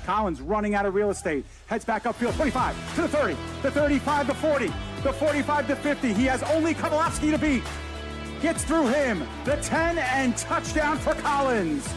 Collins running out of real estate. Heads back upfield. 25 to the 30. The 35 to 40. The 45 to 50. He has only Kovalevsky to beat. Gets through him. The 10 and touchdown for Collins.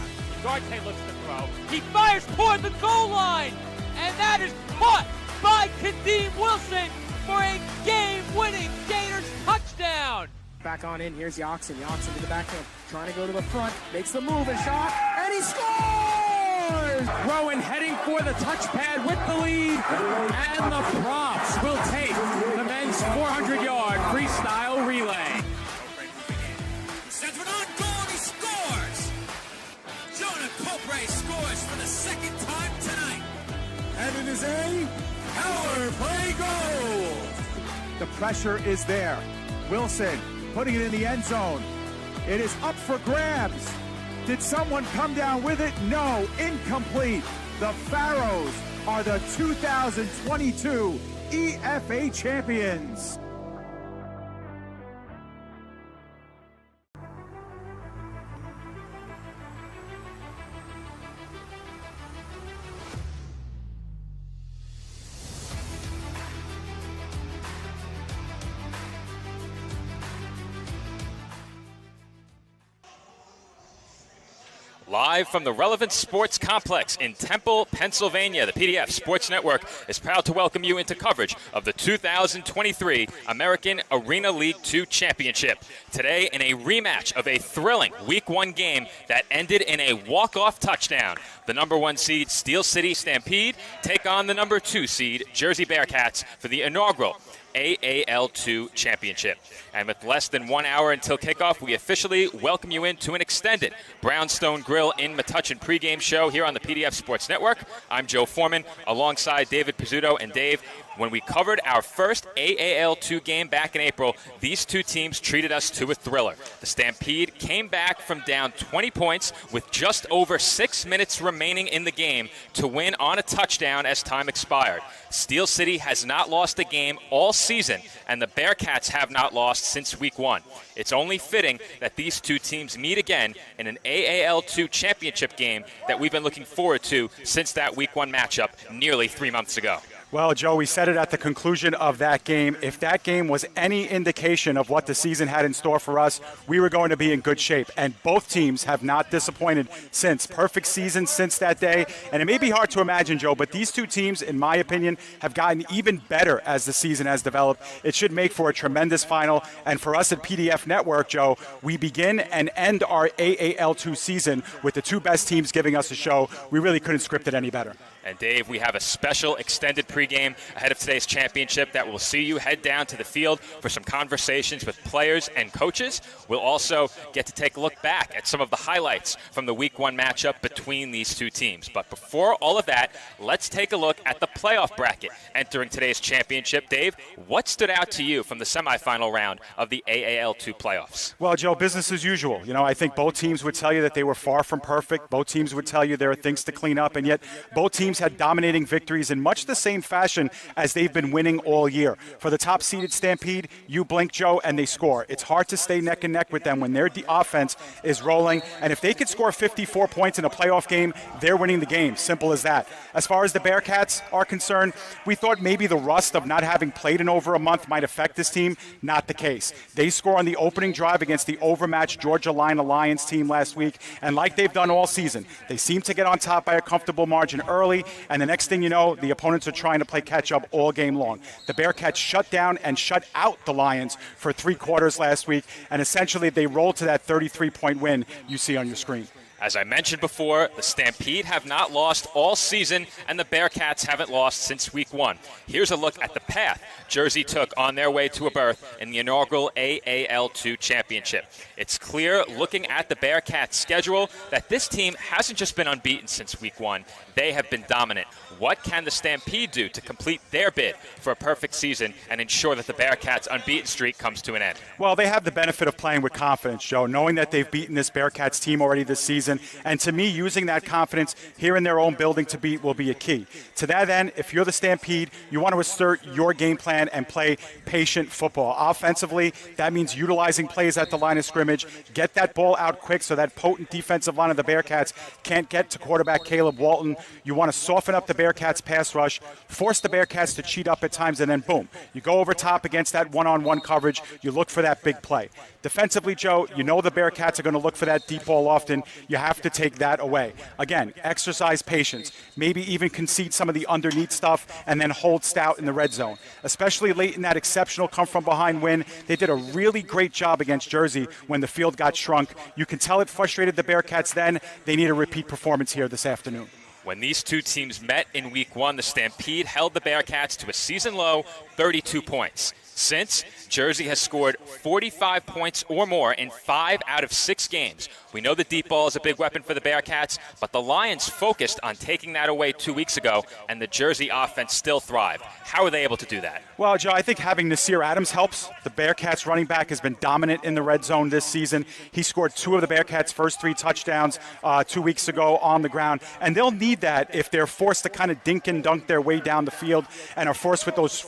Duarte looks to throw. He fires toward the goal line. And that is caught by Kadeem Wilson for a game-winning Gators touchdown. Back on in, here's Yoxin. Yoxin to the backfield, trying to go to the front, makes the move and shot, and he scores! Rowan heading for the touchpad with the lead, and the props will take the men's 400-yard freestyle relay. Sends one on goal, and he scores! Jonah Copray scores for the second time tonight. And it is a power play goal. The pressure is there. Wilson putting it in the end zone. It is up for grabs. Did someone come down with it? No, incomplete. The Pharaohs are the 2022 EFA champions. Live from the Relevant Sports Complex in Temple, Pennsylvania, the PDF Sports Network is proud to welcome you into coverage of the 2023 American Arena League II Championship. Today, in a rematch of a thrilling Week 1 game that ended in a walk-off touchdown, the number 1 seed Steel City Stampede take on the number 2 seed Jersey Bearcats for the inaugural AAL2 Championship. And with less than 1 hour until kickoff, we officially welcome you into an extended Brownstone Grill in Metuchen pregame show here on the PDF Sports Network. I'm Joe Foreman, alongside David Pizzuto. And Dave, when we covered our first AAL2 game back in April, these two teams treated us to a thriller. The Stampede came back from down 20 points with just over 6 minutes remaining in the game to win on a touchdown as time expired. Steel City has not lost a game all season, and the Bearcats have not lost since Week 1. It's only fitting that these two teams meet again in an AAL2 championship game that we've been looking forward to since that Week 1 matchup nearly 3 months ago. Well, Joe, we said it at the conclusion of that game. If that game was any indication of what the season had in store for us, we were going to be in good shape. And both teams have not disappointed since. Perfect season since that day. And it may be hard to imagine, Joe, but these two teams, in my opinion, have gotten even better as the season has developed. It should make for a tremendous final. And for us at PDF Network, Joe, we begin and end our AAL2 season with the two best teams giving us a show. We really couldn't script it any better. And Dave, we have a special extended pregame ahead of today's championship that will see you head down to the field for some conversations with players and coaches. We'll also get to take a look back at some of the highlights from the Week 1 matchup between these two teams. But before all of that, let's take a look at the playoff bracket entering today's championship. Dave, what stood out to you from the semifinal round of the AAL2 playoffs? Well, Joe, business as usual. You know, I think both teams would tell you that they were far from perfect. Both teams would tell you there are things to clean up, and yet both teams had dominating victories in much the same fashion as they've been winning all year. For the top-seeded Stampede, you blink, Joe, and they score. It's hard to stay neck and neck with them when their offense is rolling, and if they could score 54 points in a playoff game, they're winning the game. Simple as that. As far as the Bearcats are concerned, we thought maybe the rust of not having played in over a month might affect this team. Not the case. They score on the opening drive against the overmatched Georgia Lions team last week, and like they've done all season, they seem to get on top by a comfortable margin early, and the next thing you know, the opponents are trying to play catch-up all game long. The Bearcats shut down and shut out the Lions for 3 quarters last week, and essentially they rolled to that 33-point win you see on your screen. As I mentioned before, the Stampede have not lost all season, and the Bearcats haven't lost since Week 1. Here's a look at the path Jersey took on their way to a berth in the inaugural AAL2 championship. It's clear, looking at the Bearcats' schedule, that this team hasn't just been unbeaten since Week 1. They have been dominant. What can the Stampede do to complete their bid for a perfect season and ensure that the Bearcats' unbeaten streak comes to an end? Well, they have the benefit of playing with confidence, Joe, knowing that they've beaten this Bearcats team already this season. season. And to me, using that confidence here in their own building to beat will be a key. To that end, if you're the Stampede, you want to assert your game plan and play patient football. Offensively, that means utilizing plays at the line of scrimmage, get that ball out quick so that potent defensive line of the Bearcats can't get to quarterback Caleb Walton. You want to soften up the Bearcats' pass rush, force the Bearcats to cheat up at times, and then boom, you go over top against that one-on-one coverage. You look for that big play. Defensively, Joe, you know the Bearcats are going to look for that deep ball often. You have to take that away. Again, exercise patience. Maybe even concede some of the underneath stuff and then hold stout in the red zone. Especially late in that exceptional come-from-behind win, they did a really great job against Jersey when the field got shrunk. You can tell it frustrated the Bearcats then. They need a repeat performance here this afternoon. When these two teams met in Week 1, the Stampede held the Bearcats to a season-low 32 points. Since, Jersey has scored 45 points or more in 5 out of 6 games. We know the deep ball is a big weapon for the Bearcats, but the Lions focused on taking that away 2 weeks ago, and the Jersey offense still thrived. How are they able to do that? Well, Joe, I think having Nasir Adams helps. The Bearcats running back has been dominant in the red zone this season. He scored 2 of the Bearcats' first 3 touchdowns 2 weeks ago on the ground, and they'll need that if they're forced to kind of dink and dunk their way down the field and are forced with those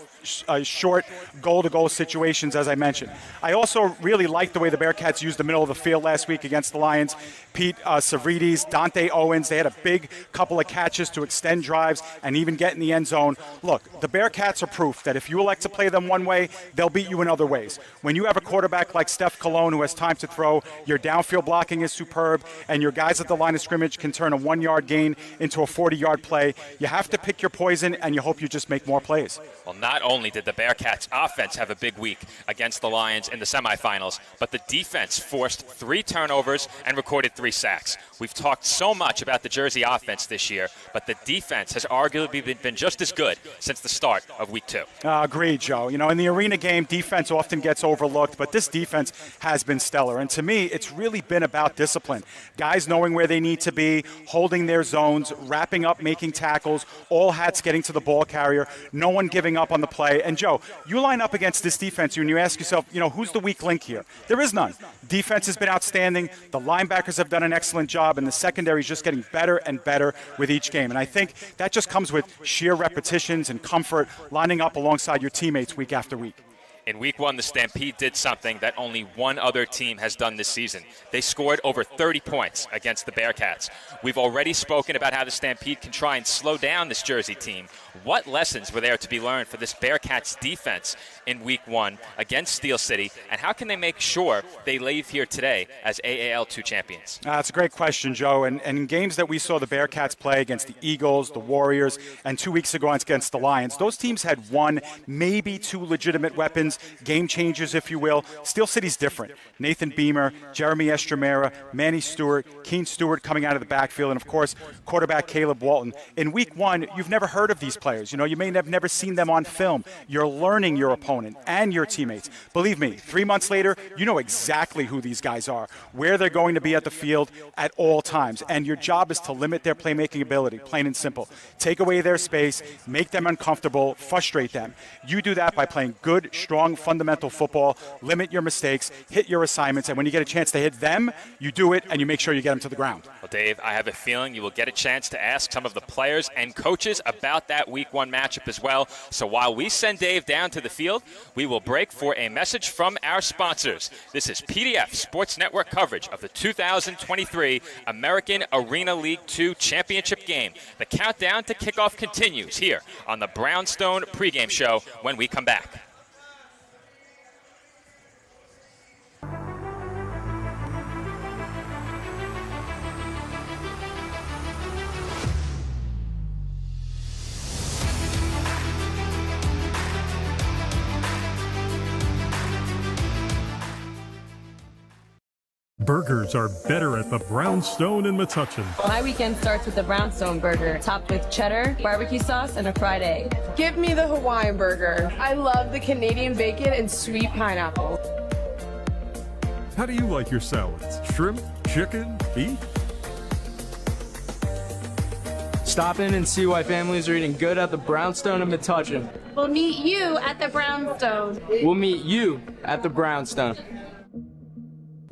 short goal-to-goal situations, as I mentioned. I also really like the way the Bearcats used the middle of the field last week against the Lions. Pete Savridis, Dante Owens, they had a big couple of catches to extend drives and even get in the end zone. Look, the Bearcats are proof that if you elect to play them one way, they'll beat you in other ways. When you have a quarterback like Steph Cologne who has time to throw, your downfield blocking is superb, and your guys at the line of scrimmage can turn a 1-yard gain into a 40-yard play. You have to pick your poison, and you hope you just make more plays. Well, not only did the Bearcats offense have a big week against the Lions in the semifinals, but the defense forced 3 turnovers and recorded 3 sacks. We've talked so much about the Jersey offense this year, but the defense has arguably been just as good since the start of Week 2. Agreed, Joe. You know, in the arena game, defense often gets overlooked, but this defense has been stellar. And to me, it's really been about discipline. Guys knowing where they need to be, holding their zones, wrapping up, making tackles, all hats getting to the ball carrier, no one giving up on the play. And Joe, you line up against this defense and you ask yourself, you know, who's the weak link here? There is none. Defense has been outstanding. The linebackers have done an excellent job, and the secondary is just getting better and better with each game. And I think that just comes with sheer repetitions and comfort lining up alongside your teammates week after week. In Week 1, the Stampede did something that only one other team has done this season. They scored over 30 points against the Bearcats. We've already spoken about how the Stampede can try and slow down this Jersey team. What lessons were there to be learned for this Bearcats defense in Week 1 against Steel City, and how can they make sure they leave here today as AAL2 champions? That's a great question, Joe. And in games that we saw the Bearcats play against the Eagles, the Warriors, and 2 weeks ago against the Lions, those teams had 1, maybe 2 legitimate weapons, game changers, if you will. Steel City's different. Nathan Beamer, Jeremy Estremera, Manny Stewart, Keen Stewart coming out of the backfield, and, of course, quarterback Caleb Walton. In Week 1, you've never heard of these players. You know, you may have never seen them on film. You're learning your opponent and your teammates. Believe me, 3 months later, you know exactly who these guys are, where they're going to be at the field at all times. And your job is to limit their playmaking ability, plain and simple. Take away their space, make them uncomfortable, frustrate them. You do that by playing good, strong, fundamental football, limit your mistakes, hit your assignments, and when you get a chance to hit them, you do it, and you make sure you get them to the ground. Well, Dave, I have a feeling you will get a chance to ask some of the players and coaches about that Week 1 matchup as well. So while we send Dave down to the field, we will break for a message from our sponsors. This is PDF Sports Network coverage of the 2023 American Arena League 2 Championship game. The countdown to kickoff continues here on the Brownstone pregame show when we come back. Burgers are better at the Brownstone in Metuchen. My weekend starts with the Brownstone burger, topped with cheddar, barbecue sauce, and a fried egg. Give me the Hawaiian burger. I love the Canadian bacon and sweet pineapple. How do you like your salads? Shrimp, chicken, beef? Stop in and see why families are eating good at the Brownstone in Metuchen. We'll meet you at the Brownstone. We'll meet you at the Brownstone.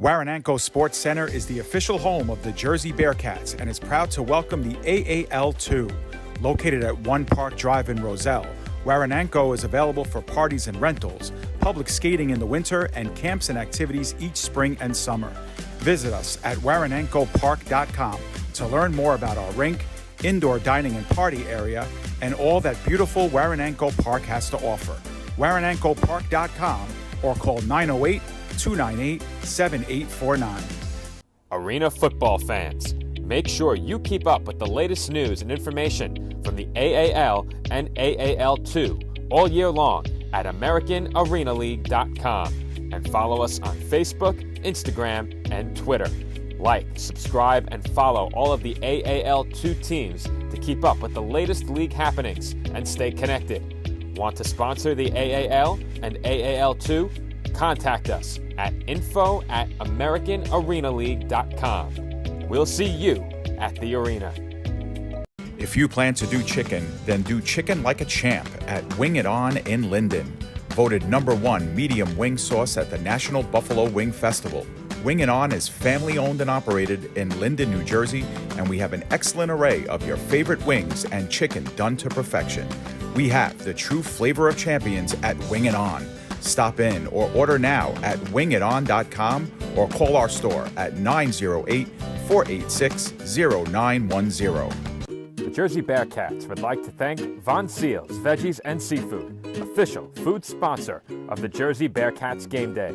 Warananko Sports Center is the official home of the Jersey Bearcats and is proud to welcome the AAL2. Located at One Park Drive in Roselle, Warananko is available for parties and rentals, public skating in the winter, and camps and activities each spring and summer. Visit us at waranankopark.com to learn more about our rink, indoor dining and party area, and all that beautiful Warananko Park has to offer. waranankopark.com or call 908-298-7849. Arena football fans, make sure you keep up with the latest news and information from the AAL and AAL2 all year long at AmericanArenaLeague.com and follow us on Facebook, Instagram, and Twitter. Like, subscribe, and follow all of the AAL2 teams to keep up with the latest league happenings and stay connected. Want to sponsor the AAL and AAL2? Contact us at info@AmericanArenaLeague.com. We'll see you at the arena. If you plan to do chicken, then do chicken like a champ at Wing It On in Linden. Voted #1 medium wing sauce at the National Buffalo Wing Festival. Wing It On is family owned and operated in Linden, New Jersey, and we have an excellent array of your favorite wings and chicken done to perfection. We have the true flavor of champions at Wing It On. Stop in or order now at wingiton.com or call our store at 908-486-0910. The Jersey Bearcats would like to thank Von Seals Veggies and Seafood, official food sponsor of the Jersey Bearcats game day.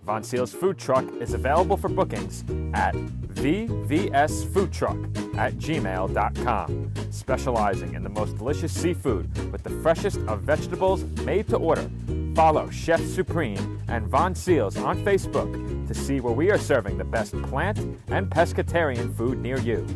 Von Seals Food Truck is available for bookings at vvsfoodtruck@gmail.com, specializing in the most delicious seafood with the freshest of vegetables made to order. Follow Chef Supreme and Von Seals on Facebook to see where we are serving the best plant and pescatarian food near you.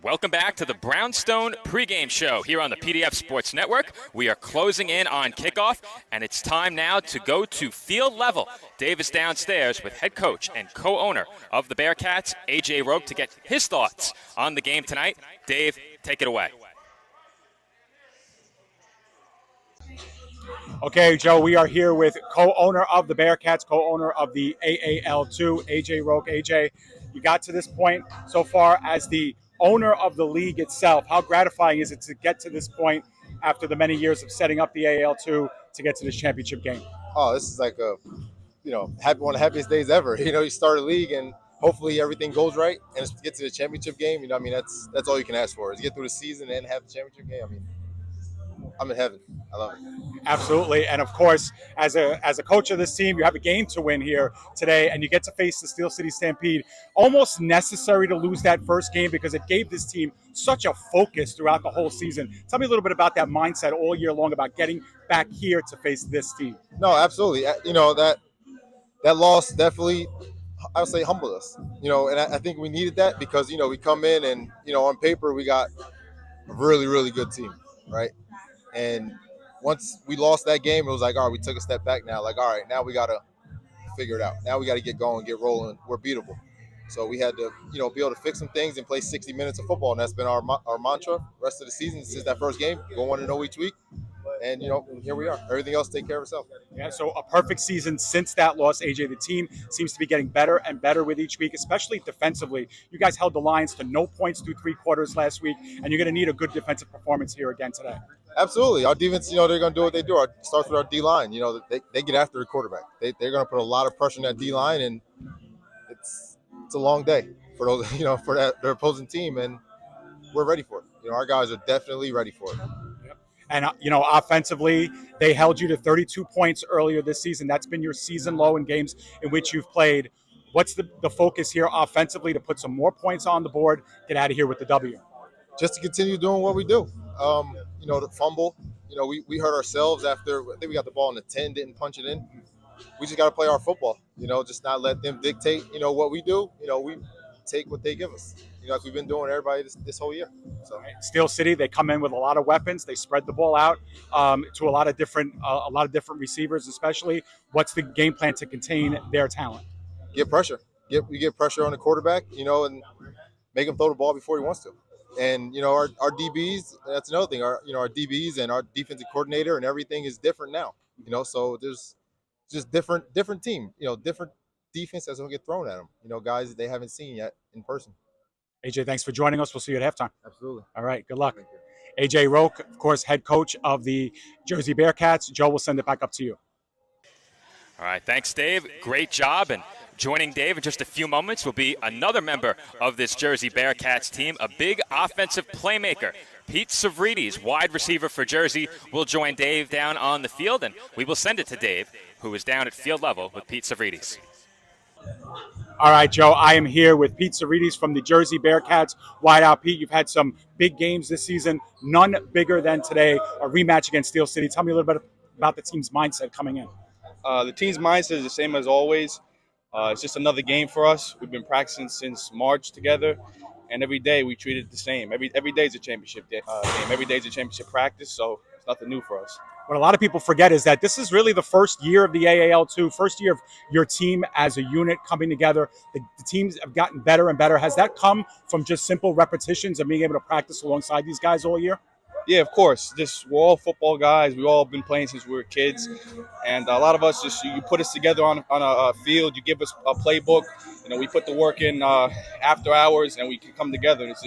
Welcome back to the Brownstone pregame show here on the PDF Sports Network. We are closing in on kickoff, and it's time now to go to field level. Dave is downstairs with head coach and co-owner of the Bearcats, AJ Roque, to get his thoughts on the game tonight. Dave, take it away. Okay, Joe, we are here with co-owner of the Bearcats, co-owner of the AAL2, AJ Roque. AJ, you got to this point so far as the owner of the league itself. How gratifying is it to get to this point after the many years of setting up the AAL2 to get to this championship game? Oh, this is like one of the happiest days ever. You start a league and hopefully everything goes right and to get to the championship game. That's all you can ask for is get through the season and have the championship game. I'm in heaven. I love it. Absolutely. And of course, as a coach of this team, you have a game to win here today, and you get to face the Steel City Stampede. Almost necessary to lose that first game because it gave this team such a focus throughout the whole season. Tell me a little bit about that mindset all year long about getting back here to face this team. No, absolutely. That loss definitely, I would say, humbled us. And I think we needed that because, we come in and, on paper we got a really, really good team, right? And once we lost that game, it was like, all right, we took a step back now. Like, all right, now we got to figure it out. Now we got to get going, get rolling. We're beatable. So we had to, be able to fix some things and play 60 minutes of football. And that's been our mantra rest of the season since that first game. Go 1-0 each week. And, here we are. Everything else take care of itself. Yeah, so a perfect season since that loss, AJ. The team seems to be getting better and better with each week, especially defensively. You guys held the Lions to no points through 3 quarters last week, and you're going to need a good defensive performance here again today. Absolutely. Our defense, they're going to do what they do. It starts with our D-line. They get after the quarterback. They're going to put a lot of pressure on that D-line, and it's a long day for those, for their opposing team, and we're ready for it. Our guys are definitely ready for it. Yep. And, offensively, they held you to 32 points earlier this season. That's been your season low in games in which you've played. What's the focus here offensively to put some more points on the board, get out of here with the W? Just to continue doing what we do. The fumble, we hurt ourselves after, I think we got the ball in the 10, didn't punch it in. We just got to play our football, just not let them dictate, what we do. We take what they give us. as we've been doing everybody this whole year. So Steel City, they come in with a lot of weapons. They spread the ball out to a lot of different receivers, especially. What's the game plan to contain their talent? get pressure. You get pressure on the quarterback, and make him throw the ball before he wants to. And our DBs, that's another thing. Our DBs and our defensive coordinator and everything is different now. So there's just different team. Different defense that's gonna get thrown at them. Guys that they haven't seen yet in person. AJ, thanks for joining us. We'll see you at halftime. Absolutely. All right. Good luck. AJ Roque, of course, head coach of the Jersey Bearcats. Joe will send it back up to you. All right. Thanks, Dave. Great job. And joining Dave in just a few moments will be another member of this Jersey Bearcats team, a big offensive playmaker. Pete Savridis, wide receiver for Jersey, will join Dave down on the field, and we will send it to Dave, who is down at field level with Pete Savridis. All right, Joe, I am here with Pete Savridis from the Jersey Bearcats. Wideout, Pete, you've had some big games this season, none bigger than today, a rematch against Steel City. Tell me a little bit about the team's mindset coming in. The team's mindset is the same as always. It's just another game for us. We've been practicing since March together, and every day we treat it the same. Every day is a championship game. Every day is a championship practice, so it's nothing new for us. What a lot of people forget is that this is really the first year of the AAL2, first year of your team as a unit coming together. The teams have gotten better and better. Has that come from just simple repetitions and being able to practice alongside these guys all year? Yeah, of course. We're all football guys. We've all been playing since we were kids. And a lot of us you put us together on a field. You give us a playbook. We put the work in after hours, and we can come together. It's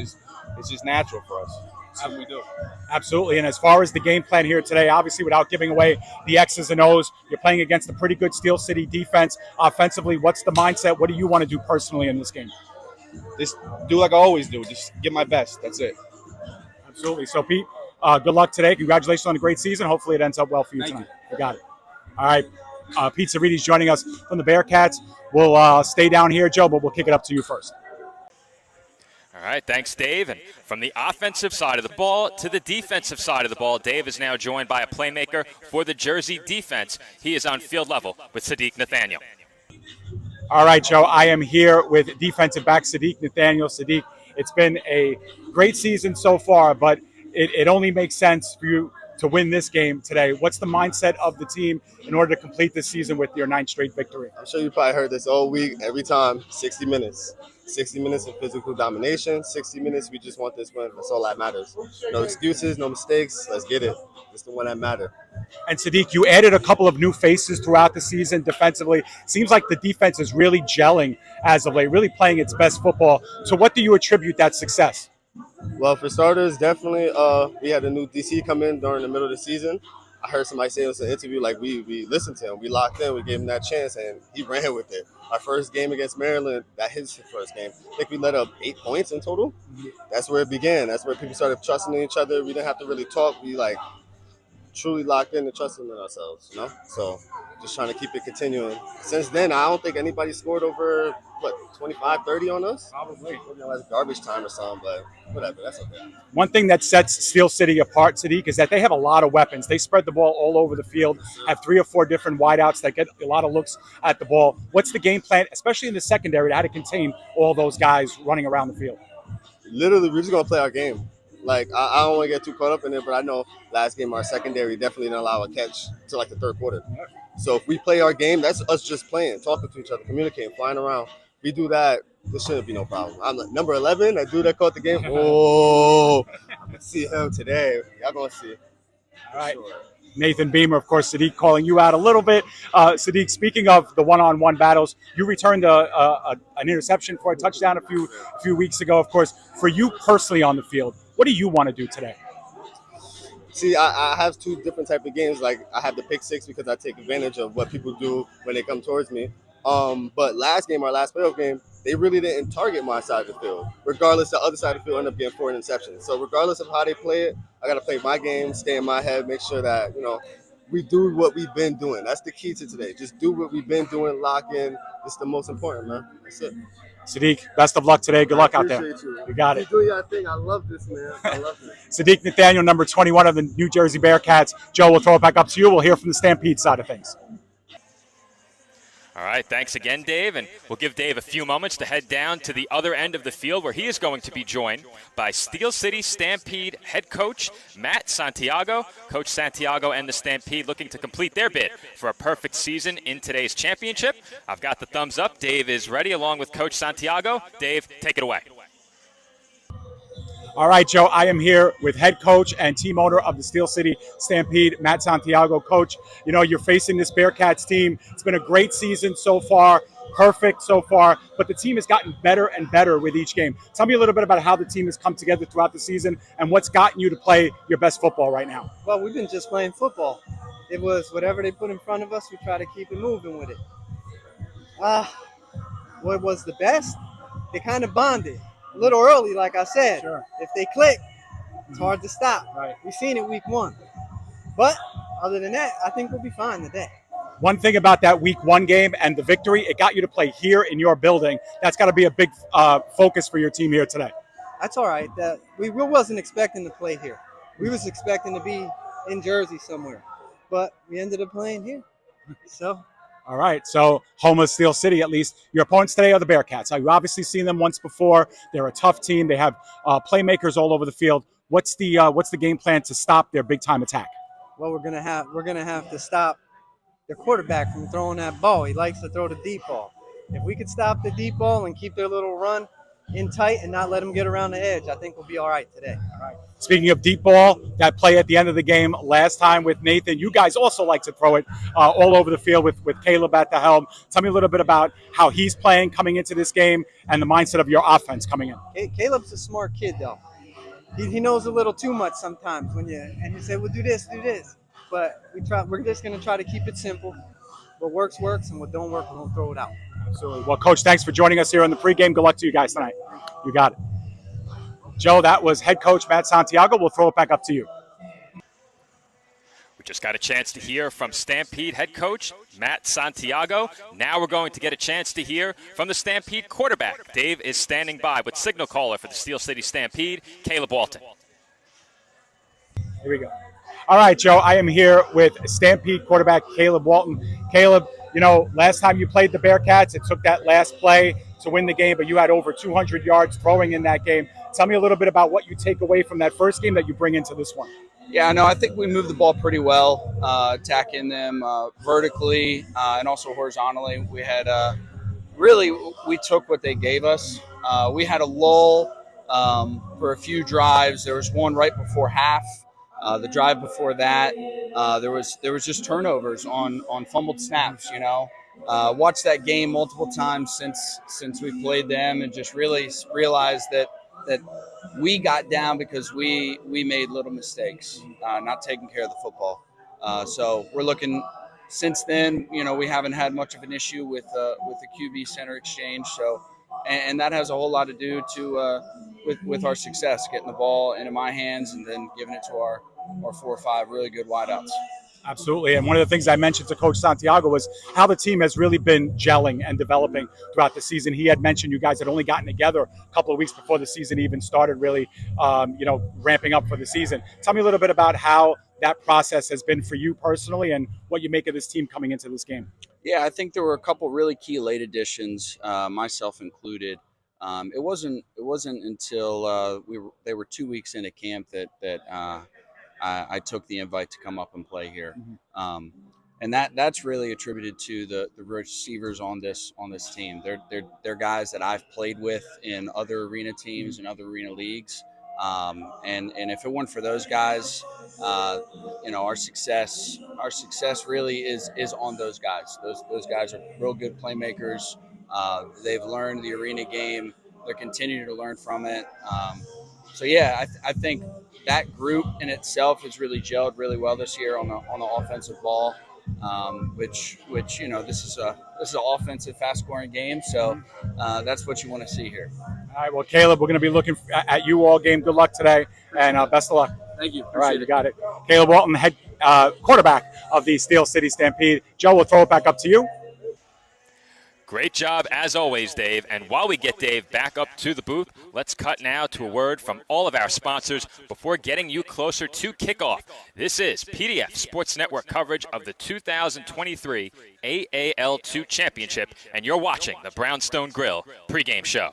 just natural for us. That's what we do. Absolutely. And as far as the game plan here today, obviously without giving away the X's and O's, you're playing against a pretty good Steel City defense. Offensively, what's the mindset? What do you want to do personally in this game? Just do like I always do. Just give my best. That's it. Absolutely. So, Pete, good luck today. Congratulations on a great season. Hopefully it ends up well for you tonight. You got it. All right. Pete Savridis joining us from the Bearcats. We'll stay down here, Joe, but we'll kick it up to you first. All right, thanks, Dave. And from the offensive side of the ball to the defensive side of the ball, Dave is now joined by a playmaker for the Jersey defense. He is on field level with Sadiq Nathaniel. All right, Joe, I am here with defensive back Sadiq Nathaniel. Sadiq, it's been a great season so far, but it only makes sense for you to win this game today. What's the mindset of the team in order to complete this season with your 9th straight victory? I'm sure you probably heard this all week, every time, 60 minutes. 60 minutes of physical domination, 60 minutes, we just want this win. That's all that matters. No excuses, no mistakes. Let's get it. It's the one that matters. And Sadiq, you added a couple of new faces throughout the season defensively. Seems like the defense is really gelling as of late, really playing its best football. So what do you attribute that success? Well, for starters, definitely we had a new DC come in during the middle of the season. I heard somebody say in an interview, like, we listened to him. We locked in. We gave him that chance, and he ran with it. Our first game against Maryland, that his first game, I think we let up 8 points in total. That's where it began. That's where people started trusting in each other. We didn't have to really talk. We, truly locked in and trusting in ourselves, So just trying to keep it continuing. Since then, I don't think anybody scored over, 25, 30 on us? Probably. That's garbage time or something, but whatever, that's okay. One thing that sets Steel City apart, Sadiq, is that they have a lot of weapons. They spread the ball all over the field, have 3 or 4 different wideouts that get a lot of looks at the ball. What's the game plan, especially in the secondary, to how to contain all those guys running around the field? Literally, we're just going to play our game. I don't want to get too caught up in it, but I know last game our secondary definitely didn't allow a catch to the third quarter. So if we play our game, that's us just playing, talking to each other, communicating, flying around. If we do that, there shouldn't be no problem. I'm number 11, that dude that caught the game. Oh, I'm going to see him today. Y'all going to see. All right. Sure. Nathan Beamer, of course, Sadiq calling you out a little bit. Sadiq, speaking of the one-on-one battles, you returned an interception for a touchdown a few weeks ago. Of course, for you personally on the field, what do you want to do today? See, I have 2 different type of games. I have the pick 6 because I take advantage of what people do when they come towards me. But last game, our last playoff game, they really didn't target my side of the field. Regardless, the other side of the field ended up getting 4 interceptions. So regardless of how they play it, I got to play my game, stay in my head, make sure that, we do what we've been doing. That's the key to today. Just do what we've been doing, lock in. It's the most important, man. That's it. Sadiq, best of luck today. Good luck out there. You got it. Keep doing your thing. I love this, man. I love it. Sadiq Nathaniel, number 21 of the New Jersey Bearcats. Joe, we'll throw it back up to you. We'll hear from the Stampede side of things. All right, thanks again, Dave, and we'll give Dave a few moments to head down to the other end of the field where he is going to be joined by Steel City Stampede head coach Matt Santiago. Coach Santiago and the Stampede looking to complete their bid for a perfect season in today's championship. I've got the thumbs up. Dave is ready along with Coach Santiago. Dave, take it away. All right, Joe, I am here with head coach and team owner of the Steel City Stampede, Matt Santiago. Coach, you know, you're facing this Bearcats team. It's been a great season so far, perfect so far, but the team has gotten better and better with each game. Tell me a little bit about how the team has come together throughout the season and what's gotten you to play your best football right now. Well, we've been just playing football. It was whatever they put in front of us, we try to keep it moving with it. What was the best? They kind of bonded. A little early, like I said. Sure. If they click, it's hard to stop. Right. We've seen it week 1. But other than that, I think we'll be fine today. One thing about that week 1 game and the victory, it got you to play here in your building. That's got to be a big focus for your team here today. That's all right. We wasn't expecting to play here. We was expecting to be in Jersey somewhere. But we ended up playing here. So. All right, so home of Steel City, at least. Your opponents today are the Bearcats. You've obviously seen them once before. They're a tough team. They have playmakers all over the field. What's the game plan to stop their big time attack? Well, we're gonna have to stop their quarterback from throwing that ball. He likes to throw the deep ball. If we could stop the deep ball and keep their little run in tight and not let them get around the edge, I think we'll be all right today. All right. Speaking of deep ball, that play at the end of the game last time with Nathan, you guys also like to throw it all over the field with Caleb at the helm. Tell me a little bit about how he's playing coming into this game and the mindset of your offense coming in. Caleb's a smart kid, though. He knows a little too much sometimes and you say, well, do this. But we're just going to try to keep it simple. What works, and what don't work, we're going to throw it out. Absolutely. Well, Coach, thanks for joining us here on the pregame. Good luck to you guys tonight. You got it. Joe, that was head coach Matt Santiago. We'll throw it back up to you. We just got a chance to hear from Stampede head coach Matt Santiago. Now we're going to get a chance to hear from the Stampede quarterback. Dave is standing by with signal caller for the Steel City Stampede, Caleb Walton. Here we go. All right, Joe, I am here with Stampede quarterback Caleb Walton. Caleb, you know, last time you played the Bearcats, it took that last play to win the game, but you had over 200 yards throwing in that game. Tell me a little bit about what you take away from that first game that you bring into this one. Yeah, no, I think we moved the ball pretty well, attacking them vertically and also horizontally. We had we took what they gave us. We had a lull for a few drives. There was one right before half. The drive before that, there was just turnovers on fumbled snaps. You know, watched that game multiple times since we played them, and just really realized that we got down because we made little mistakes, not taking care of the football. So we're looking. Since then, you know, we haven't had much of an issue with the QB center exchange. So, and that has a whole lot to do with our success, getting the ball into my hands and then giving it to our 4 or 5 really good wideouts. Absolutely. And one of the things I mentioned to Coach Santiago was how the team has really been gelling and developing throughout the season. He had mentioned you guys had only gotten together a couple of weeks before the season even started, really, ramping up for the season. Tell me a little bit about how that process has been for you personally and what you make of this team coming into this game. Yeah, I think there were a couple really key late additions, myself included. It wasn't until they were 2 weeks into camp that I took the invite to come up and play here, and that's really attributed to the receivers on this team. They're guys that I've played with in other arena teams and other arena leagues, and if it weren't for those guys, our success really is on those guys. Those guys are real good playmakers. They've learned the arena game. They're continuing to learn from it. So yeah, I think that group in itself has really gelled really well this year on the offensive ball, which this is an offensive, fast-scoring game. So that's what you want to see here. All right, well, Caleb, we're going to be looking at you all game. Good luck today, and best of luck. Thank you. All right, you got it. Caleb Walton, head quarterback of the Steel City Stampede. Joe, we'll throw it back up to you. Great job, as always, Dave. And while we get Dave back up to the booth, let's cut now to a word from all of our sponsors before getting you closer to kickoff. This is PDF Sports Network coverage of the 2023 AAL2 Championship, and you're watching the Brownstone Grill pregame show.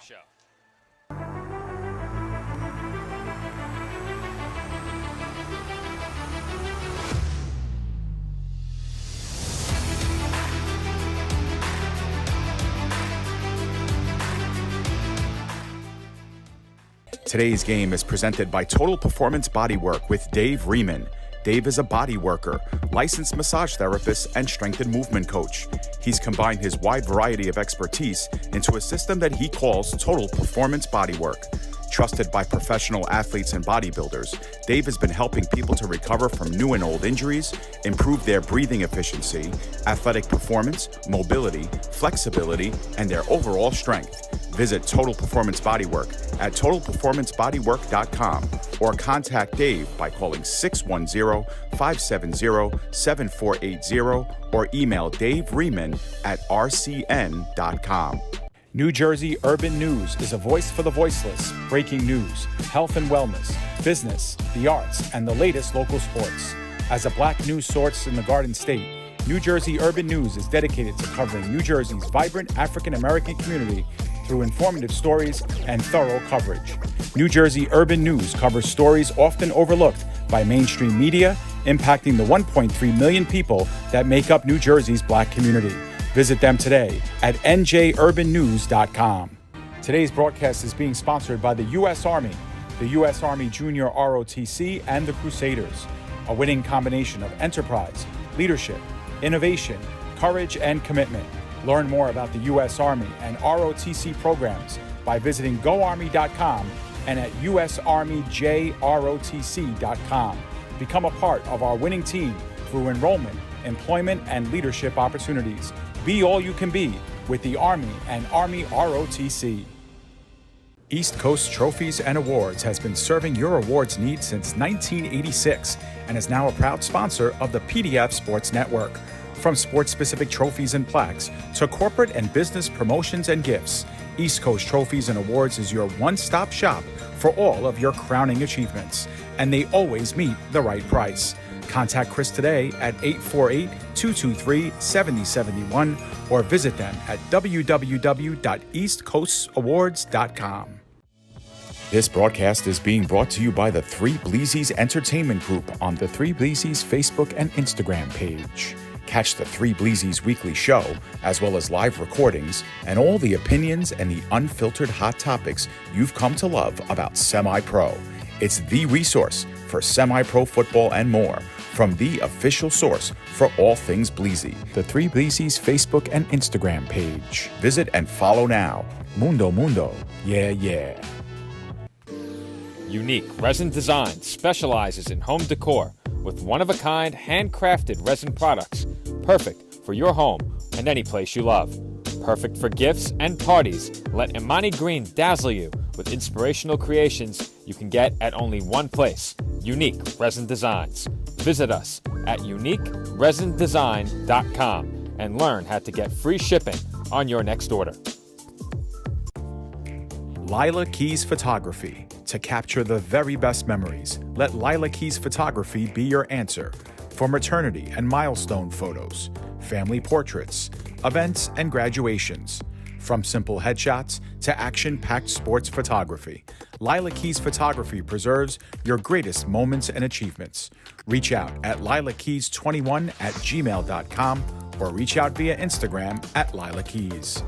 Today's game is presented by Total Performance Bodywork with Dave Riemann. Dave is a body worker, licensed massage therapist, and strength and movement coach. He's combined his wide variety of expertise into a system that he calls Total Performance Bodywork. Trusted by professional athletes and bodybuilders, Dave has been helping people to recover from new and old injuries, improve their breathing efficiency, athletic performance, mobility, flexibility, and their overall strength. Visit Total Performance Bodywork at totalperformancebodywork.com or contact Dave by calling 610-570-7480 or email daveriemann@rcn.com. New Jersey Urban News is a voice for the voiceless, breaking news, health and wellness, business, the arts, and the latest local sports. As a black news source in the Garden State, New Jersey Urban News is dedicated to covering New Jersey's vibrant African-American community through informative stories and thorough coverage. New Jersey Urban News covers stories often overlooked by mainstream media, impacting the 1.3 million people that make up New Jersey's black community. Visit them today at njurbannews.com. Today's broadcast is being sponsored by the U.S. Army, the U.S. Army Junior ROTC, and the Crusaders, a winning combination of enterprise, leadership, innovation, courage, and commitment. Learn more about the U.S. Army and ROTC programs by visiting goarmy.com and at usarmyjrotc.com. Become a part of our winning team through enrollment, employment, and leadership opportunities. Be all you can be with the Army and Army ROTC. East Coast Trophies and Awards has been serving your awards needs since 1986 and is now a proud sponsor of the PDF Sports Network. From sports-specific trophies and plaques to corporate and business promotions and gifts, East Coast Trophies and Awards is your one-stop shop for all of your crowning achievements, and they always meet the right price. Contact Chris today at 848-223-7071 or visit them at www.eastcoastawards.com. This broadcast is being brought to you by the Three Bleezies Entertainment Group on the Three Bleezies Facebook and Instagram page. Catch the Three Bleezies weekly show, as well as live recordings, and all the opinions and the unfiltered hot topics you've come to love about semi-pro. It's the resource for semi-pro football and more, from the official source for all things Bleezy. The Three Bleezies Facebook and Instagram page. Visit and follow now. Mundo Mundo. Yeah, yeah. Unique Resin Design specializes in home decor with one-of-a-kind handcrafted resin products, perfect for your home and any place you love. Perfect for gifts and parties, let Imani Green dazzle you with inspirational creations you can get at only one place, Unique Resin Designs. Visit us at uniqueresindesign.com and learn how to get free shipping on your next order. Lila Keys Photography. To capture the very best memories, let Lila Keys Photography be your answer. For maternity and milestone photos, family portraits, events, and graduations. From simple headshots to action-packed sports photography, Lila Keys Photography preserves your greatest moments and achievements. Reach out at lilakeys21@gmail.com or reach out via Instagram at Lila Keys.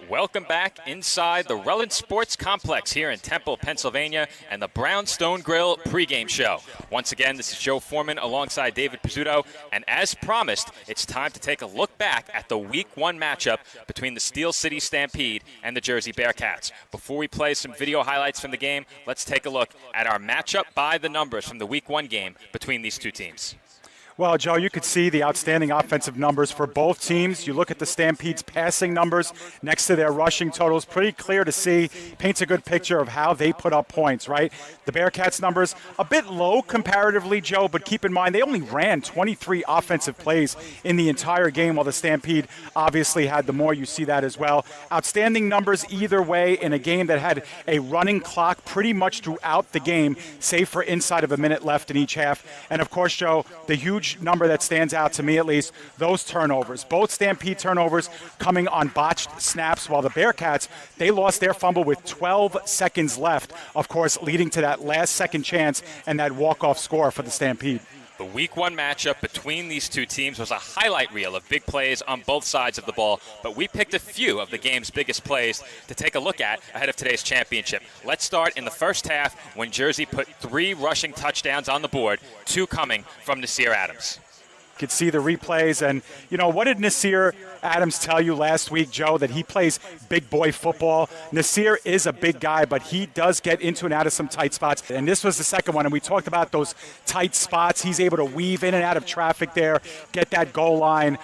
Welcome back inside the Relevant Sports Complex here in Temple, Pennsylvania, and the Brownstone Grill pregame show. Once again, this is Joe Foreman alongside David Pizzuto, and as promised, it's time to take a look back at the Week 1 matchup between the Steel City Stampede and the Jersey Bearcats. Before we play some video highlights from the game, let's take a look at our matchup by the numbers from the Week 1 game between these two teams. Well, Joe, you could see the outstanding offensive numbers for both teams. You look at the Stampede's passing numbers next to their rushing totals, pretty clear to see, paints a good picture of how they put up points, right? The Bearcats numbers, a bit low comparatively, Joe, but keep in mind they only ran 23 offensive plays in the entire game, while the Stampede obviously had the more. You see that as well. Outstanding numbers either way in a game that had a running clock pretty much throughout the game, save for inside of a minute left in each half. And, of course, Joe, the huge number that stands out to me at least, those turnovers. Both Stampede turnovers coming on botched snaps, while the Bearcats, they lost their fumble with 12 seconds left, of course, leading to that last second chance and that walk-off score for the Stampede. The Week 1 matchup between these two teams was a highlight reel of big plays on both sides of the ball, but we picked a few of the game's biggest plays to take a look at ahead of today's championship. Let's start in the first half when Jersey put 3 rushing touchdowns on the board, 2 coming from Nasir Adams. Could see the replays, and what did Nasir Adams tell you last week, Joe? That he plays big boy football. Nasir is a big guy, but he does get into and out of some tight spots, and this was the second one, and we talked about those tight spots. He's able to weave in and out of traffic there, get that goal line.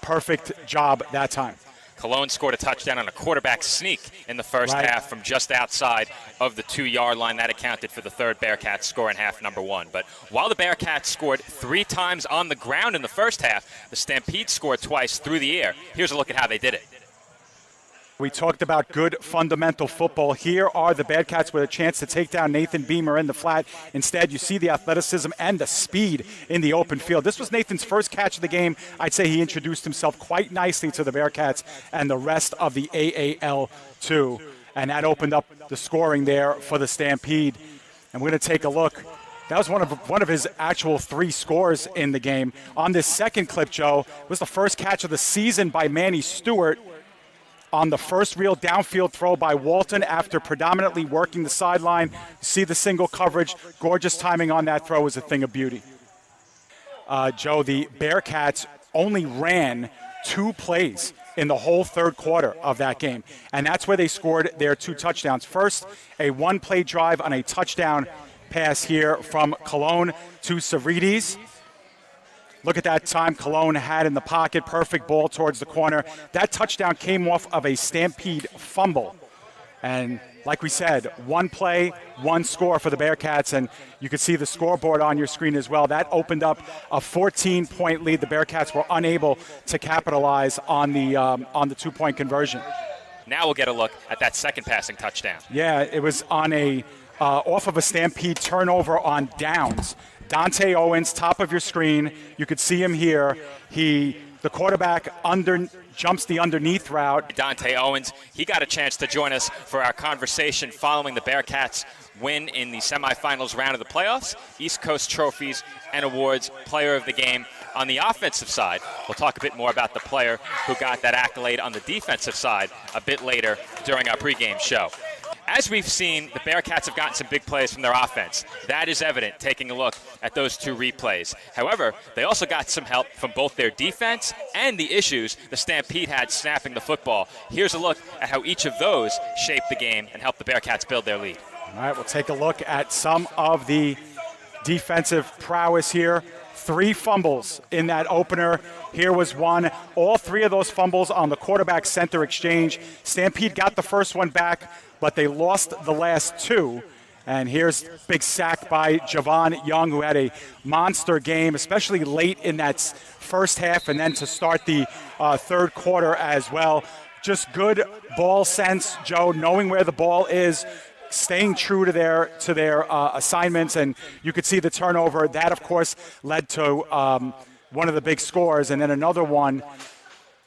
Perfect job that time. Cologne scored a touchdown on a quarterback sneak in the first half from just outside of the 2-yard line. That accounted for the third Bearcats score in half number 1. But while the Bearcats scored 3 times on the ground in the first half, the Stampede scored twice through the air. Here's a look at how they did it. We talked about good fundamental football. Here are the Bearcats with a chance to take down Nathan Beamer in the flat. Instead, you see the athleticism and the speed in the open field. This was Nathan's first catch of the game. I'd say he introduced himself quite nicely to the Bearcats and the rest of the AAL2. And that opened up the scoring there for the Stampede. And we're going to take a look. That was one of his actual 3 scores in the game. On this second clip, Joe, was the first catch of the season by Manny Stewart on the first real downfield throw by Walton after predominantly working the sideline. See the single coverage. Gorgeous timing on that throw was a thing of beauty. Joe, the Bearcats only ran 2 plays in the whole third quarter of that game, and that's where they scored their 2 touchdowns. First, a 1-play drive on a touchdown pass here from Cologne to Savridis. Look at that time Cologne had in the pocket. Perfect ball towards the corner. That touchdown came off of a Stampede fumble. And like we said, 1 play, 1 score for the Bearcats. And you can see the scoreboard on your screen as well. That opened up a 14-point lead. The Bearcats were unable to capitalize on the 2-point conversion. Now we'll get a look at that second passing touchdown. Yeah, it was on off of a Stampede turnover on downs. Dante Owens, top of your screen. You could see him here. The quarterback jumps the underneath route. Dante Owens, he got a chance to join us for our conversation following the Bearcats win in the semifinals round of the playoffs, East Coast Trophies and Awards Player of the Game. On the offensive side, we'll talk a bit more about the player who got that accolade on the defensive side a bit later during our pregame show. As we've seen, the Bearcats have gotten some big plays from their offense. That is evident taking a look at those 2 replays. However, they also got some help from both their defense and the issues the Stampede had snapping the football. Here's a look at how each of those shaped the game and helped the Bearcats build their lead. All right, we'll take a look at some of the defensive prowess here. 3 fumbles in that opener. Here was one. All 3 of those fumbles on the quarterback-center exchange. Stampede got the first one back, but they lost the last 2. And here's big sack by Javon Young, who had a monster game, especially late in that first half and then to start the third quarter as well. Just good ball sense, Joe, knowing where the ball is, staying true to their assignments, and you could see the turnover. That, of course, led to one of the big scores, and then another one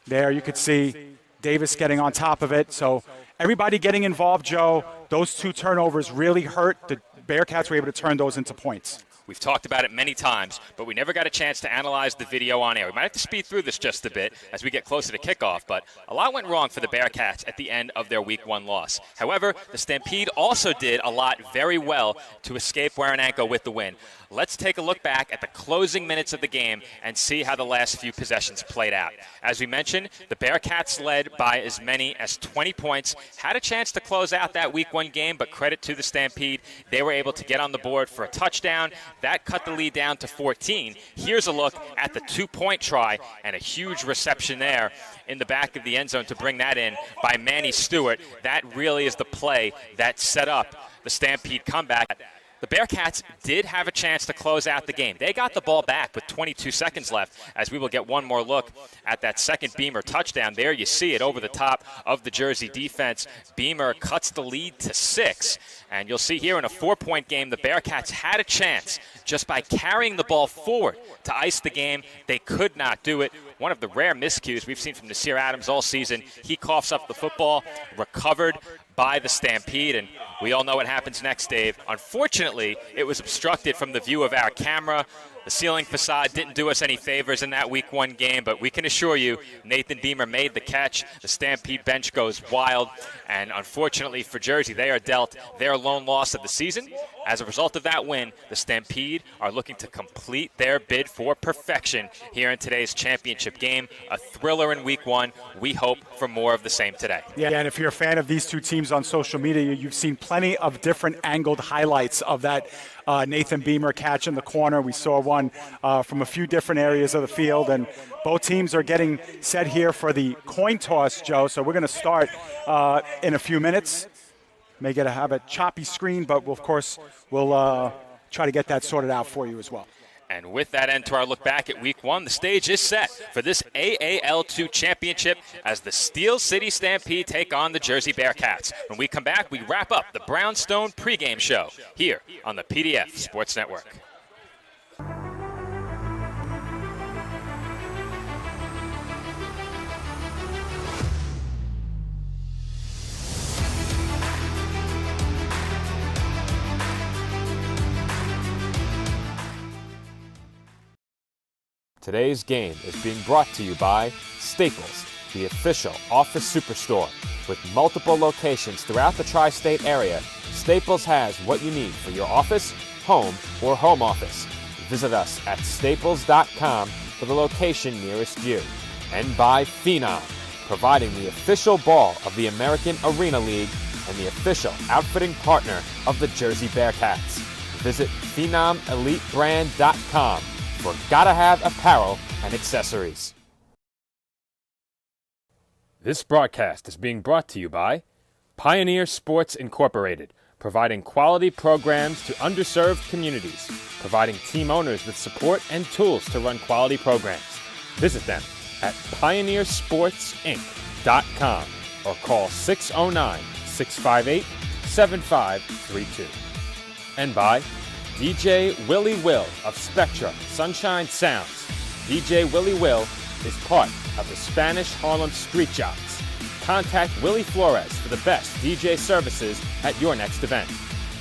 there. You could see Davis getting on top of it. So everybody getting involved, Joe. Those 2 turnovers really hurt. The Bearcats were able to turn those into points. We've talked about it many times, but we never got a chance to analyze the video on air. We might have to speed through this just a bit as we get closer to kickoff, but a lot went wrong for the Bearcats at the end of their Week 1 loss. However, the Stampede also did a lot very well to escape Warananko with the win. Let's take a look back at the closing minutes of the game and see how the last few possessions played out. As we mentioned, the Bearcats led by as many as 20 points, had a chance to close out that Week 1 game, but credit to the Stampede. They were able to get on the board for a touchdown. That cut the lead down to 14. Here's a look at the two-point try and a huge reception there in the back of the end zone to bring that in by Manny Stewart. That really is the play that set up the Stampede comeback. The Bearcats did have a chance to close out the game. They got the ball back with 22 seconds left, as we will get one more look at that second Beamer touchdown. There you see it over the top of the Jersey defense. Beamer cuts the lead to 6. And you'll see here in a 4-point game, the Bearcats had a chance just by carrying the ball forward to ice the game. They could not do it. One of the rare miscues we've seen from Nasir Adams all season. He coughs up the football, recovered by the Stampede, and we all know what happens next, Dave. Unfortunately, it was obstructed from the view of our camera. The ceiling facade didn't do us any favors in that Week 1 game, but we can assure you Nathan Beamer made the catch. The Stampede bench goes wild, and unfortunately for Jersey, they are dealt their lone loss of the season. As a result of that win, the Stampede are looking to complete their bid for perfection here in today's championship game. A thriller in Week 1. We hope for more of the same today. Yeah, and if you're a fan of these two teams on social media, you've seen plenty of different angled highlights of that Nathan Beamer catch in the corner. We saw one from a few different areas of the field, and both teams are getting set here for the coin toss, Joe. So we're going to start in a few minutes. May have a choppy screen, but we'll try to get that sorted out for you as well. And with that end to our look back at Week 1, the stage is set for this AAL2 championship as the Steel City Stampede take on the Jersey Bearcats. When we come back, we wrap up the Brownstone pregame show here on the PDF Sports Network. Today's game is being brought to you by Staples, the official office superstore. With multiple locations throughout the tri-state area, Staples has what you need for your office, home, or home office. Visit us at staples.com for the location nearest you. And by Phenom, providing the official ball of the American Arena League and the official outfitting partner of the Jersey Bearcats. Visit PhenomEliteBrand.com for gotta-have apparel and accessories. This broadcast is being brought to you by Pioneer Sports Incorporated, providing quality programs to underserved communities, providing team owners with support and tools to run quality programs. Visit them at pioneersportsinc.com or call 609-658-7532. And by DJ Willie Will of Spectra Sunshine Sounds. DJ Willie Will is part of the Spanish Harlem Street Jocks. Contact Willie Flores for the best DJ services at your next event.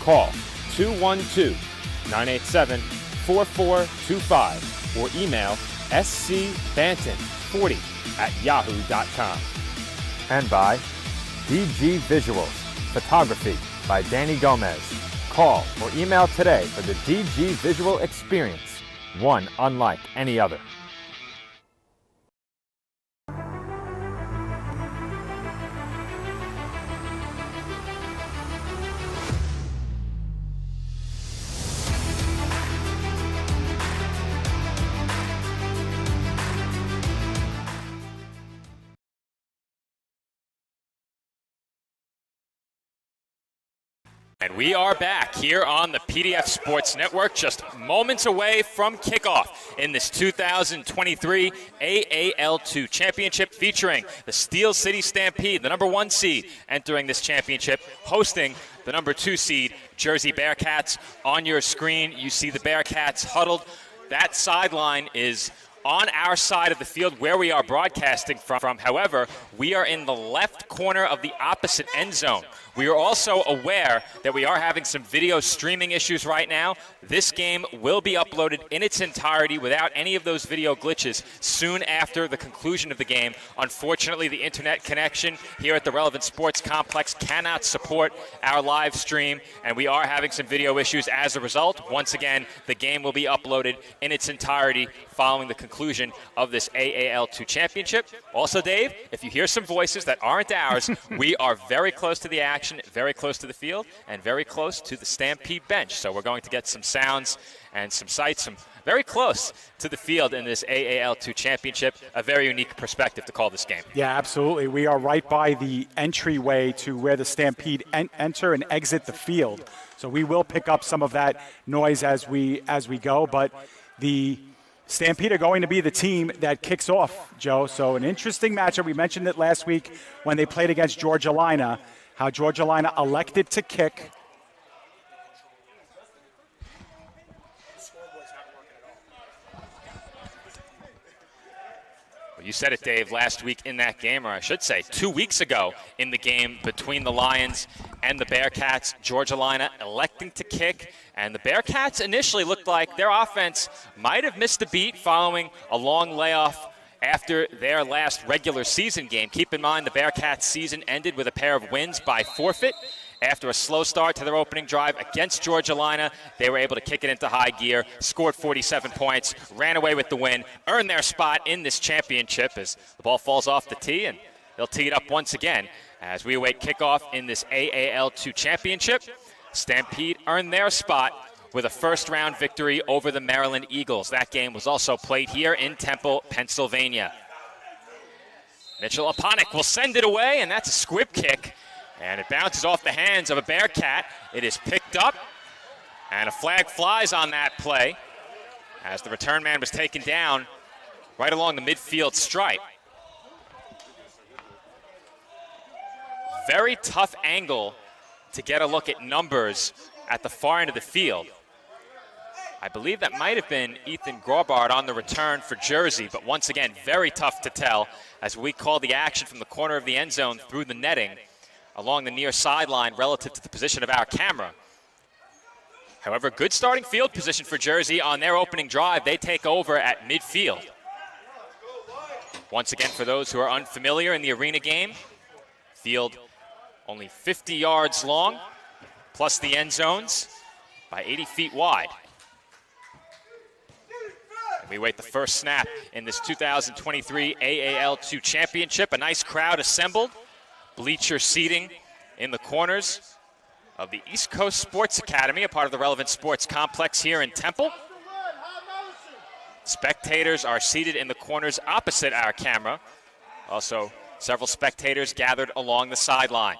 Call 212-987-4425 or email scbanton40@yahoo.com. And by DG Visuals, photography by Danny Gomez. Call or email today for the DG Visual Experience, one unlike any other. And we are back here on the PDF Sports Network, just moments away from kickoff in this 2023 AAL2 championship featuring the Steel City Stampede, the number 1 seed entering this championship, hosting the number 2 seed Jersey Bearcats. On your screen, you see the Bearcats huddled. That sideline is on our side of the field where we are broadcasting from. However, we are in the left corner of the opposite end zone. We are also aware that we are having some video streaming issues right now. This game will be uploaded in its entirety without any of those video glitches soon after the conclusion of the game. Unfortunately, the internet connection here at the Relevant Sports Complex cannot support our live stream, and we are having some video issues as a result. Once again, the game will be uploaded in its entirety following the conclusion conclusion of this AAL2 championship. Also, Dave, if you hear some voices that aren't ours, we are very close to the action, very close to the field, and very close to the Stampede bench. So we're going to get some sounds and some sights from very close to the field in this AAL2 championship. A very unique perspective to call this game. Yeah, absolutely. We are right by the entryway to where the Stampede enter and exit the field. So we will pick up some of that noise as we go, but the Stampede are going to be the team that kicks off, Joe. So an interesting matchup. We mentioned it last week when they played against Georgia Lina, how Georgia Lina elected to kick. You said it, Dave, last week in that game, or I should say 2 weeks ago in the game between the Lions and the Bearcats. Georgia Lina electing to kick, and the Bearcats initially looked like their offense might have missed a beat following a long layoff after their last regular season game. Keep in mind the Bearcats season ended with a pair of wins by forfeit. After a slow start to their opening drive against Georgia Lina, they were able to kick it into high gear, scored 47 points, ran away with the win, earned their spot in this championship as the ball falls off the tee, and they'll tee it up once again as we await kickoff in this AAL2 championship. Stampede earned their spot with a first-round victory over the Maryland Eagles. That game was also played here in Temple, Pennsylvania. Mitchell Aponic will send it away, and that's a squib kick. And it bounces off the hands of a Bearcat. It is picked up, and a flag flies on that play as the return man was taken down right along the midfield stripe. Very tough angle to get a look at numbers at the far end of the field. I believe that might have been Ethan Grobard on the return for Jersey, but once again, very tough to tell as we call the action from the corner of the end zone through the netting along the near sideline relative to the position of our camera. However, good starting field position for Jersey on their opening drive. They take over at midfield. Once again, for those who are unfamiliar in the arena game, field only 50 yards long, plus the end zones by 80 feet wide. And we wait the first snap in this 2023 AAL2 championship. A nice crowd assembled. Bleacher seating in the corners of the East Coast Sports Academy, a part of the Relevant Sports Complex here in Temple. Spectators are seated in the corners opposite our camera. Also, several spectators gathered along the sideline.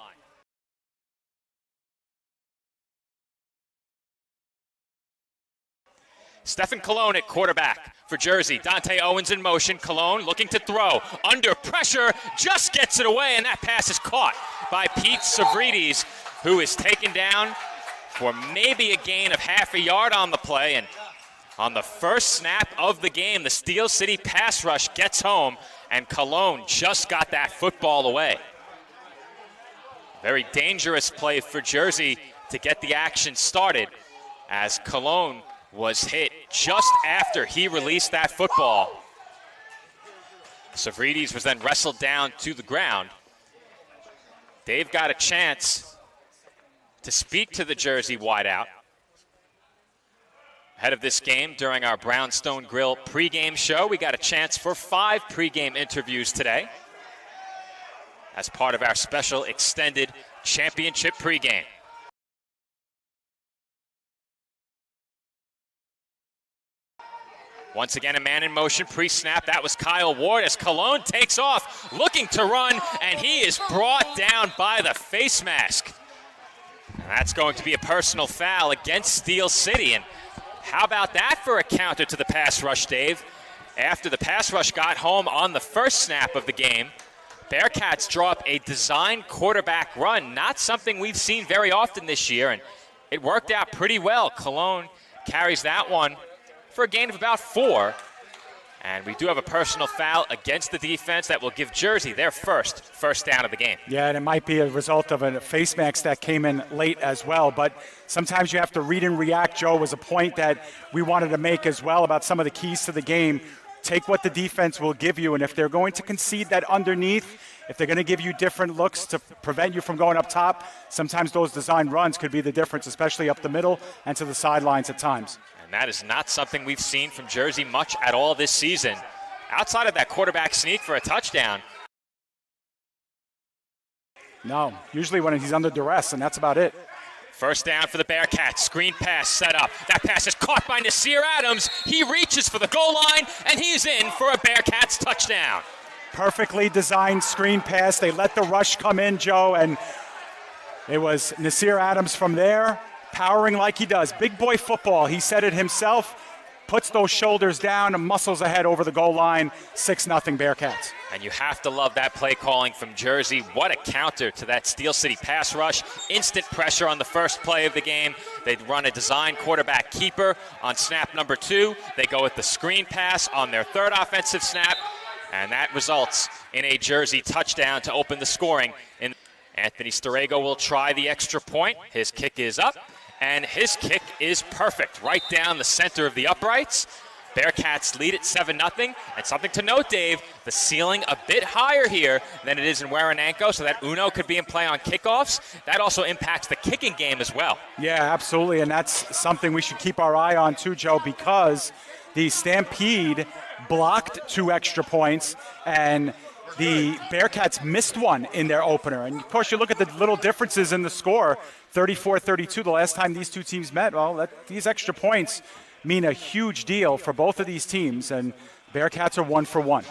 Stephen Colon at quarterback for Jersey. Dante Owens in motion. Colon looking to throw. Under pressure, just gets it away, and that pass is caught by Pete Savridis, who is taken down for maybe a gain of half a yard on the play. And on the first snap of the game, the Steel City pass rush gets home, and Colon just got that football away. Very dangerous play for Jersey to get the action started as Colon was hit just after he released that football. Savridis was then wrestled down to the ground. Dave got a chance to speak to the Jersey wideout ahead of this game during our Brownstone Grill pregame show. We got a chance for 5 pregame interviews today as part of our special extended championship pregame. Once again, a man in motion pre-snap. That was Kyle Ward as Colon takes off, looking to run, and he is brought down by the face mask. And that's going to be a personal foul against Steel City. And how about that for a counter to the pass rush, Dave? After the pass rush got home on the first snap of the game, Bearcats draw up a design quarterback run, not something we've seen very often this year, and it worked out pretty well. Colon carries that one for a gain of about 4. And we do have a personal foul against the defense that will give Jersey their first down of the game. Yeah, and it might be a result of a face mask that came in late as well. But sometimes you have to read and react. Joe, was a point that we wanted to make as well about some of the keys to the game. Take what the defense will give you, and if they're going to concede that underneath, if they're going to give you different looks to prevent you from going up top, sometimes those design runs could be the difference, especially up the middle and to the sidelines at times. And And that is not something we've seen from Jersey much at all this season. Outside of that quarterback sneak for a touchdown. No, usually when he's under duress, and that's about it. First down for the Bearcats. Screen pass set up. That pass is caught by Nasir Adams. He reaches for the goal line, and he's in for a Bearcats touchdown. Perfectly designed screen pass. They let the rush come in, Joe, and it was Nasir Adams from there, powering like he does. Big boy football. He said it himself. Puts those shoulders down and muscles ahead over the goal line. 6-0 Bearcats. And you have to love that play calling from Jersey. What a counter to that Steel City pass rush. Instant pressure on the first play of the game. They run a design quarterback keeper on snap number 2. They go with the screen pass on their third offensive snap. And that results in a Jersey touchdown to open the scoring. Anthony Storego will try the extra point. His kick is up. And his kick is perfect, right down the center of the uprights. Bearcats lead at 7-0. And something to note, Dave, the ceiling a bit higher here than it is in Warananko, so that Uno could be in play on kickoffs. That also impacts the kicking game as well. Yeah, absolutely, and that's something we should keep our eye on too, Joe, because the Stampede blocked 2 extra points, and the Bearcats missed one in their opener. And, of course, you look at the little differences in the score, 34-32 the last time these two teams met. Well, these extra points mean a huge deal for both of these teams, and Bearcats are 1 for 1.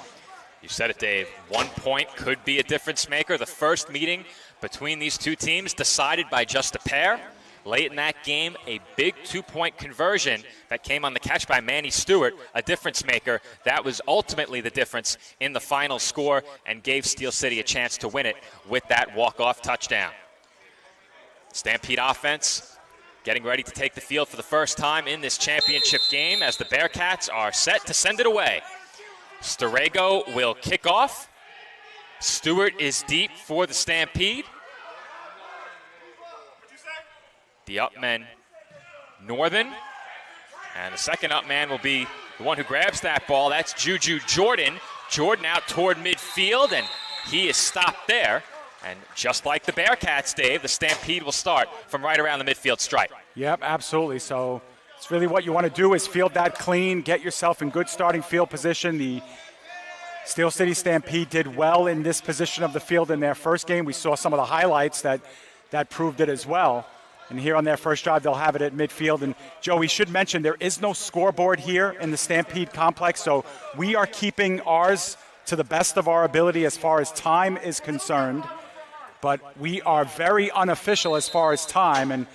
You said it, Dave. 1 point could be a difference maker. The first meeting between these two teams decided by just a pair. Late in that game, a big 2-point conversion that came on the catch by Manny Stewart, a difference maker. That was ultimately the difference in the final score and gave Steel City a chance to win it with that walk-off touchdown. Stampede offense getting ready to take the field for the first time in this championship game as the Bearcats are set to send it away. Storego will kick off. Stewart is deep for the Stampede. The up men, Northern. And the second up man will be the one who grabs that ball. That's Juju Jordan. Jordan out toward midfield, and he is stopped there. And just like the Bearcats, Dave, the Stampede will start from right around the midfield stripe. Yep, absolutely. So it's really what you want to do is field that clean, get yourself in good starting field position. The Steel City Stampede did well in this position of the field in their first game. We saw some of the highlights that proved it as well. And here on their first drive, they'll have it at midfield. And, Joe, we should mention there is no scoreboard here in the Stampede complex, so we are keeping ours to the best of our ability as far as time is concerned. But we are very unofficial as far as time. And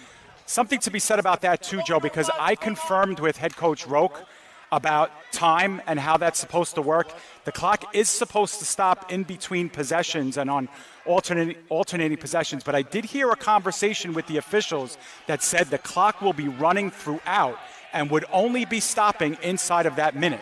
something to be said about that, too, Joe, because I confirmed with head coach Roque about time and how that's supposed to work. The clock is supposed to stop in between possessions and on alternating possessions, but I did hear a conversation with the officials that said the clock will be running throughout and would only be stopping inside of that minute.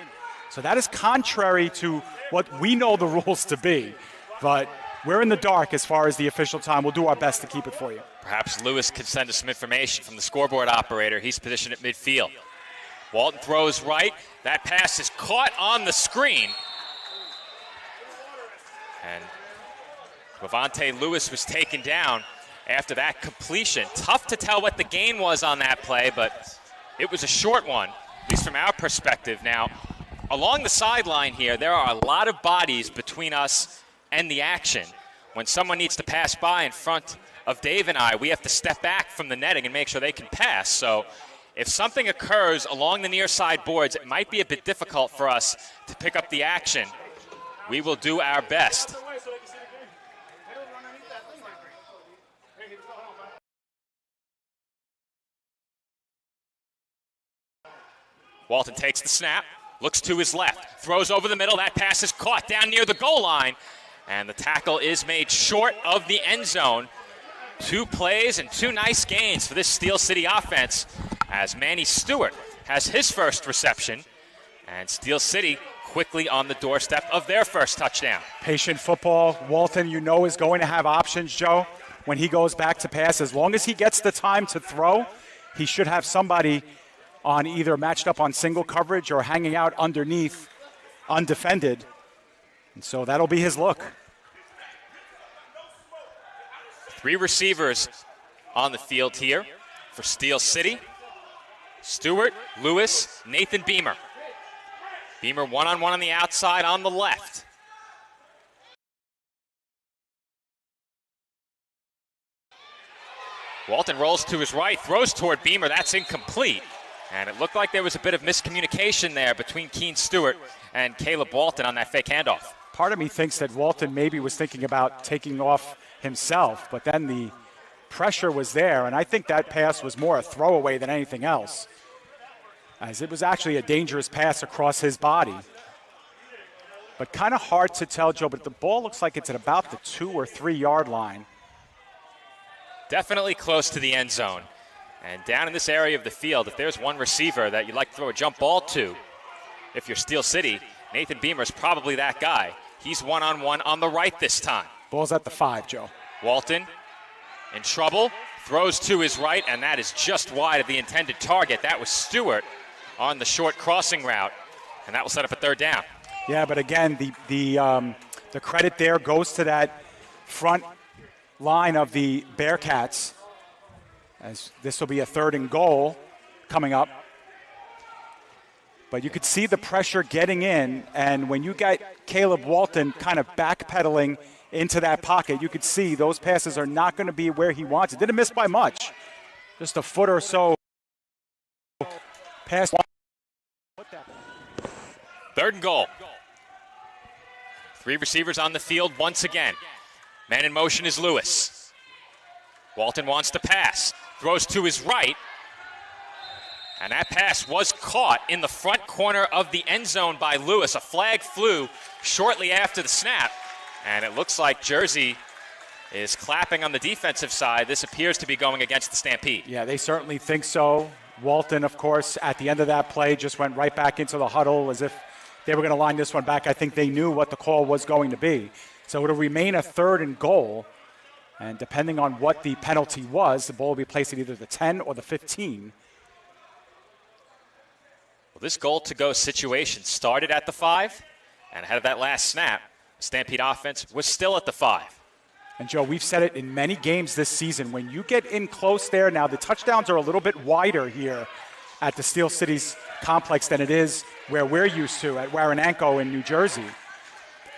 So that is contrary to what we know the rules to be, but we're in the dark as far as the official time. We'll do our best to keep it for you. Perhaps Lewis could send us some information from the scoreboard operator. He's positioned at midfield. Walton throws right. That pass is caught on the screen. And Levante Lewis was taken down after that completion. Tough to tell what the gain was on that play, but it was a short one, at least from our perspective. Now, along the sideline here, there are a lot of bodies between us and the action. When someone needs to pass by in front of Dave and I, we have to step back from the netting and make sure they can pass. So if something occurs along the near side boards, it might be a bit difficult for us to pick up the action. We will do our best. Walton takes the snap, looks to his left, throws over the middle. That pass is caught down near the goal line, and the tackle is made short of the end zone. 2 plays and 2 nice gains for this Steel City offense as Manny Stewart has his first reception, and Steel City quickly on the doorstep of their first touchdown. Patient football. Walton, you know, is going to have options, Joe, when he goes back to pass. As long as he gets the time to throw, he should have somebody on either matched up on single coverage or hanging out underneath undefended. And so that'll be his look. 3 receivers on the field here for Steel City. Stewart, Lewis, Nathan Beamer. Beamer one-on-one on the outside on the left. Walton rolls to his right, throws toward Beamer. That's incomplete. And it looked like there was a bit of miscommunication there between Keene Stewart and Caleb Walton on that fake handoff. Part of me thinks that Walton maybe was thinking about taking off himself, but then the pressure was there, and I think that pass was more a throwaway than anything else, as it was actually a dangerous pass across his body. But kind of hard to tell, Joe, but the ball looks like it's at about the 2 or 3 yard line. Definitely close to the end zone. And down in this area of the field, if there's one receiver that you'd like to throw a jump ball to, if you're Steel City, Nathan Beamer is probably that guy. He's one-on-one on the right this time. Ball's at the 5, Joe. Walton in trouble, throws to his right, and that is just wide of the intended target. That was Stewart on the short crossing route, and that will set up a 3rd down. Yeah, but again, the credit there goes to that front line of the Bearcats, as this will be a 3rd and goal coming up. But you could see the pressure getting in, and when you got Caleb Walton kind of backpedaling into that pocket, you could see those passes are not going to be where he wants it. Didn't miss by much, just a foot or so past. 3rd and goal. 3 receivers on the field once again. Man in motion is Lewis. Walton wants to pass, throws to his right, and that pass was caught in the front corner of the end zone by Lewis. A flag flew shortly after the snap, and it looks like Jersey is clapping on the defensive side. This appears to be going against the Stampede. Yeah, they certainly think so. Walton, of course, at the end of that play just went right back into the huddle as if they were going to line this one back. I think they knew what the call was going to be. So it'll remain a 3rd and goal, and depending on what the penalty was, the ball will be placed at either the 10 or the 15. Well, this goal-to-go situation started at the 5, and ahead of that last snap, the Stampede offense was still at the 5. And, Joe, we've said it in many games this season. When you get in close there, now the touchdowns are a little bit wider here at the Steel City's complex than it is where we're used to at Warananko in New Jersey.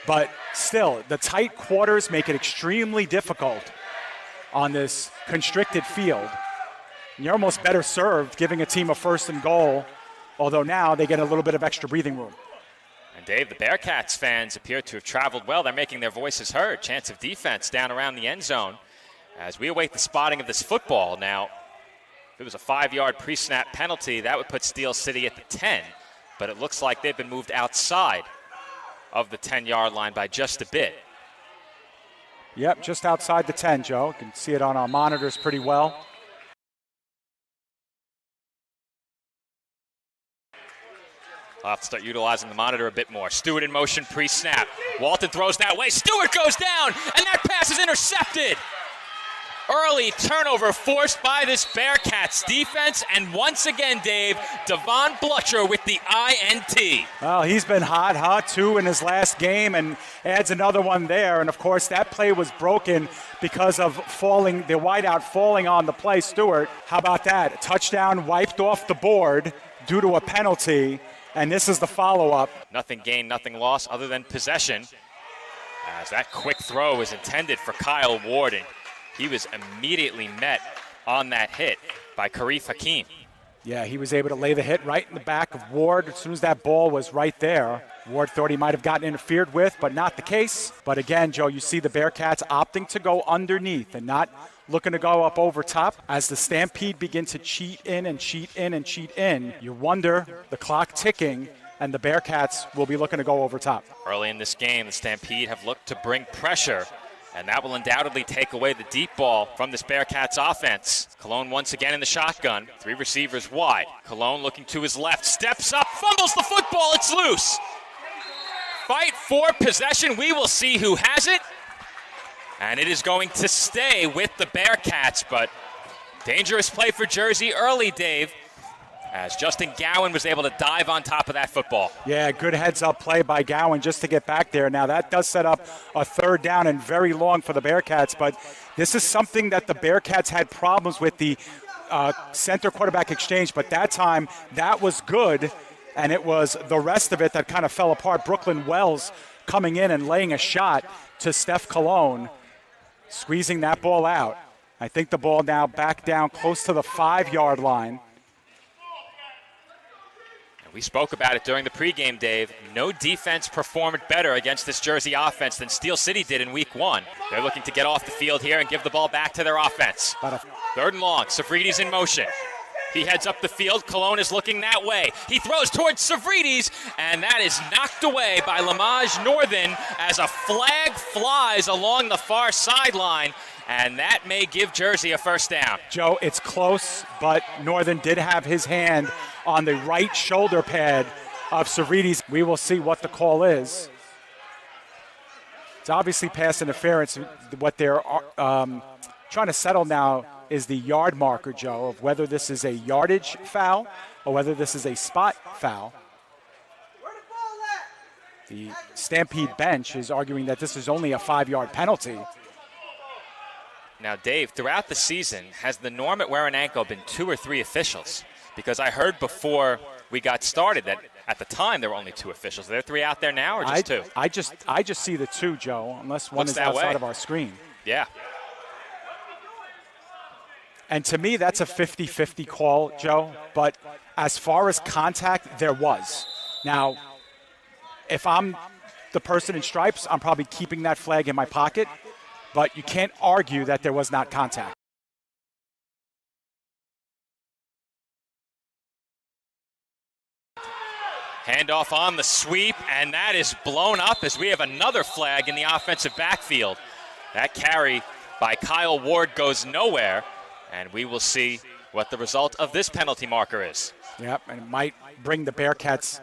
But still, the tight quarters make it extremely difficult on this constricted field. And you're almost better served giving a team a 1st and goal, although now they get a little bit of extra breathing room. And Dave, the Bearcats fans appear to have traveled well. They're making their voices heard. Chance of defense down around the end zone as we await the spotting of this football. Now, if it was a 5-yard pre-snap penalty, that would put Steel City at the 10, but it looks like they've been moved outside of the 10-yard line by just a bit. Yep, just outside the 10, Joe. You can see it on our monitors pretty well. I'll have to start utilizing the monitor a bit more. Stewart in motion pre-snap. Walton throws that way. Stewart goes down, and that pass is intercepted. Early turnover forced by this Bearcats defense, and once again, Dave, Devon Blutcher with the INT. Well, he's been hot, 2 in his last game, and adds another one there. And, of course, that play was broken because of the wideout falling on the play. Stewart, how about that? A touchdown wiped off the board due to a penalty, and this is the follow-up. Nothing gained, nothing lost other than possession, as that quick throw is intended for Kyle Ward, and he was immediately met on that hit by Karif Hakeem. Yeah, he was able to lay the hit right in the back of Ward as soon as that ball was right there. Ward thought he might have gotten interfered with, but not the case. But again, Joe, you see the Bearcats opting to go underneath and not looking to go up over top. As the Stampede begin to cheat in and cheat in and cheat in, you wonder, the clock ticking, and the Bearcats will be looking to go over top. Early in this game, the Stampede have looked to bring pressure, and that will undoubtedly take away the deep ball from this Bearcats offense. Cologne once again in the shotgun. 3 receivers wide. Cologne looking to his left. Steps up, fumbles the football. It's loose. Fight for possession. We will see who has it. And it is going to stay with the Bearcats, but dangerous play for Jersey early, Dave, as Justin Gowan was able to dive on top of that football. Yeah, good heads-up play by Gowan just to get back there. Now, that does set up a 3rd down and very long for the Bearcats, but this is something that the Bearcats had problems with. The center quarterback exchange, but that time that was good, and it was the rest of it that kind of fell apart. Brooklyn Wells coming in and laying a shot to Steph Cologne, squeezing that ball out. I think the ball now back down close to the 5-yard line. We spoke about it during the pregame, Dave. No defense performed better against this Jersey offense than Steel City did in week 1. They're looking to get off the field here and give the ball back to their offense. 3rd and long, Savridis in motion. He heads up the field. Cologne is looking that way. He throws towards Savridis, and that is knocked away by Lamage Northern as a flag flies along the far sideline, and that may give Jersey a first down. Joe, it's close, but Northern did have his hand on the right shoulder pad of Savridis. We will see what the call is. It's obviously pass interference. What they're trying to settle now is the yard marker, Joe, of whether this is a yardage foul or whether this is a spot foul. The Stampede bench is arguing that this is only a 5-yard penalty. Now, Dave, throughout the season, has the norm at wear an ankle been 2 or 3 officials? Because I heard before we got started that at the time there were only 2 officials. Are there 3 out there now or just 2? I just see the 2, Joe, unless one is outside of our screen. Yeah. And to me, that's a 50-50 call, Joe. But as far as contact, there was. Now, if I'm the person in stripes, I'm probably keeping that flag in my pocket. But you can't argue that there was not contact. Handoff on the sweep, and that is blown up as we have another flag in the offensive backfield. That carry by Kyle Ward goes nowhere, and we will see what the result of this penalty marker is. Yep, and it might bring the Bearcats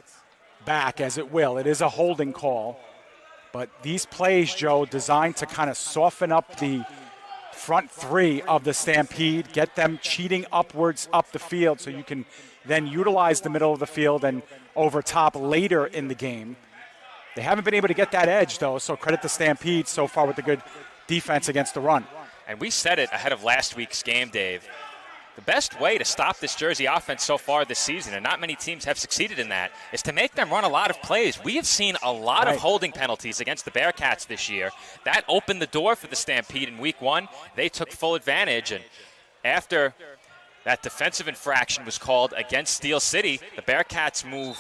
back, as it will. It is a holding call. But these plays, Joe, designed to kind of soften up the front 3 of the Stampede, get them cheating upwards up the field so you can then utilize the middle of the field and over top later in the game. They haven't been able to get that edge, though, so credit the Stampede so far with the good defense against the run. And we said it ahead of last week's game, Dave. The best way to stop this Jersey offense so far this season, and not many teams have succeeded in that, is to make them run a lot of plays. We have seen a lot of holding penalties against the Bearcats this year. That opened the door for the Stampede in week 1. They took full advantage, and after that defensive infraction was called against Steel City, the Bearcats move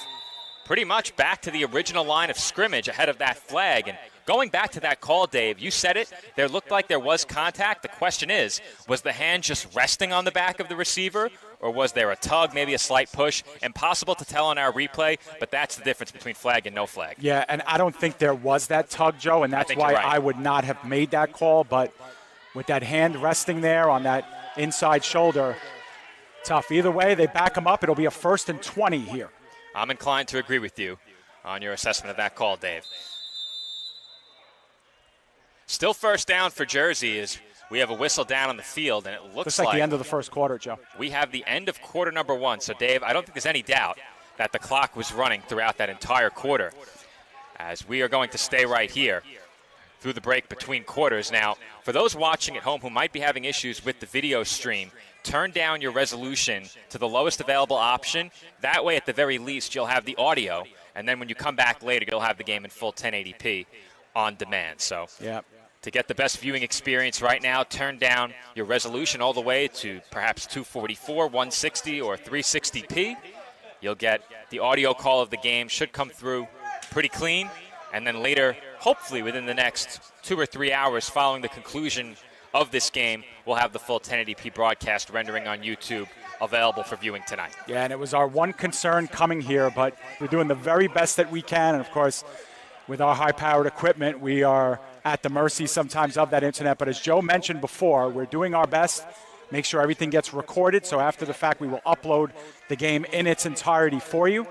pretty much back to the original line of scrimmage ahead of that flag. And going back to that call, Dave, you said it, there looked like there was contact. The question is, was the hand just resting on the back of the receiver, or was there a tug, maybe a slight push? Impossible to tell on our replay, but that's the difference between flag and no flag. Yeah, and I don't think there was that tug, Joe, and that's why I would not have made that call. But with that hand resting there on that inside shoulder, tough. Either way, they back him up. It'll be a 1st and 20 here. I'm inclined to agree with you on your assessment of that call, Dave. Still first down for Jersey as we have a whistle down on the field, and it looks like the end of the first quarter, Joe. We have the end of quarter number 1. So, Dave, I don't think there's any doubt that the clock was running throughout that entire quarter, as we are going to stay right here through the break between quarters. Now, for those watching at home who might be having issues with the video stream, turn down your resolution to the lowest available option. That way, at the very least, you'll have the audio, and then when you come back later, you'll have the game in full 1080p on demand. So, to get the best viewing experience right now, turn down your resolution all the way to perhaps 244, 160, or 360p. You'll get the audio call of the game, should come through pretty clean, and then later, hopefully within the next 2 or 3 hours following the conclusion of this game, we'll have the full 1080p broadcast rendering on YouTube available for viewing tonight. Yeah, and it was our one concern coming here, but we're doing the very best that we can. And, of course, with our high-powered equipment, we are at the mercy sometimes of that internet. But as Joe mentioned before, we're doing our best, make sure everything gets recorded. So after the fact, we will upload the game in its entirety for you.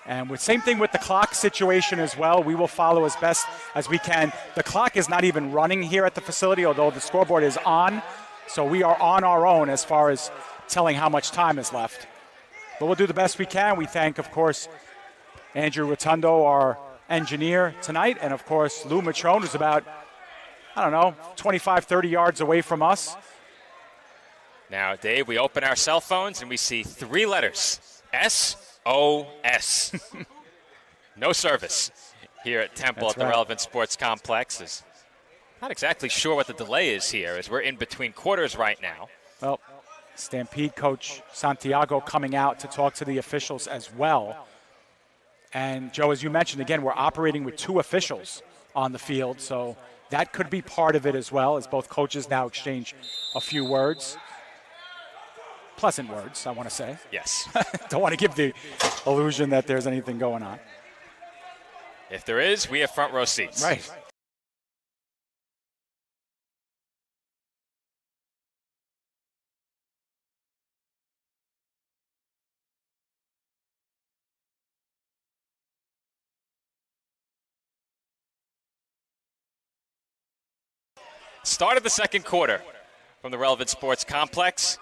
And with same thing with the clock situation as well. We will follow as best as we can. The clock is not even running here at the facility, although the scoreboard is on. So we are on our own as far as telling how much time is left. But we'll do the best we can. We thank, of course, Andrew Rotundo, our engineer tonight, and, of course, Lou Matrone, who's about, 25, 30 yards away from us. Now, Dave, we open our cell phones and we see 3 letters, SOS. No service here at Temple at the Relevant Sports Complex. Is not exactly sure what the delay is here, as we're in between quarters right now. Well, Stampede coach Santiago coming out to talk to the officials as well. And, Joe, as you mentioned, again, we're operating with 2 officials on the field, so that could be part of it as well, as both coaches now exchange a few words. Pleasant words, I want to say. Yes. Don't want to give the illusion that there's anything going on. If there is, we have front row seats. Right. Start of the second quarter from the Relevant Sports Complex.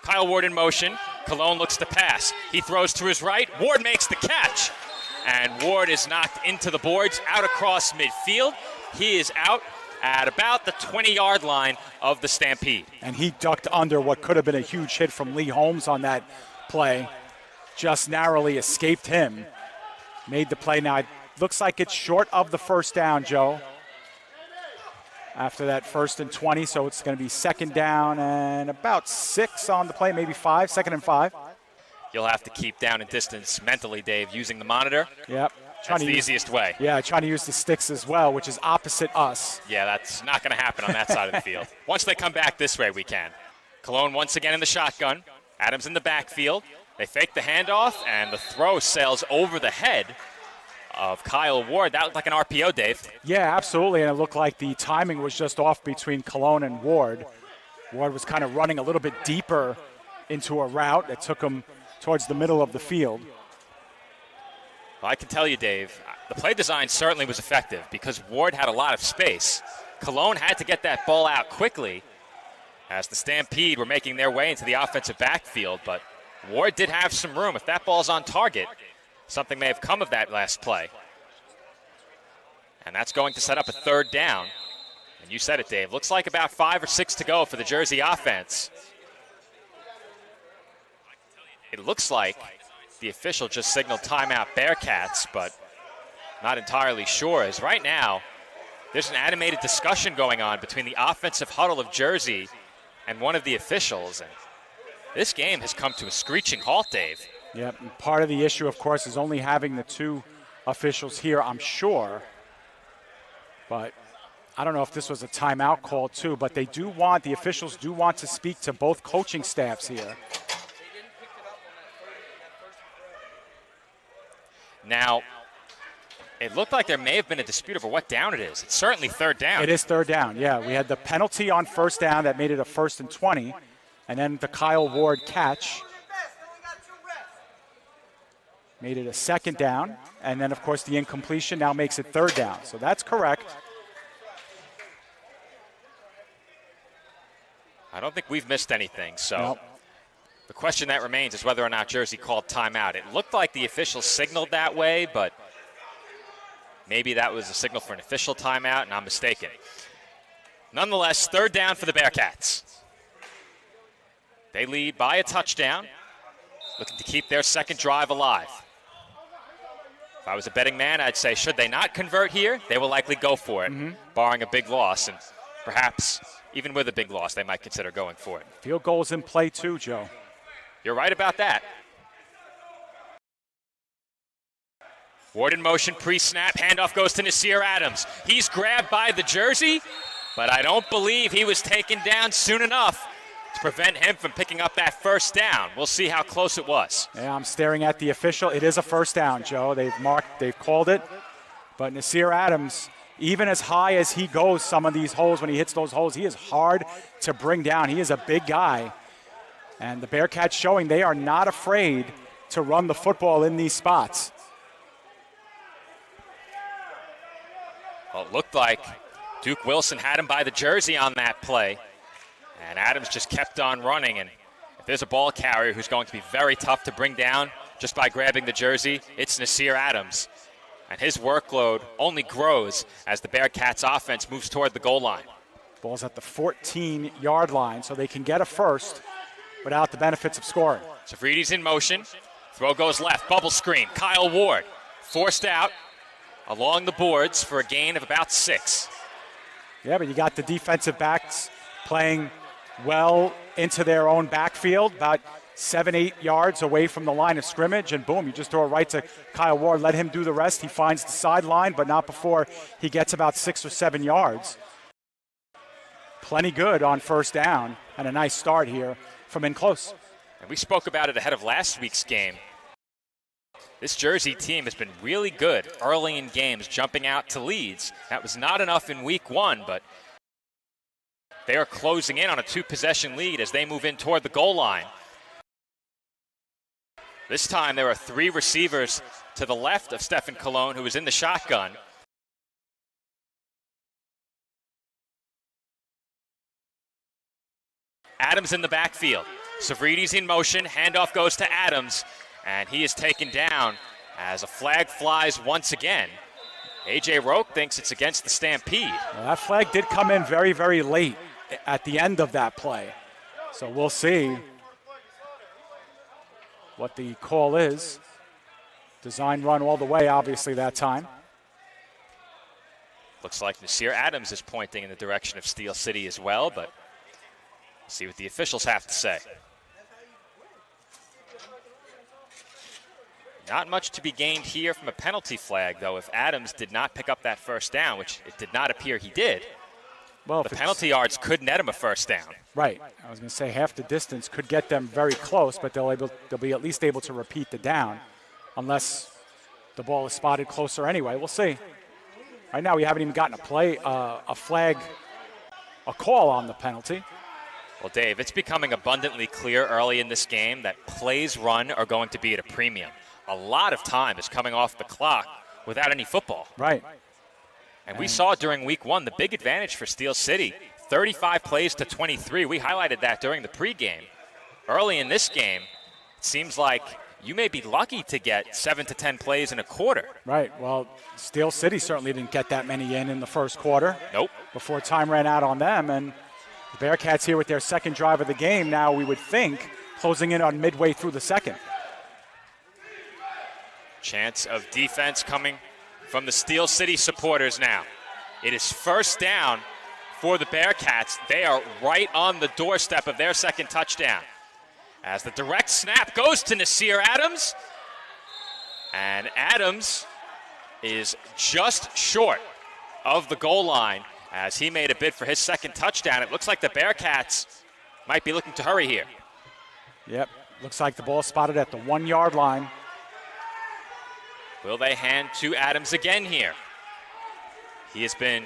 Kyle Ward in motion. Cologne looks to pass. He throws to his right. Ward makes the catch. And Ward is knocked into the boards, out across midfield. He is out at about the 20-yard line of the Stampede. And he ducked under what could have been a huge hit from Lee Holmes on that play. Just narrowly escaped him. Made the play. Now, it looks like it's short of the first down, Joe. After that 1st and 20, so it's going to be 2nd down and about 6 on the play, maybe 5, 2nd and 5. You'll have to keep down in distance mentally, Dave, using the monitor. Yep. That's the easiest way. Yeah, trying to use the sticks as well, which is opposite us. Yeah, that's not going to happen on that side of the field. Once they come back this way, we can. Cologne once again in the shotgun. Adams in the backfield. They fake the handoff, and the throw sails over the head of Kyle Ward. That looked like an RPO, Dave. Yeah, absolutely, and it looked like the timing was just off between Cologne and Ward. Ward was kind of running a little bit deeper into a route that took him towards the middle of the field. Well, I can tell you, Dave, the play design certainly was effective because Ward had a lot of space. Cologne had to get that ball out quickly as the Stampede were making their way into the offensive backfield, but Ward did have some room. If that ball's on target, something may have come of that last play. And that's going to set up a 3rd down. And you said it, Dave. Looks like about 5 or 6 to go for the Jersey offense. It looks like the official just signaled timeout Bearcats, but not entirely sure, as right now there's an animated discussion going on between the offensive huddle of Jersey and one of the officials. And this game has come to a screeching halt, Dave. Yep, and part of the issue, of course, is only having the 2 officials here, I'm sure. But I don't know if this was a timeout call, too, but the officials do want to speak to both coaching staffs here. Now, it looked like there may have been a dispute over what down it is. It's certainly 3rd down. It is 3rd down, yeah. We had the penalty on 1st down that made it a 1st and 20, and then the Kyle Ward catch made it a 2nd down, and then, of course, the incompletion now makes it 3rd down. So that's correct. I don't think we've missed anything, so nope. The question that remains is whether or not Jersey called timeout. It looked like the officials signaled that way, but maybe that was a signal for an official timeout, and I'm mistaken. Nonetheless, 3rd down for the Bearcats. They lead by a touchdown, looking to keep their 2nd drive alive. If I was a betting man, I'd say should they not convert here, they will likely go for it, barring a big loss, and perhaps even with a big loss, they might consider going for it. Field goals in play too, Joe. You're right about that. Ward in motion, pre-snap, handoff goes to Nasir Adams. He's grabbed by the jersey, but I don't believe he was taken down soon enough to prevent him from picking up that 1st down. We'll see how close it was. Yeah, I'm staring at the official. It is a 1st down, Joe. They've called it, but Nasir Adams, even as high as he goes some of these holes, when he hits those holes, he is hard to bring down. He is a big guy. And the Bearcats showing they are not afraid to run the football in these spots. Well, it looked like Duke Wilson had him by the jersey on that play. And Adams just kept on running. And if there's a ball carrier who's going to be very tough to bring down just by grabbing the jersey, it's Nasir Adams. And his workload only grows as the Bearcats offense moves toward the goal line. Ball's at the 14-yard line, so they can get a 1st. without the benefits of scoring. Savrides in motion. Throw goes left. Bubble screen. Kyle Ward forced out along the boards for a gain of about 6. Yeah, but you got the defensive backs playing well into their own backfield, about 7-8 yards away from the line of scrimmage, and boom, you just throw it right to Kyle Ward. Let him do the rest. He finds the sideline, but not before he gets about 6 or 7 yards. Plenty good on first down, and a nice start here from in close. And we spoke about it ahead of last week's game. This Jersey team has been really good early in games, jumping out to leads. That was not enough in week 1, but they are closing in on a 2-possession lead as they move in toward the goal line. This time there are 3 receivers to the left of Stephen Colon, who is in the shotgun. Adams in the backfield. Savrides in motion. Handoff goes to Adams, and he is taken down as a flag flies once again. A.J. Roque thinks it's against the Stampede. Well, that flag did come in very, very late at the end of that play. So we'll see what the call is. Design run all the way, obviously, that time. Looks like Nasir Adams is pointing in the direction of Steel City as well, but we'll see what the officials have to say. Not much to be gained here from a penalty flag, though, if Adams did not pick up that first down, which it did not appear he did. Well, the penalty yards could net him a first down. Right. I was going to say half the distance could get them very close, but they'll be at least able to repeat the down unless the ball is spotted closer anyway. We'll see. Right now we haven't even gotten a call on the penalty. Well, Dave, it's becoming abundantly clear early in this game that plays run are going to be at a premium. A lot of time is coming off the clock without any football. Right. And we saw during week 1 the big advantage for Steel City, 35 plays to 23. We highlighted that during the pregame. Early in this game, it seems like you may be lucky to get 7 to 10 plays in a quarter. Right. Well, Steel City certainly didn't get that many in the first quarter. Nope. Before time ran out on them. And the Bearcats here with their second drive of the game now, we would think, closing in on midway through the second. Chance of defense coming from the Steel City supporters now. It is first down for the Bearcats. They are right on the doorstep of their second touchdown. As the direct snap goes to Nasir Adams. And Adams is just short of the goal line as he made a bid for his second touchdown. It looks like the Bearcats might be looking to hurry here. Yep, looks like the ball spotted at the 1-yard line. Will they hand to Adams again here? He has been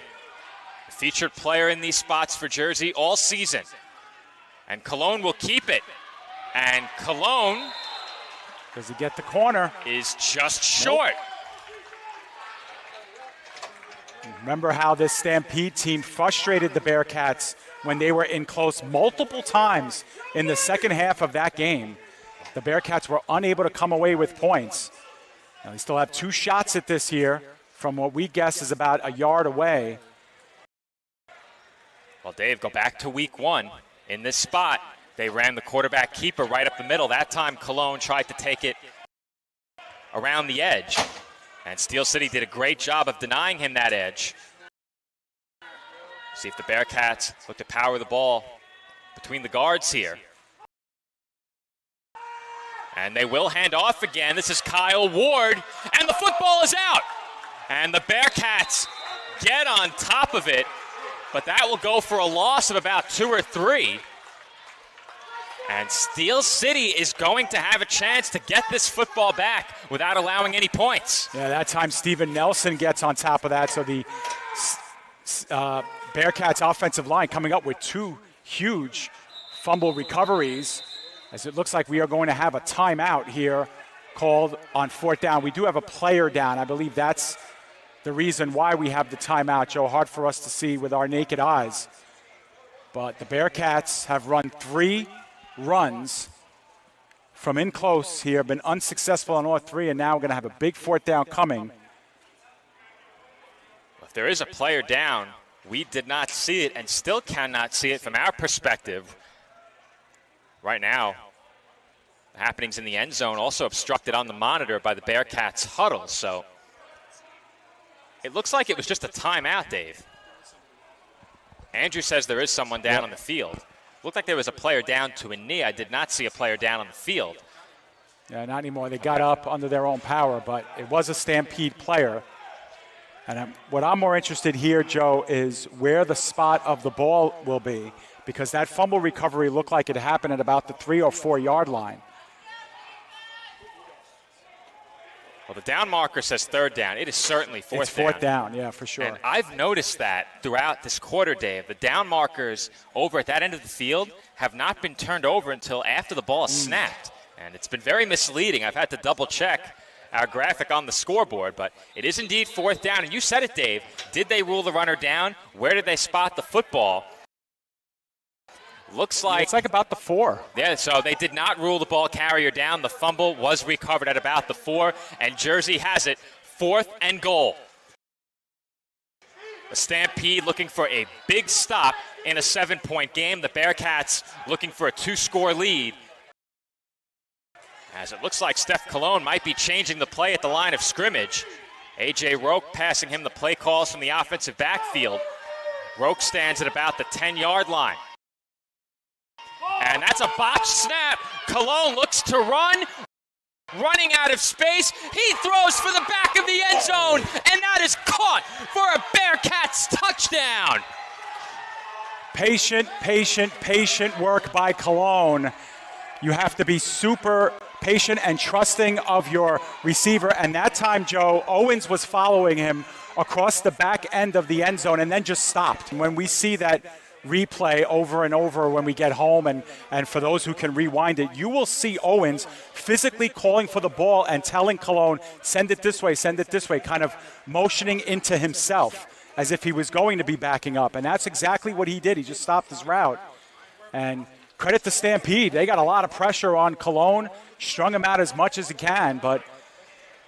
a featured player in these spots for Jersey all season. And Colon will keep it. And Colon, does he get the corner? Is just short. Nope. Remember how this Stampede team frustrated the Bearcats when they were in close multiple times in the second half of that game. The Bearcats were unable to come away with points. Now, they still have 2 shots at this here from what we guess is about a yard away. Well, Dave, go back to week 1. In this spot, they ran the quarterback keeper right up the middle. That time, Colon tried to take it around the edge. And Steel City did a great job of denying him that edge. See if the Bearcats look to power the ball between the guards here. And they will hand off again. This is Kyle Ward, and the football is out. And the Bearcats get on top of it, but that will go for a loss of about 2 or 3. And Steel City is going to have a chance to get this football back without allowing any points. Yeah, that time Steven Nelson gets on top of that, so the Bearcats offensive line coming up with 2 huge fumble recoveries, as it looks like we are going to have a timeout here called on 4th down. We do have a player down. I believe that's the reason why we have the timeout, Joe. Hard for us to see with our naked eyes. But the Bearcats have run 3 runs from in close here, been unsuccessful on all 3, and now we're going to have a big 4th down coming. If there is a player down, we did not see it and still cannot see it from our perspective. Right now, the happenings in the end zone also obstructed on the monitor by the Bearcats huddle. So it looks like it was just a timeout, Dave. Andrew says there is someone down on the field. Looked like there was a player down to a knee. I did not see a player down on the field. Yeah, not anymore. They got up under their own power, but it was a Stampede player. And what I'm more interested here, Joe, is where the spot of the ball will be, because that fumble recovery looked like it happened at about the 3 or 4 yard line. Well, the down marker says third down. It is certainly fourth down. It's fourth down, yeah, for sure. And I've noticed that throughout this quarter, Dave. The down markers over at that end of the field have not been turned over until after the ball is snapped. And it's been very misleading. I've had to double check our graphic on the scoreboard, but it is indeed fourth down. And you said it, Dave. Did they rule the runner down? Where did they spot the football? Looks like it's like about the 4. Yeah, so they did not rule the ball carrier down. The fumble was recovered at about the 4, and Jersey has it, 4th and goal. The Stampede looking for a big stop in a 7-point game. The Bearcats looking for a 2-score lead. As it looks like Steph Cologne might be changing the play at the line of scrimmage. A.J. Roque passing him the play calls from the offensive backfield. Roque stands at about the 10-yard line. And that's a botched snap. Cologne looks to run. Running out of space. He throws for the back of the end zone. And that is caught for a Bearcats touchdown. Patient work by Cologne. You have to be super patient and trusting of your receiver. And that time, Joe, Owens was following him across the back end of the end zone and then just stopped. When we see that replay over and over when we get home, and for those who can rewind it, you will see Owens physically calling for the ball and telling Cologne, send it this way, kind of motioning into himself as if he was going to be backing up. And that's exactly what he did. He just stopped his route. And credit to Stampede. They got a lot of pressure on Cologne, strung him out as much as he can, but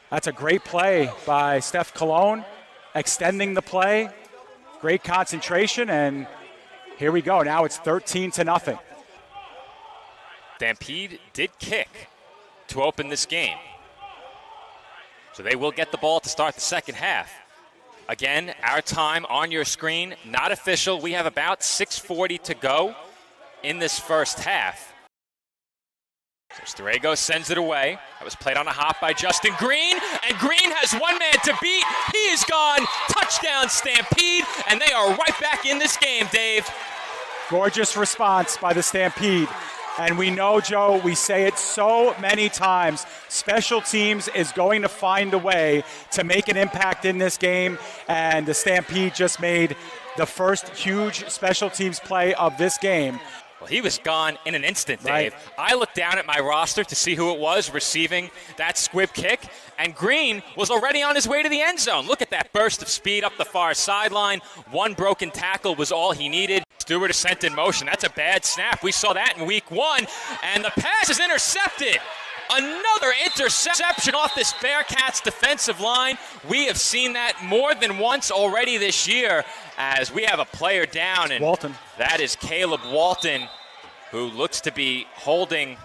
that's a great play by Steph Cologne, extending the play, great concentration, and here we go. Now it's 13-0. Stampede did kick to open this game. So they will get the ball to start the second half. Again, our time on your screen, not official. We have about 6:40 to go in this first half. So Storego sends it away. That was played on a hop by Justin Green, and Green has one man to beat. He is gone. Touchdown Stampede, and they are right back in this game, Dave. Gorgeous response by the Stampede. And we know, Joe, we say it so many times, special teams is going to find a way to make an impact in this game, and the Stampede just made the first huge special teams play of this game. Well, he was gone in an instant, Dave. Right. I looked down at my roster to see who it was receiving that squib kick, and Green was already on his way to the end zone. Look at that burst of speed up the far sideline. One broken tackle was all he needed. Stewart is sent in motion. That's a bad snap. We saw that in week 1, and the pass is intercepted. Another interception off this Bearcats defensive line. We have seen that more than once already this year, as we have a player down, and Walton. That is Caleb Walton, who looks to be holding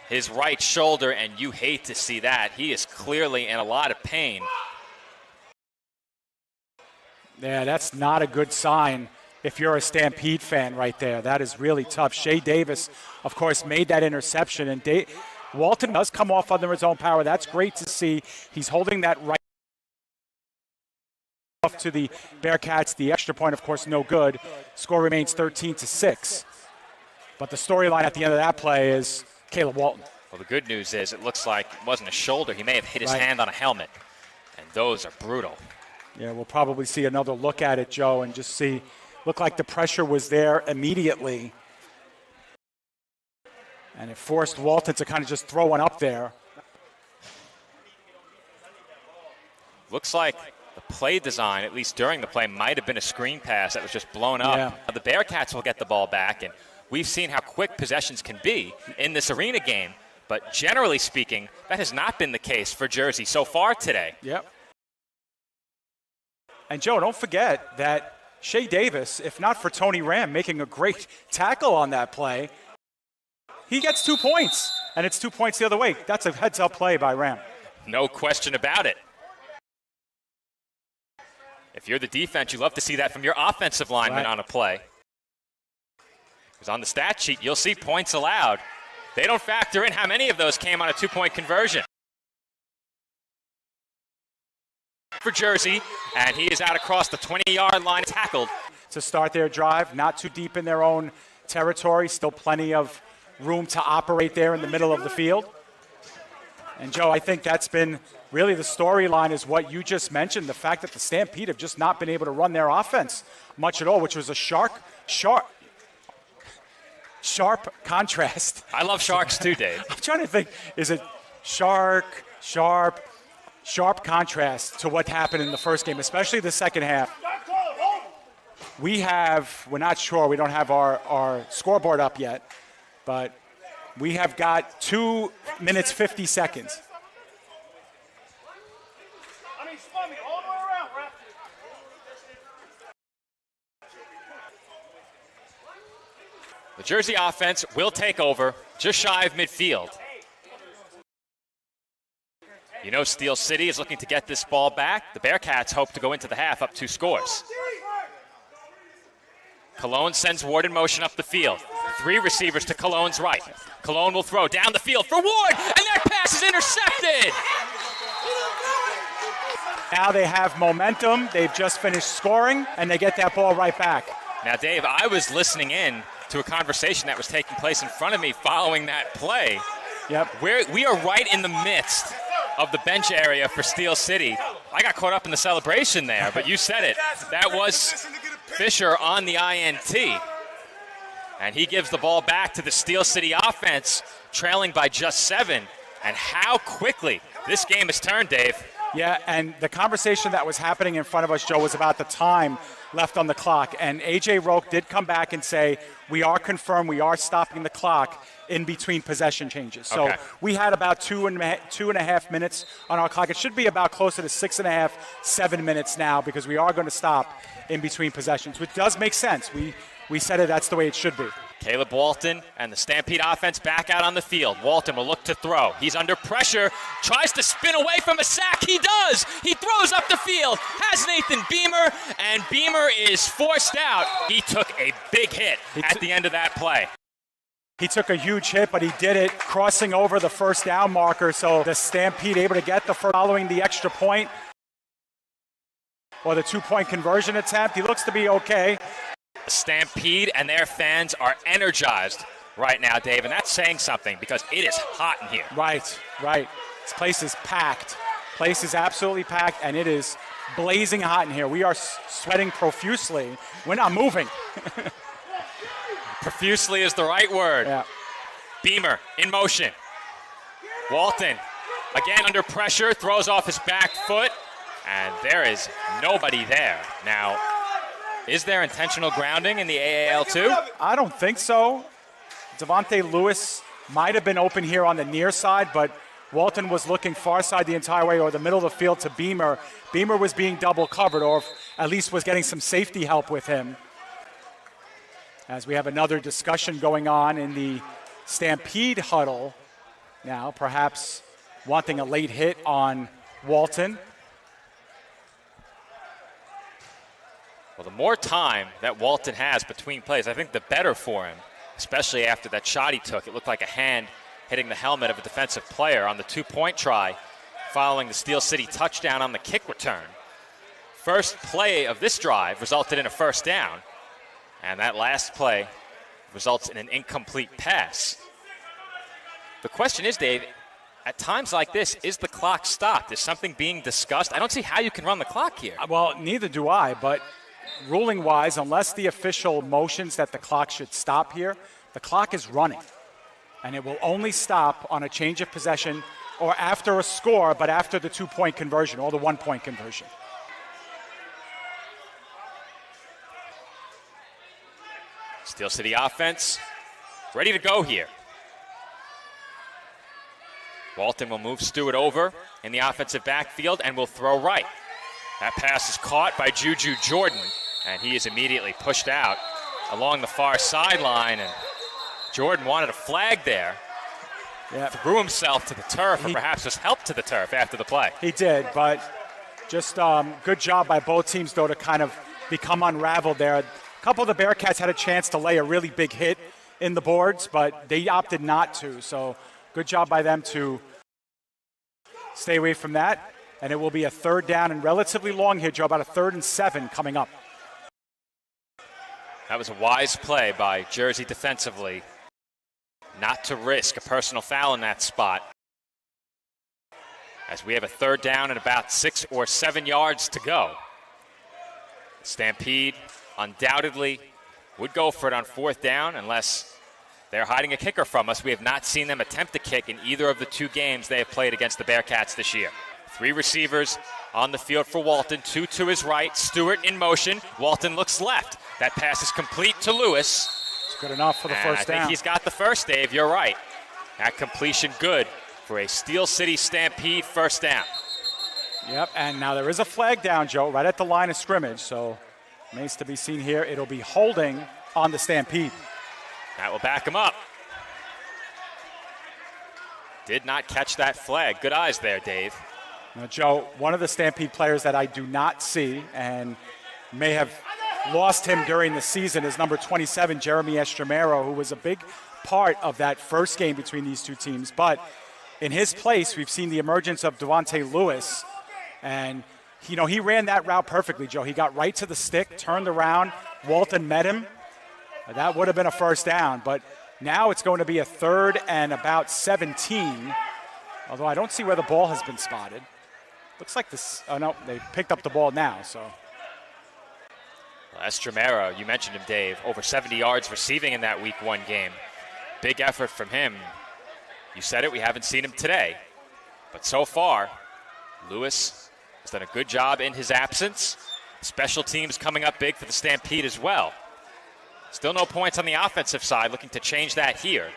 his right shoulder, and you hate to see that. He is clearly in a lot of pain. Yeah, that's not a good sign if you're a Stampede fan right there. That is really tough. Shea Davis, of course, made that interception, and Walton does come off under his own power. That's great to see. He's holding that right off to the Bearcats. The extra point, of course, no good. Score remains 13-6. But the storyline at the end of that play is Caleb Walton. Well, the good news is it looks like it wasn't a shoulder. He may have hit his hand on a helmet, and those are brutal. Yeah, we'll probably see another look at it, Joe, and just see. Looked like the pressure was there immediately. And it forced Walton to kind of just throw one up there. Looks like the play design, at least during the play, might have been a screen pass that was just blown up. Yeah. The Bearcats will get the ball back, and we've seen how quick possessions can be in this arena game. But generally speaking, that has not been the case for Jersey so far today. Yep. And, Joe, don't forget that Shea Davis, if not for Tony Ram making a great tackle on that play, he gets 2 points, and it's 2 points the other way. That's a heads-up play by Ram. No question about it. If you're the defense, you love to see that from your offensive lineman on a play. Because on the stat sheet, you'll see points allowed. They don't factor in how many of those came on a 2-point conversion. For Jersey, and he is out across the 20-yard line, tackled. To start their drive, not too deep in their own territory, still plenty of room to operate there in the middle of the field. And Joe, I think that's been really the storyline, is what you just mentioned, the fact that the Stampede have just not been able to run their offense much at all, which was a sharp contrast. I love sharks too, Dave. I'm trying to think, is it sharp contrast to what happened in the first game, especially the second half. We're not sure, we don't have our scoreboard up yet, but we have got 2 minutes, 50 seconds. The Jersey offense will take over just shy of midfield. You know Steel City is looking to get this ball back. The Bearcats hope to go into the half up 2 scores. Cologne sends Ward in motion up the field. 3 receivers to Cologne's right. Cologne will throw down the field for Ward, and that pass is intercepted. Now they have momentum. They've just finished scoring, and they get that ball right back. Now, Dave, I was listening in to a conversation that was taking place in front of me following that play. Yep. We are right in the midst of the bench area for Steel City. I got caught up in the celebration there, but you said it. That was Fisher on the INT. And he gives the ball back to the Steel City offense, trailing by just 7. And how quickly this game has turned, Dave. Yeah, and the conversation that was happening in front of us, Joe, was about the time left on the clock. And A.J. Roque did come back and say, we are confirmed, we are stopping the clock in between possession changes. So we had about 2.5 minutes on our clock. It should be about closer to 6.5, 7 minutes now, because we are going to stop in between possessions, which does make sense. We said it, that's the way it should be. Caleb Walton and the Stampede offense back out on the field. Walton will look to throw. He's under pressure, tries to spin away from a sack. He does. He throws up the field, has Nathan Beamer, and Beamer is forced out. He took a big hit at the end of that play. He took a huge hit, but he did it crossing over the first down marker, so the Stampede able to get the first following the extra point or the 2-point conversion attempt. He looks to be okay. The Stampede and their fans are energized right now, Dave, and that's saying something because it is hot in here. Right. This place is packed. Place is absolutely packed, and it is blazing hot in here. We are sweating profusely. We're not moving. Profusely is the right word. Yeah. Beamer in motion. Walton, again under pressure, throws off his back foot, and there is nobody there. Now, is there intentional grounding in the AAL2? I don't think so. Devontae Lewis might have been open here on the near side, but Walton was looking far side the entire way, or the middle of the field to Beamer. Beamer was being double covered, or at least was getting some safety help with him. As we have another discussion going on in the Stampede huddle now, perhaps wanting a late hit on Walton. Well, the more time that Walton has between plays, I think the better for him, especially after that shot he took. It looked like a hand hitting the helmet of a defensive player on the 2-point try following the Steel City touchdown on the kick return. First play of this drive resulted in a first down, and that last play results in an incomplete pass. The question is, Dave, at times like this, is the clock stopped? Is something being discussed? I don't see how you can run the clock here. Well, neither do I, but ruling-wise, unless the official motions that the clock should stop here, the clock is running. And it will only stop on a change of possession or after a score, but after the 2-point conversion or the 1-point conversion. Steel City offense ready to go here. Walton will move Stewart over in the offensive backfield and will throw right. That pass is caught by Juju Jordan, and he is immediately pushed out along the far sideline. And Jordan wanted a flag there. Yeah. Threw himself to the turf, or perhaps was helped to the turf after the play. He did, but just good job by both teams, though, to kind of become unraveled there. A couple of the Bearcats had a chance to lay a really big hit in the boards, but they opted not to. So good job by them to stay away from that. And it will be a 3rd down and relatively long here, Joe, about a 3rd and 7 coming up. That was a wise play by Jersey defensively, not to risk a personal foul in that spot. As we have a 3rd down and about 6 or 7 yards to go. Stampede undoubtedly would go for it on 4th down unless they're hiding a kicker from us. We have not seen them attempt a kick in either of the 2 games they have played against the Bearcats this year. 3 receivers on the field for Walton, 2 to his right. Stewart in motion. Walton looks left. That pass is complete to Lewis. It's good enough for the first down. I think he's got the first, Dave. You're right. That completion good for a Steel City Stampede 1st down. Yep, and now there is a flag down, Joe, right at the line of scrimmage. So remains to be seen here. It'll be holding on the Stampede. That will back him up. Did not catch that flag. Good eyes there, Dave. Now, Joe, one of the Stampede players that I do not see and may have lost him during the season is number 27, Jeremy Estromero, who was a big part of that first game between these 2 teams. But in his place, we've seen the emergence of Devontae Lewis. And, he ran that route perfectly, Joe. He got right to the stick, turned around. Walton met him. That would have been a 1st down. But now it's going to be a 3rd and about 17, although I don't see where the ball has been spotted. Looks like this. Oh, no, they picked up the ball now. So Estromero, you mentioned him, Dave, over 70 yards receiving in that Week 1 game. Big effort from him. You said it, we haven't seen him today. But so far, Lewis has done a good job in his absence. Special teams coming up big for the Stampede as well. Still no points on the offensive side, looking to change that here.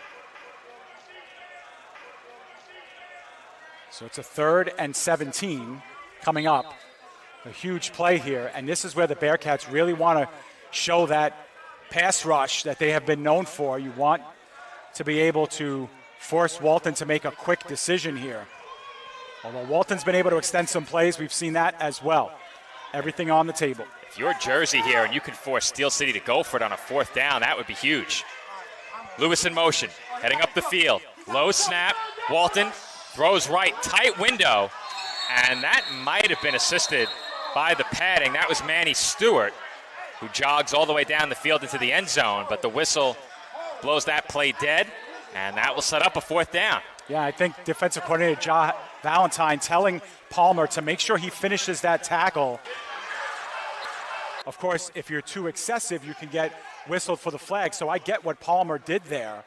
So it's a 3rd and 17 coming up. A huge play here, and this is where the Bearcats really want to show that pass rush that they have been known for. You want to be able to force Walton to make a quick decision here. Although Walton's been able to extend some plays, we've seen that as well. Everything on the table. If you're Jersey here and you can force Steel City to go for it on a 4th down, that would be huge. Lewis in motion, heading up the field. Low snap, Walton throws right, tight window, and that might have been assisted by the padding. That was Manny Stewart, who jogs all the way down the field into the end zone, but the whistle blows that play dead, and that will set up a 4th down. Yeah, I think defensive coordinator John Valentine telling Palmer to make sure he finishes that tackle. Of course, if you're too excessive, you can get whistled for the flag, so I get what Palmer did there,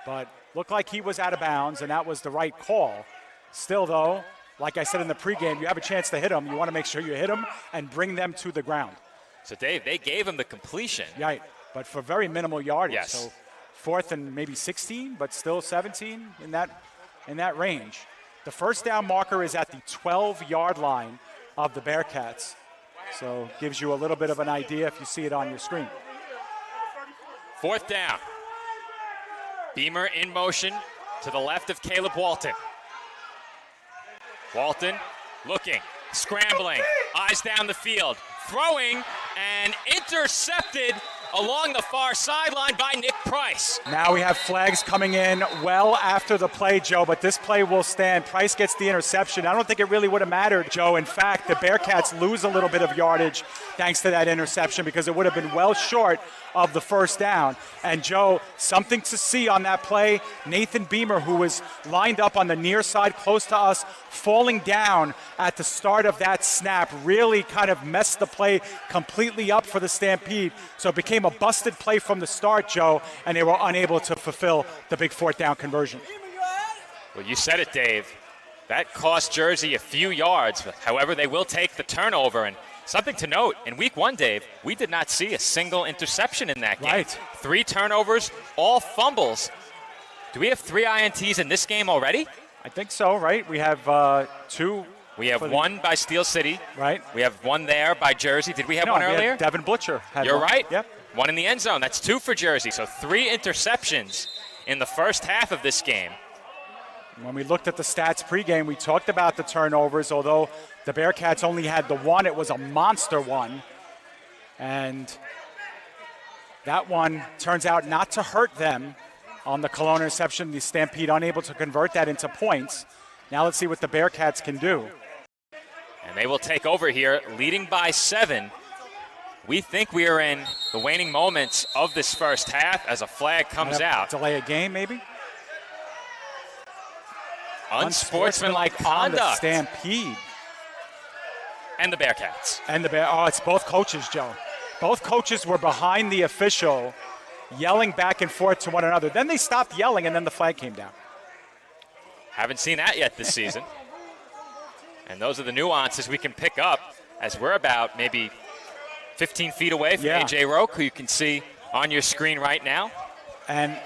but looked like he was out of bounds, and that was the right call. Still, though, like I said in the pregame, you have a chance to hit them. You want to make sure you hit them and bring them to the ground. So, Dave, they gave him the completion. Right, but for very minimal yardage. Yes. So 4th and maybe 16, but still 17 in that range. The 1st down marker is at the 12-yard line of the Bearcats. So gives you a little bit of an idea if you see it on your screen. 4th down. Beamer in motion to the left of Caleb Walton. Walton looking, scrambling, eyes down the field, throwing, and intercepted along the far sideline by Nick Price. Now we have flags coming in well after the play, Joe, but this play will stand. Price gets the interception. I don't think it really would have mattered, Joe. In fact, the Bearcats lose a little bit of yardage thanks to that interception because it would have been well short of the 1st down. And, Joe, something to see on that play, Nathan Beamer, who was lined up on the near side close to us, falling down at the start of that snap, really kind of messed the play completely up for the Stampede. So it became a busted play from the start, Joe, and they were unable to fulfill the big 4th down conversion. Well, you said it, Dave. That cost Jersey a few yards. However, they will take the turnover. And something to note, in Week 1, Dave, we did not see a single interception in that game. Right. 3 turnovers, all fumbles. Do we have 3 INTs in this game already? I think so, right? We have 2. We have 1 by Steel City. Right. We have 1 there by Jersey. Did we have one earlier? Devin Butcher had You're one. right. Yep. 1 in the end zone. That's 2 for Jersey. So 3 interceptions in the first half of this game. When we looked at the stats pregame, we talked about the turnovers. Although the Bearcats only had the one, it was a monster one. And that one turns out not to hurt them on the Cologne interception. The Stampede unable to convert that into points. Now let's see what the Bearcats can do. And they will take over here, leading by 7. We think we are in the waning moments of this first half as a flag comes out. Delay a game, maybe? Unsportsmanlike conduct. On the Stampede. And the Bearcats. And oh, it's both coaches, Joe. Both coaches were behind the official, yelling back and forth to one another. Then they stopped yelling, and then the flag came down. Haven't seen that yet this season. And those are the nuances we can pick up as we're about maybe 15 feet away from A.J. Roque, who you can see on your screen right now. And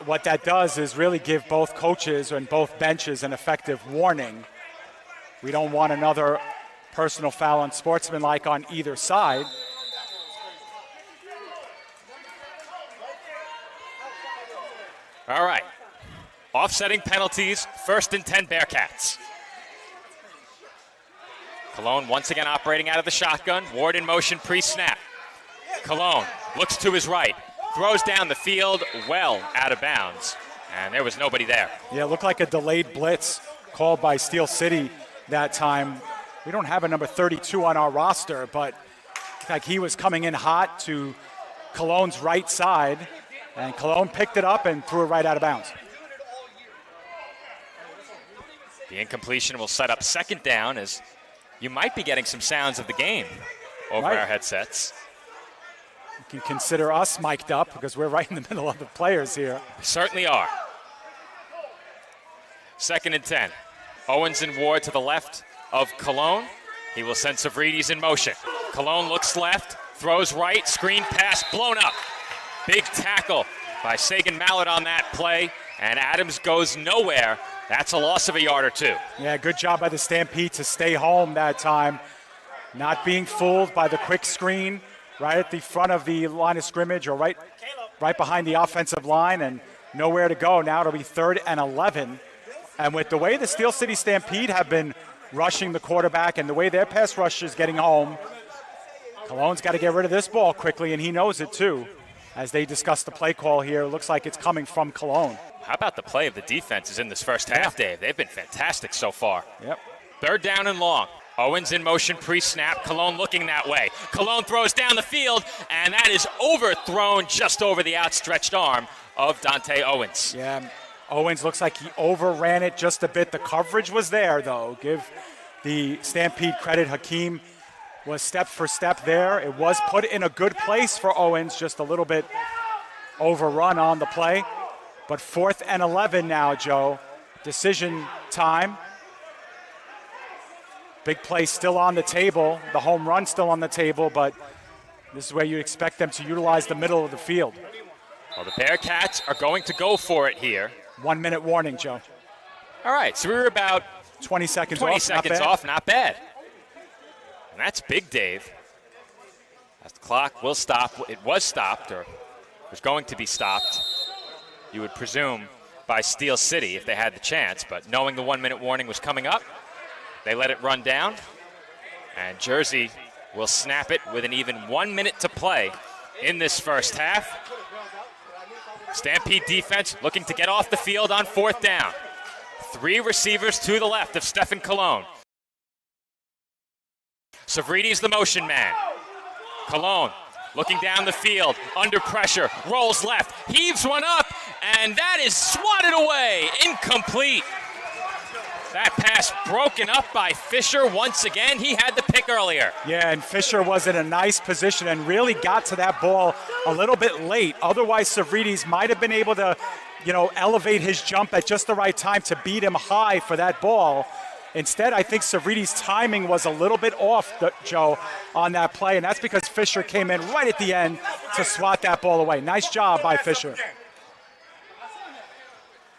what that does is really give both coaches and both benches an effective warning. We don't want another personal foul unsportsmanlike on either side. All right. Offsetting penalties, 1st and 10 Bearcats. Cologne once again operating out of the shotgun. Ward in motion pre-snap. Cologne looks to his right, throws down the field well out of bounds, and there was nobody there. Yeah, it looked like a delayed blitz called by Steel City that time. We don't have a number 32 on our roster, but like he was coming in hot to Cologne's right side, and Cologne picked it up and threw it right out of bounds. The incompletion will set up 2nd down as you might be getting some sounds of the game over our headsets. You can consider us mic'd up because we're right in the middle of the players here. We certainly are. 2nd and 10. Owens and Ward to the left of Cologne. He will send Savridis in motion. Cologne looks left, throws right, screen pass blown up. Big tackle by Sagan Mallett on that play, and Adams goes nowhere. That's a loss of a yard or 2. Yeah, good job by the Stampede to stay home that time. Not being fooled by the quick screen right at the front of the line of scrimmage or right behind the offensive line, and nowhere to go. Now it'll be 3rd and 11. And with the way the Steel City Stampede have been rushing the quarterback and the way their pass rush is getting home, Cologne's got to get rid of this ball quickly, and he knows it too. As they discuss the play call here, it looks like it's coming from Cologne. How about the play of the defenses in this first half, Dave? They've been fantastic so far. Yep. 3rd down and long. Owens in motion pre-snap. Cologne looking that way. Cologne throws down the field, and that is overthrown just over the outstretched arm of Dante Owens. Yeah, Owens looks like he overran it just a bit. The coverage was there, though. Give the Stampede credit. Hakeem was step for step there. It was put in a good place for Owens, just a little bit overrun on the play. But 4th and 11 now, Joe. Decision time. Big play still on the table. The home run still on the table, but this is where you expect them to utilize the middle of the field. Well, the Bearcats are going to go for it here. 1 minute warning, Joe. All right, so we were about 20 seconds 20 off. seconds off, not bad. And that's big, Dave. As the clock will stop, it was stopped, or was going to be stopped, you would presume, by Steel City if they had the chance. But knowing the 1 minute warning was coming up, they let it run down. And Jersey will snap it with an even 1 minute to play in this first half. Stampede defense looking to get off the field on 4th down. 3 receivers to the left of Stefan Cologne. Savridis the motion man. Cologne looking down the field, under pressure, rolls left, heaves one up, and that is swatted away, incomplete. That pass broken up by Fisher once again. He had the pick earlier. Yeah, and Fisher was in a nice position and really got to that ball a little bit late. Otherwise, Savridis might have been able to, elevate his jump at just the right time to beat him high for that ball. Instead, I think Savridis' timing was a little bit off, Joe, on that play, and that's because Fisher came in right at the end to swat that ball away. Nice job by Fisher.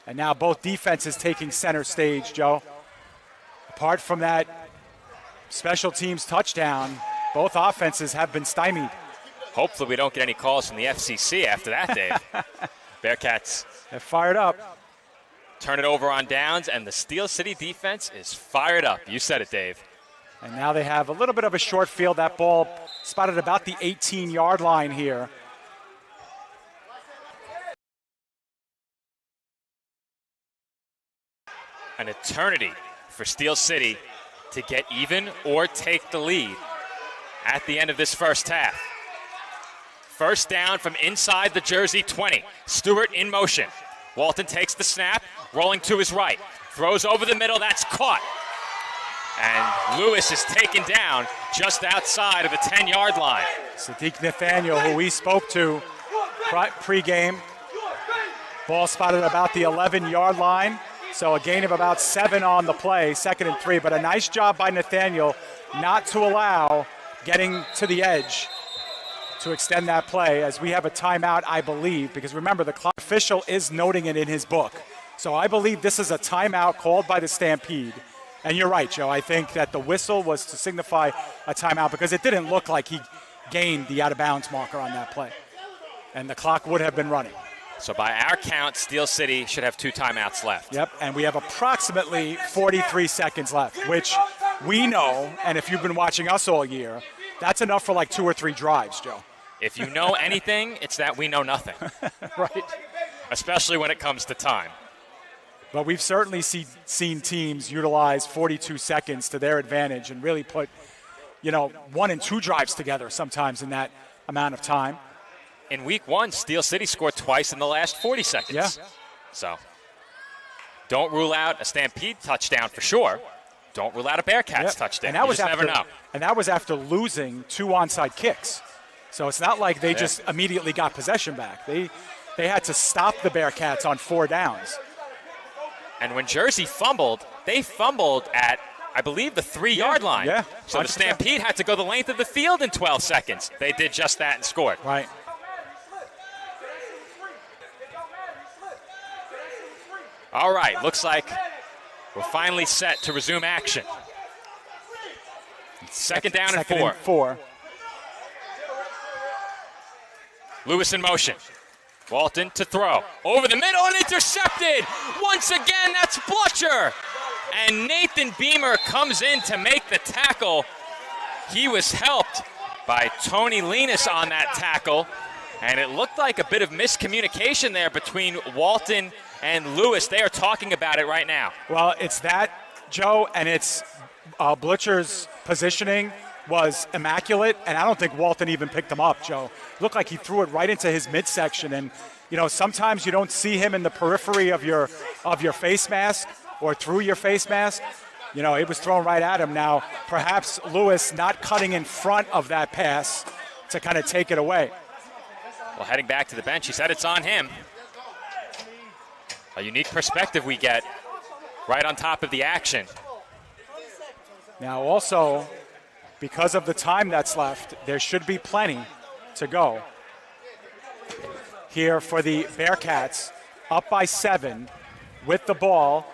And now both defenses taking center stage, Joe. Apart from that special teams touchdown, both offenses have been stymied. Hopefully we don't get any calls from the FCC after that, Dave. Bearcats They're fired up. Turn it over on downs, and the Steel City defense is fired up. You said it, Dave. And now they have a little bit of a short field. That ball spotted about the 18-yard line here. An eternity for Steel City to get even or take the lead at the end of this first half. First down from inside the Jersey 20. Stewart in motion. Walton takes the snap, rolling to his right. Throws over the middle, that's caught. And Lewis is taken down just outside of the 10-yard line. Sadiq Nathaniel, who we spoke to pregame. Ball spotted about the 11-yard line. So a gain of about 7 on the play, 2nd and 3. But a nice job by Nathaniel not to allow getting to the edge to extend that play, as we have a timeout, I believe, because remember, the clock official is noting it in his book. So I believe this is a timeout called by the Stampede. And you're right, Joe. I think that the whistle was to signify a timeout because it didn't look like he gained the out-of-bounds marker on that play. And the clock would have been running. So by our count, Steel City should have 2 timeouts left. Yep, and we have approximately 43 seconds left, which we know, and if you've been watching us all year, that's enough for like 2 or 3 drives, Joe. If you know anything, it's that we know nothing. Right. Especially when it comes to time. But we've certainly seen teams utilize 42 seconds to their advantage and really put, 1 and 2 drives together sometimes in that amount of time. In week 1, Steel City scored twice in the last 40 seconds. Yeah. So don't rule out a Stampede touchdown for sure. Don't rule out a Bearcats touchdown. And that was never know. And that was after losing 2 onside kicks. So it's not like they just immediately got possession back. They had to stop the Bearcats on 4 downs. And when Jersey fumbled, they fumbled at, I believe, the 3-yard line. Yeah. So the Stampede had to go the length of the field in 12 seconds. They did just that and scored. Right. All right, looks like we're finally set to resume action. Second down and 4. Lewis in motion. Walton to throw. Over the middle and intercepted. Once again, that's Blucher. And Nathan Beamer comes in to make the tackle. He was helped by Tony Linus on that tackle. And it looked like a bit of miscommunication there between Walton and Lewis. They are talking about it right now. Well, it's that, Joe, and it's Blucher's positioning was immaculate, and I don't think Walton even picked him up, Joe. Looked like he threw it right into his midsection, and sometimes you don't see him in the periphery of your face mask or through your face mask. It was thrown right at him. Now, perhaps Lewis not cutting in front of that pass to kind of take it away. Well, heading back to the bench, he said it's on him. A unique perspective we get right on top of the action. Now also, because of the time that's left, there should be plenty to go. Here for the Bearcats, up by 7 with the ball.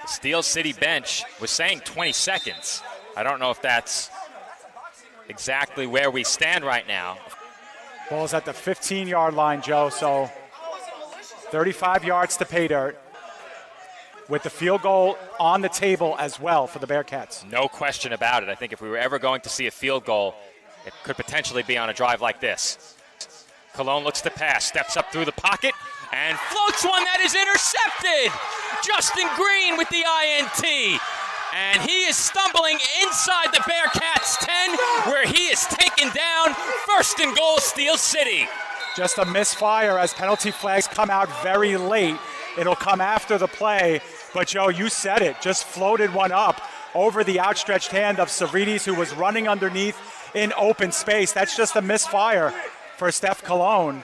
The Steel City bench was saying 20 seconds. I don't know if that's exactly where we stand right now. Ball's at the 15-yard line, Joe, so 35 yards to pay dirt, with the field goal on the table as well for the Bearcats. No question about it. I think if we were ever going to see a field goal, it could potentially be on a drive like this. Cologne looks to pass, steps up through the pocket, and floats one that is intercepted. Justin Green with the INT. And he is stumbling inside the Bearcats 10, where he is taken down. 1st and goal, Steel City. Just a misfire as penalty flags come out very late. It'll come after the play. But, Joe, you said it. Just floated one up over the outstretched hand of Savridis, who was running underneath in open space. That's just a misfire for Steph Cologne.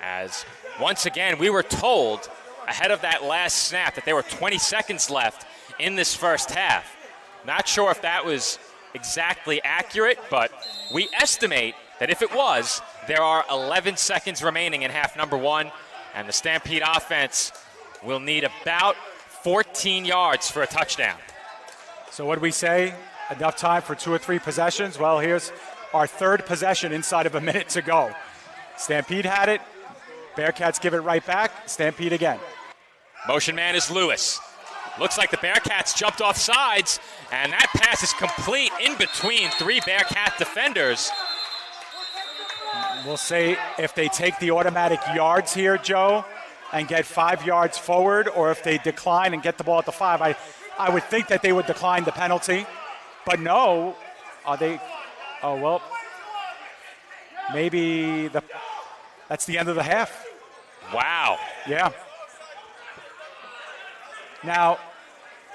As, once again, we were told ahead of that last snap that there were 20 seconds left in this first half. Not sure if that was exactly accurate, but we estimate that if it was, there are 11 seconds remaining in half number 1, and the Stampede offense will need about 14 yards for a touchdown. So what do we say? Enough time for 2 or 3 possessions? Well, here's our 3rd possession inside of a minute to go. Stampede had it. Bearcats give it right back. Stampede again. Motion man is Lewis. Looks like the Bearcats jumped off sides, and that pass is complete in between three Bearcat defenders. We'll see if they take the automatic yards here, Joe, and get 5 yards forward, or if they decline and get the ball at the 5. I would think that they would decline the penalty, but no. Are they? Oh, well, maybe that's the end of the half. Wow. Yeah. Now,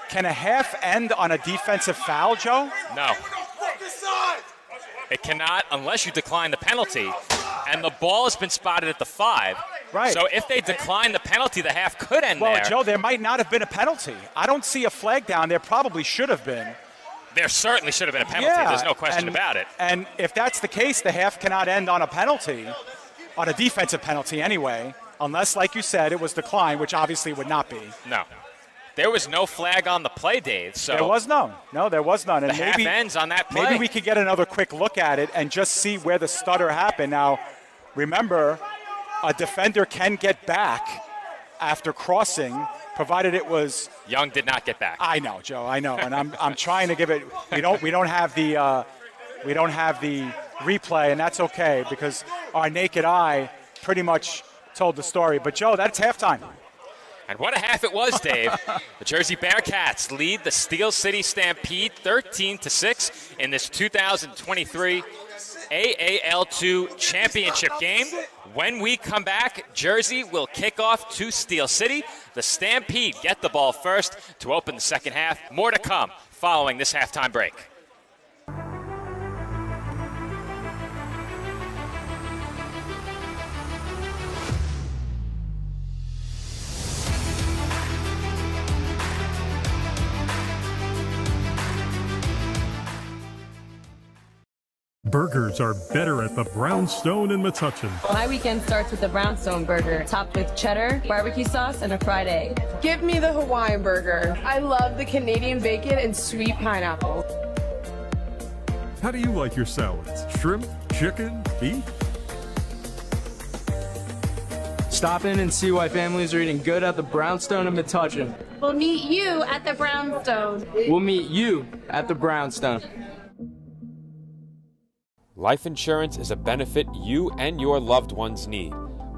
can a half end on a defensive foul, Joe? No. It cannot unless you decline the penalty, and the ball has been spotted at the 5. Right. So if they decline the penalty, the half could end there. Well, Joe, there might not have been a penalty. I don't see a flag down. There probably should have been. There certainly should have been a penalty. Yeah, There's no question about it. And if that's the case, the half cannot end on a penalty, on a defensive penalty anyway, unless, like you said, it was declined, which obviously would not be. No. There was no flag on the play, Dave. So there was none. No, there was none. And the half ends on that play. Maybe we could get another quick look at it and just see where the stutter happened. Now, remember, a defender can get back after crossing, provided it was. Young did not get back. I know, Joe. I know, and I'm trying to give it. We don't have the replay, and that's okay because our naked eye pretty much told the story. But Joe, that's halftime. And what a half it was, Dave. The Jersey Bearcats lead the Steel City Stampede 13-6 in this 2023 AAL2 championship game. When we come back, Jersey will kick off to Steel City. The Stampede get the ball first to open the second half. More to come following this halftime break. Burgers are better at the Brownstone in Metuchen. My weekend starts with the Brownstone burger, topped with cheddar, barbecue sauce, and a fried egg. Give me the Hawaiian burger. I love the Canadian bacon and sweet pineapple. How do you like your salads? Shrimp, chicken, beef? Stop in and see why families are eating good at the Brownstone in Metuchen. We'll meet you at the Brownstone. We'll meet you at the Brownstone. Life insurance is a benefit you and your loved ones need.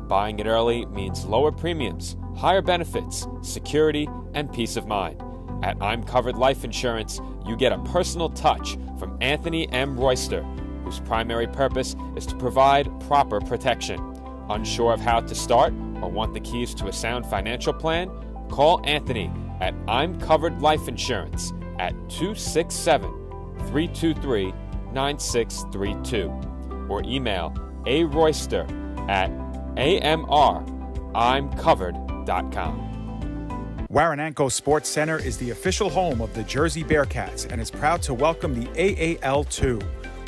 Buying it early means lower premiums, higher benefits, security, and peace of mind. At I'm Covered Life Insurance, you get a personal touch from Anthony M. Royster, whose primary purpose is to provide proper protection. Unsure of how to start or want the keys to a sound financial plan? Call Anthony at I'm Covered Life Insurance at 267-323-9632 or email aroyster@amrimcovered.com. Warananko Sports Center is the official home of the Jersey Bearcats and is proud to welcome the AAL2.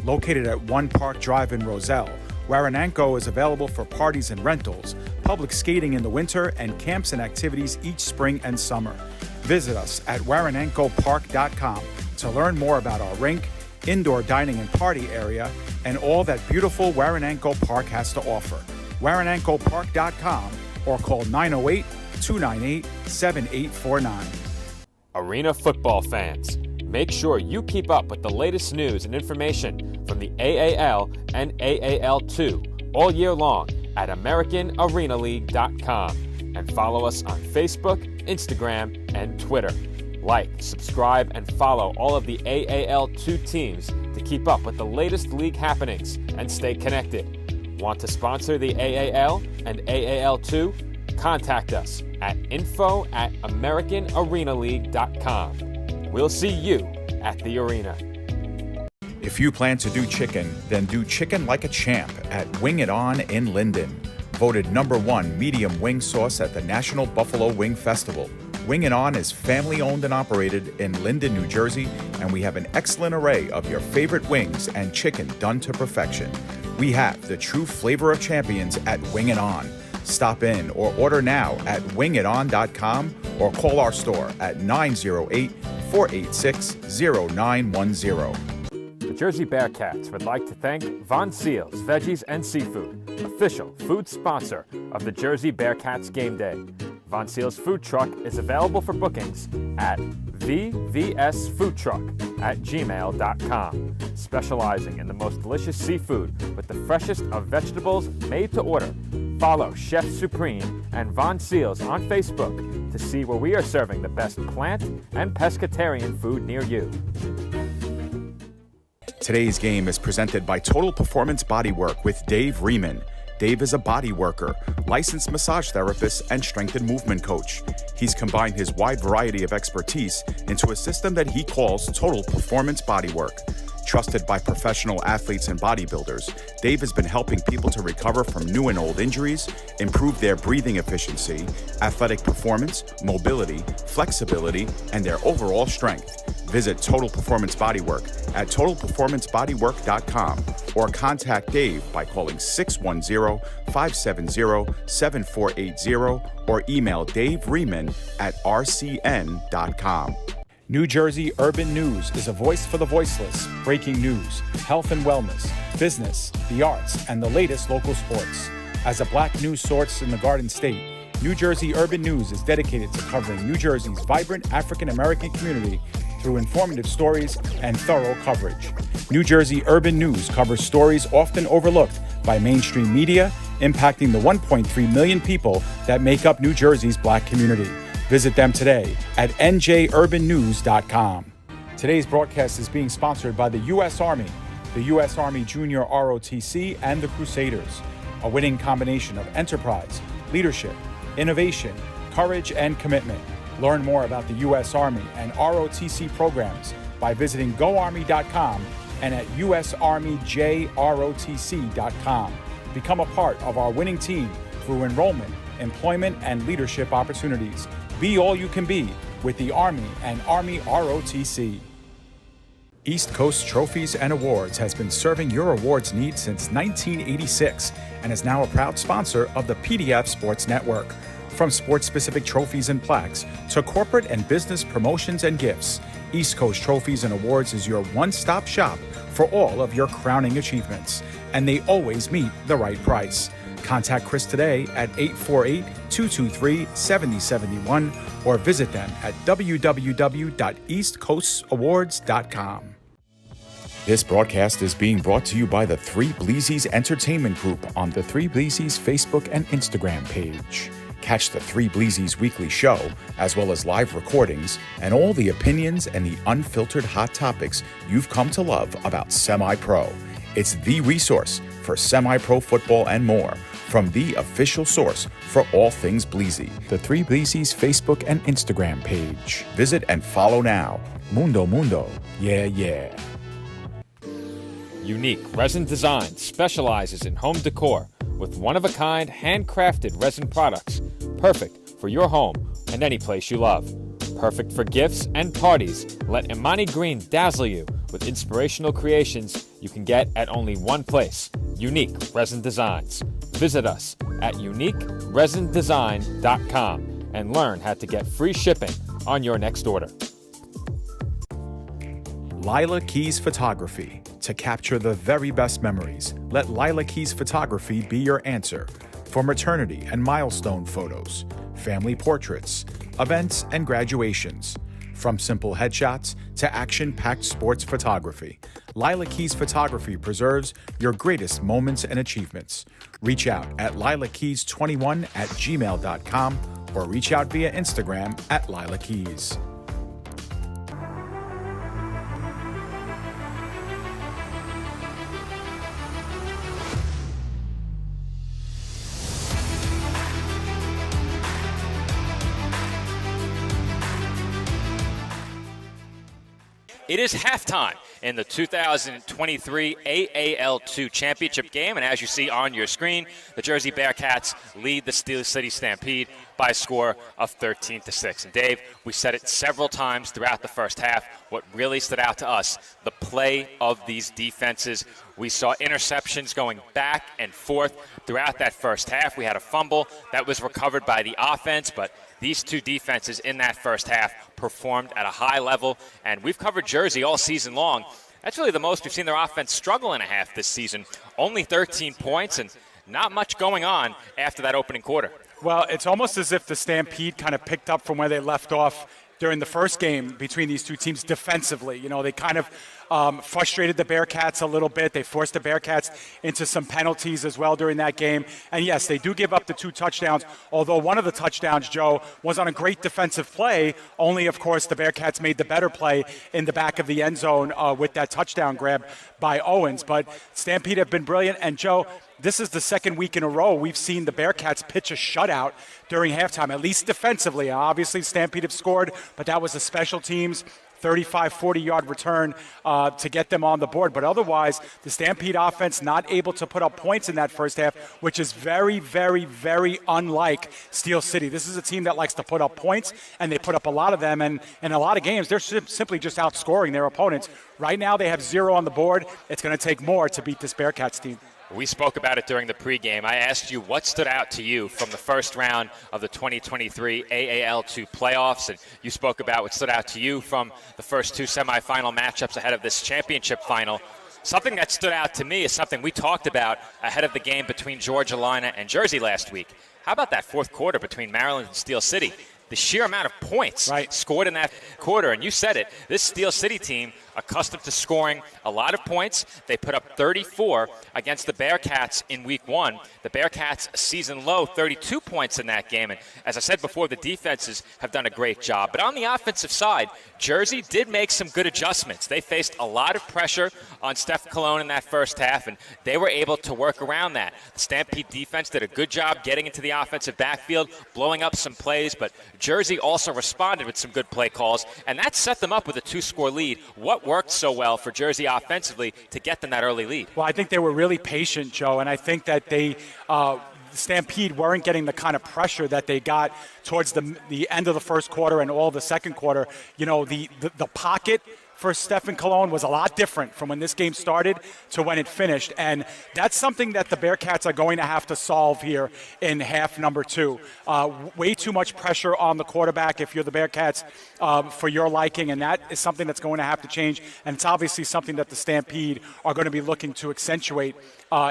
Located at 1 Park Drive in Roselle, Warananko is available for parties and rentals, public skating in the winter, and camps and activities each spring and summer. Visit us at waranankopark.com to learn more about our rink, indoor dining and party area, and all that beautiful Warananko Park has to offer. waranankopark.com or call 908-298-7849. Arena football fans, make sure you keep up with the latest news and information from the AAL and AAL2 all year long at AmericanArenaLeague.com and follow us on Facebook, Instagram, and Twitter. Like, subscribe, and follow all of the AAL2 teams to keep up with the latest league happenings and stay connected. Want to sponsor the AAL and AAL2? Contact us at info@AmericanArenaLeague.com. We'll see you at the arena. If you plan to do chicken, then do chicken like a champ at Wing It On in Linden. Voted #1 medium wing sauce at the National Buffalo Wing Festival. Wing It On is family owned and operated in Linden, New Jersey, and we have an excellent array of your favorite wings and chicken done to perfection. We have the true flavor of champions at Wing It On. Stop in or order now at wingiton.com or call our store at 908-486-0910. The Jersey Bearcats would like to thank Von Seals Veggies and Seafood, official food sponsor of the Jersey Bearcats game day. Von Seals Food Truck is available for bookings at vvsfoodtruck@gmail.com, specializing in the most delicious seafood with the freshest of vegetables made to order. Follow Chef Supreme and Von Seals on Facebook to see where we are serving the best plant and pescatarian food near you. Today's game is presented by Total Performance Bodywork with Dave Riemann. Dave is a body worker, licensed massage therapist, and strength and movement coach. He's combined his wide variety of expertise into a system that he calls Total Performance Bodywork. Trusted by professional athletes and bodybuilders, Dave has been helping people to recover from new and old injuries, improve their breathing efficiency, athletic performance, mobility, flexibility, and their overall strength. Visit Total Performance Bodywork at totalperformancebodywork.com or contact Dave by calling 610-570-7480 or email daveriemann@rcn.com. New Jersey Urban News is a voice for the voiceless, breaking news, health and wellness, business, the arts, and the latest local sports. As a black news source in the Garden State, New Jersey Urban News is dedicated to covering New Jersey's vibrant African-American community through informative stories and thorough coverage. New Jersey Urban News covers stories often overlooked by mainstream media, impacting the 1.3 million people that make up New Jersey's black community. Visit them today at njurbannews.com. Today's broadcast is being sponsored by the U.S. Army, the U.S. Army Junior ROTC, and the Crusaders, a winning combination of enterprise, leadership, innovation, courage, and commitment. Learn more about the U.S. Army and ROTC programs by visiting goarmy.com and at usarmyjrotc.com. Become a part of our winning team through enrollment, employment, and leadership opportunities. Be all you can be with the Army and Army ROTC. East Coast Trophies and Awards has been serving your awards needs since 1986 and is now a proud sponsor of the PDF Sports Network. From sports-specific trophies and plaques to corporate and business promotions and gifts, East Coast Trophies and Awards is your one-stop shop for all of your crowning achievements, and they always meet the right price. Contact Chris today at 848-223-7071 or visit them at www.eastcoastawards.com. This broadcast is being brought to you by the Three Bleezies Entertainment Group on the Three Bleezies Facebook and Instagram page. Catch the Three Bleezies weekly show, as well as live recordings, and all the opinions and the unfiltered hot topics you've come to love about semi-pro. It's the resource for semi-pro football and more, from the official source for all things Bleezy. The Three Bleezies Facebook and Instagram page. Visit and follow now. Mundo Mundo. Yeah, yeah. Unique Resin Design specializes in home decor with one-of-a-kind handcrafted resin products, perfect for your home and any place you love. Perfect for gifts and parties, let Imani Green dazzle you with inspirational creations you can get at only one place, Unique Resin Designs. Visit us at uniqueresindesign.com and learn how to get free shipping on your next order. Lila Keys Photography. To capture the very best memories, let Lila Keys Photography be your answer. For maternity and milestone photos, family portraits, events, and graduations. From simple headshots to action-packed sports photography, Lila Keys Photography preserves your greatest moments and achievements. Reach out at lilakeys21@gmail.com or reach out via Instagram at Lila Keys. It is halftime in the 2023 AAL2 championship game, and as you see on your screen, the Jersey Bearcats lead the Steel City Stampede by a score of 13-6. And Dave, we said it several times throughout the first half. What really stood out to us, the play of these defenses. We saw interceptions going back and forth throughout that first half. We had a fumble that was recovered by the offense, but these two defenses in that first half performed at a high level, and we've covered Jersey all season long That's really the most we've seen their offense struggle in a half this season. Only 13 points and not much going on after that opening quarter. Well, it's almost as if the Stampede kind of picked up from where they left off during the first game between these two teams defensively. You know, they kind of frustrated the Bearcats a little bit. They forced the Bearcats into some penalties as well during that game. And yes, they do give up the 2 touchdowns, although one of the touchdowns, Joe, was on a great defensive play. Only, of course, the Bearcats made the better play in the back of the end zone with that touchdown grab by Owens. But Stampede have been brilliant. And, Joe, this is the second week in a row we've seen the Bearcats pitch a shutout during halftime, at least defensively. Obviously, Stampede have scored, but that was a special teams 35, 40-yard return to get them on the board. But otherwise, the Stampede offense not able to put up points in that first half, which is very, very, very unlike Steel City. This is a team that likes to put up points, and they put up a lot of them. And in a lot of games, they're simply just outscoring their opponents. Right now, they have 0 on the board. It's going to take more to beat this Bearcats team. We spoke about it during the pregame. I asked you what stood out to you from the first round of the 2023 AAL2 playoffs, and you spoke about what stood out to you from the first 2 semifinal matchups ahead of this championship final. Something that stood out to me is something we talked about ahead of the game between Georgia Lina and Jersey last week. How about that fourth quarter between Maryland and Steel City? The sheer amount of points scored in that quarter, and you said it, this Steel City team accustomed to scoring a lot of points. They put up 34 against the Bearcats in week 1. The Bearcats a season low, 32 points in that game. And as I said before, the defenses have done a great job. But on the offensive side, Jersey did make some good adjustments. They faced a lot of pressure on Steph Cologne in that first half, and they were able to work around that. The Stampede defense did a good job getting into the offensive backfield, blowing up some plays, but Jersey also responded with some good play calls, and that set them up with a 2-score lead. What worked so well for Jersey offensively to get them that early lead? Well, I think they were really patient, Joe, and I think that they Stampede weren't getting the kind of pressure that they got towards the end of the first quarter and all the second quarter. You know, the pocket for Stephen Cologne was a lot different from when this game started to when it finished. And that's something that the Bearcats are going to have to solve here in half number 2. Way too much pressure on the quarterback if you're the Bearcats for your liking, and that is something that's going to have to change. And it's obviously something that the Stampede are going to be looking to accentuate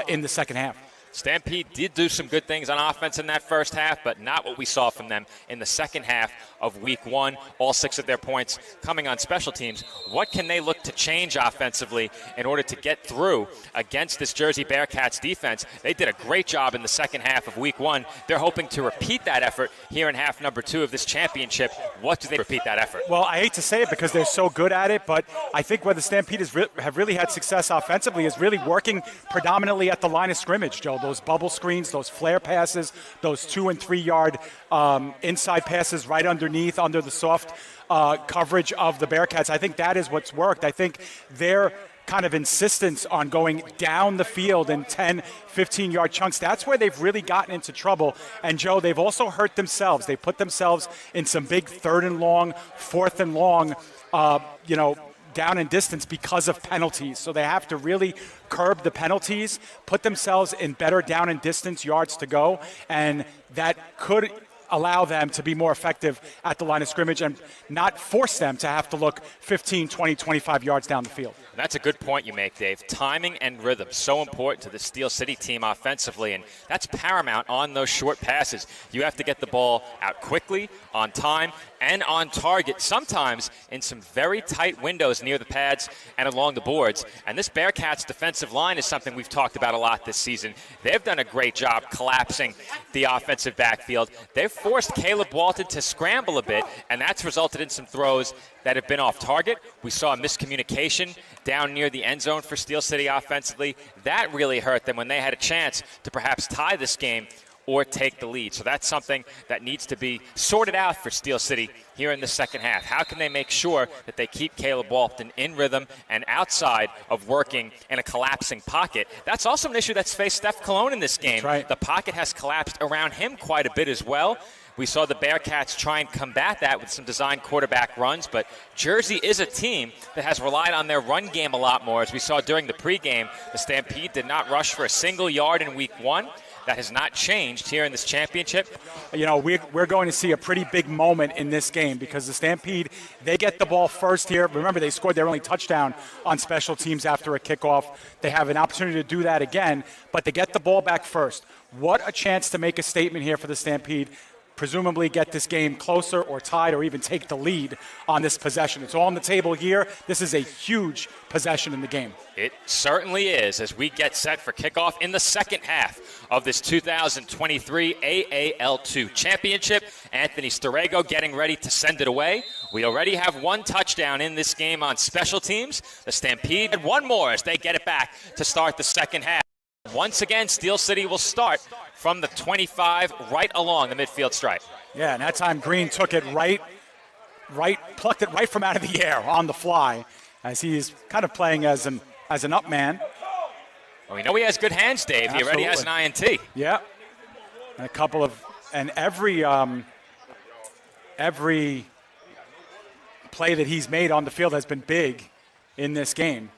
in the second half. Stampede did do some good things on offense in that first half, but not what we saw from them in the second half of week 1. All 6 of their points coming on special teams. What can they look to change offensively in order to get through against this Jersey Bearcats defense? They did a great job in the second half of week 1. They're hoping to repeat that effort here in half number 2 of this championship. What do they repeat that effort? Well, I hate to say it because they're so good at it, but I think where the Stampede have really had success offensively is really working predominantly at the line of scrimmage, Joe. Those bubble screens, those flare passes, those 2- and 3-yard inside passes right underneath, under the soft coverage of the Bearcats. I think that is what's worked. I think their kind of insistence on going down the field in 10, 15-yard chunks, that's where they've really gotten into trouble. And, Joe, they've also hurt themselves. They put themselves in some big 3rd and long, 4th and long, down in distance because of penalties. So they have to really curb the penalties, put themselves in better down and distance yards to go, and that could allow them to be more effective at the line of scrimmage and not force them to have to look 15, 20, 25 yards down the field. That's a good point you make, Dave. Timing and rhythm, so important to the Steel City team offensively, and that's paramount on those short passes. You have to get the ball out quickly, on time, and on target, sometimes in some very tight windows near the pads and along the boards. And this Bearcats defensive line is something we've talked about a lot this season. They've done a great job collapsing the offensive backfield. They've forced Caleb Walton to scramble a bit, and that's resulted in some throws that have been off target. We saw a miscommunication down near the end zone for Steel City offensively. That really hurt them when they had a chance to perhaps tie this game or take the lead. So that's something that needs to be sorted out for Steel City here in the second half. How can they make sure that they keep Caleb Walton in rhythm and outside of working in a collapsing pocket? That's also an issue that's faced Steph Cologne in this game. That's right. The pocket has collapsed around him quite a bit as well. We saw the Bearcats try and combat that with some design quarterback runs, but Jersey is a team that has relied on their run game a lot more. As we saw during the pregame, the Stampede did not rush for a single yard in week 1. That has not changed here in this championship. You know, we're going to see a pretty big moment in this game because the Stampede, they get the ball first here. Remember, they scored their only touchdown on special teams after a kickoff. They have an opportunity to do that again, but they get the ball back first. What a chance to make a statement here for the Stampede. Presumably get this game closer or tied or even take the lead on this possession. It's all on the table here. This is a huge possession in the game. It certainly is as we get set for kickoff in the second half of this 2023 AAL2 championship. Anthony Storego getting ready to send it away. We already have one touchdown in this game on special teams. The Stampede and one more as they get it back to start the second half. Once again, Steel City will start from the 25 right along the midfield stripe. Yeah, and that time Green took it plucked it right from out of the air on the fly as he's kind of playing as an up man. Well, we know he has good hands, Dave. Absolutely. He already has an INT. Yeah. And every play that he's made on the field has been big in this game,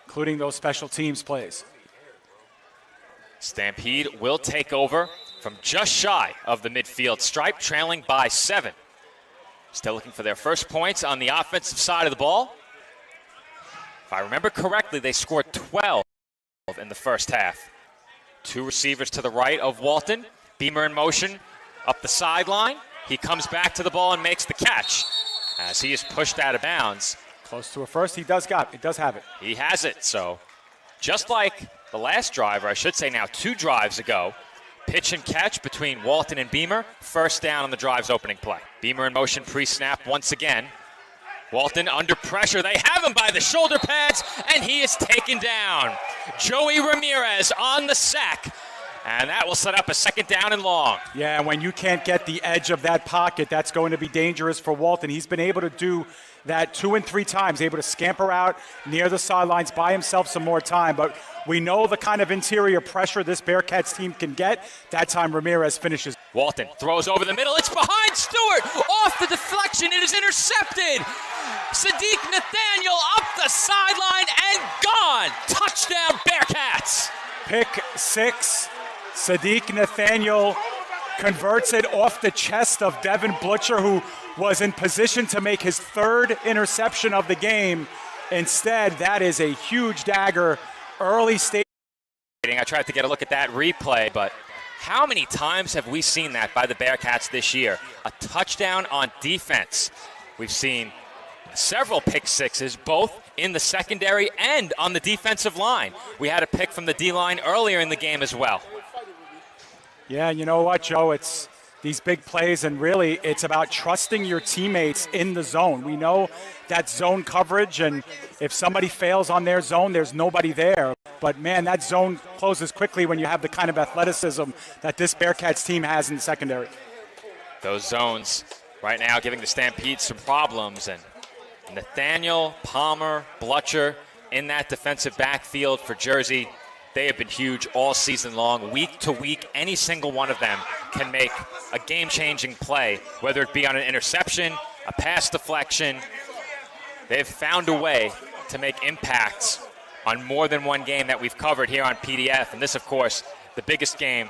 including those special teams plays. Stampede will take over from just shy of the midfield stripe, trailing by 7. Still looking for their first points on the offensive side of the ball. If I remember correctly, they scored 12 in the first half. 2 receivers to the right of Walton. Beamer in motion up the sideline. He comes back to the ball and makes the catch as he is pushed out of bounds. Close to a first. He does have it. He has it. So just like the last drive, or I should say now 2 drives ago, pitch and catch between Walton and Beamer. First down on the drive's opening play. Beamer in motion pre-snap once again. Walton under pressure. They have him by the shoulder pads, and he is taken down. Joey Ramirez on the sack, and that will set up a second down and long. Yeah, when you can't get the edge of that pocket, that's going to be dangerous for Walton. He's been able to do that 2 and 3 times, able to scamper out near the sidelines, buy himself some more time. But we know the kind of interior pressure this Bearcats team can get. That time Ramirez finishes. Walton throws over the middle. It's behind Stewart. Off the deflection. It is intercepted. Sadiq Nathaniel up the sideline and gone. Touchdown Bearcats. Pick 6. Sadiq Nathaniel converts it off the chest of Devin Butcher, who was in position to make his 3rd interception of the game. Instead, that is a huge dagger. Early stage. I tried to get a look at that replay, but how many times have we seen that by the Bearcats this year? A touchdown on defense. We've seen several pick sixes, both in the secondary and on the defensive line. We had a pick from the D-line earlier in the game as well. Yeah, you know what, Joe? It's these big plays, and really it's about trusting your teammates in the zone. We know that zone coverage, and if somebody fails on their zone, there's nobody there. But, man, that zone closes quickly when you have the kind of athleticism that this Bearcats team has in the secondary. Those zones right now giving the Stampede some problems, and Nathaniel, Palmer, Blutcher in that defensive backfield for Jersey. They have been huge all season long. Week to week, any single one of them can make a game-changing play, whether it be on an interception, a pass deflection. They've found a way to make impacts on more than one game that we've covered here on PDF. And this, of course, the biggest game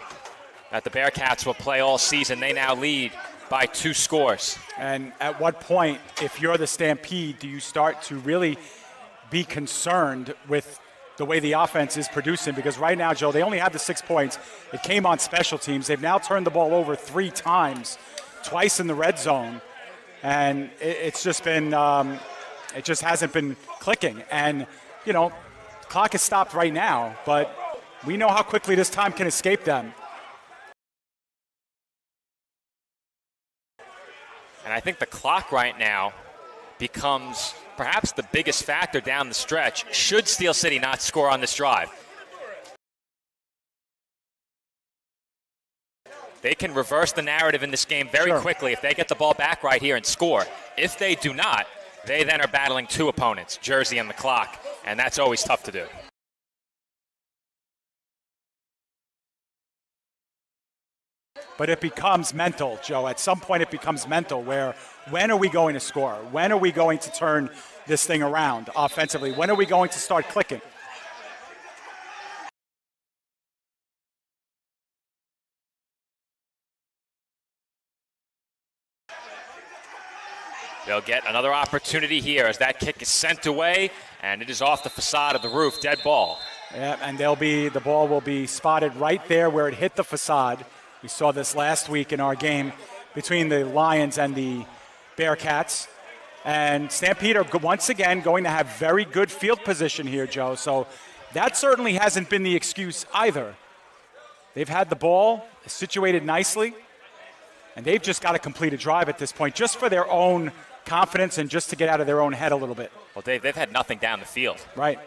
that the Bearcats will play all season. They now lead by 2 scores. And at what point, if you're the Stampede, do you start to really be concerned with the way the offense is producing? Because right now, Joe, they only have the 6 points. It came on special teams. They've now turned the ball over 3 times, twice in the red zone. And it's just been, it just hasn't been clicking. And, you know, clock is stopped right now, but we know how quickly this time can escape them. And I think the clock right now becomes perhaps the biggest factor down the stretch should Steel City not score on this drive. They can reverse the narrative in this game very quickly if they get the ball back right here and score. If they do not, they then are battling 2 opponents, Jersey and the clock, and that's always tough to do. But it becomes mental, Joe. At some point it becomes mental where when are we going to score? When are we going to turn this thing around offensively? When are we going to start clicking? They'll get another opportunity here as that kick is sent away, and it is off the facade of the roof, dead ball. Yeah, and the ball will be spotted right there where it hit the facade. We saw this last week in our game between the Lions and the Bearcats. And Stampede are once again going to have very good field position here, Joe. So that certainly hasn't been the excuse either. They've had the ball situated nicely, and they've just got to complete a drive at this point just for their own confidence and just to get out of their own head a little bit. Well, Dave, they've had nothing down the field. Right.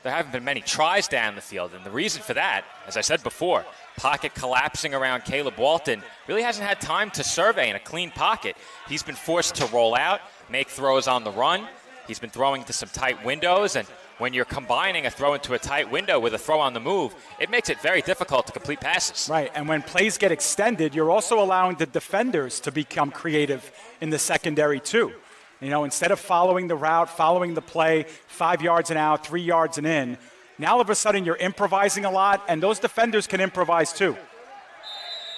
There haven't been many tries down the field, and the reason for that, as I said before, pocket collapsing around Caleb Walton, really hasn't had time to survey in a clean pocket. He's been forced to roll out, make throws on the run. He's been throwing into some tight windows, and when you're combining a throw into a tight window with a throw on the move, it makes it very difficult to complete passes. Right, and when plays get extended, you're also allowing the defenders to become creative in the secondary too. You know, instead of following the route, following the play, 5 yards and out, 3 yards and in, now all of a sudden you're improvising a lot, and those defenders can improvise too.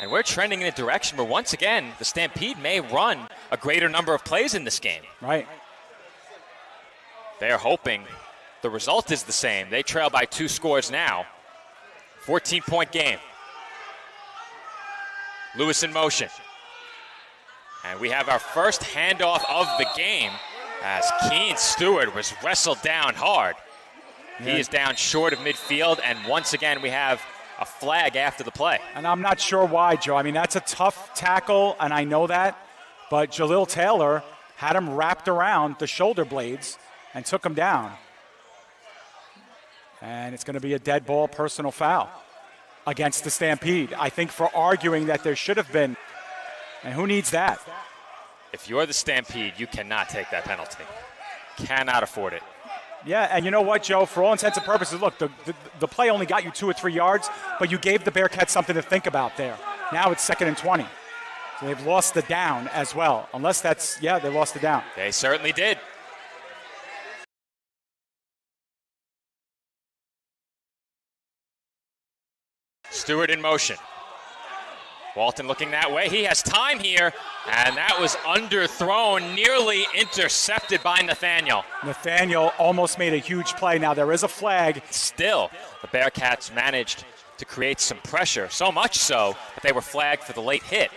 And we're trending in a direction where, once again, the Stampede may run a greater number of plays in this game. Right. They're hoping the result is the same. They trail by 2 scores now. 14-point game. Lewis in motion. And we have our first handoff of the game as Keane Stewart was wrestled down hard. He is down short of midfield, and once again we have a flag after the play. And I'm not sure why, Joe. I mean, that's a tough tackle, and I know that, but Jalil Taylor had him wrapped around the shoulder blades and took him down. And it's going to be a dead ball personal foul against the Stampede, I think, for arguing that there should have been. And who needs that? If you're the Stampede, you cannot take that penalty. Cannot afford it. Yeah, and you know what, Joe? For all intents and purposes, look, the play only got you 2 or 3 yards, but you gave the Bearcats something to think about there. Now it's 2nd and 20. So they've lost the down as well. Unless that's, yeah, they lost the down. They certainly did. Stewart in motion. Walton looking that way. He has time here, and that was underthrown, nearly intercepted by Nathaniel. Nathaniel almost made a huge play. Now there is a flag. Still, the Bearcats managed to create some pressure, so much so that they were flagged for the late hit.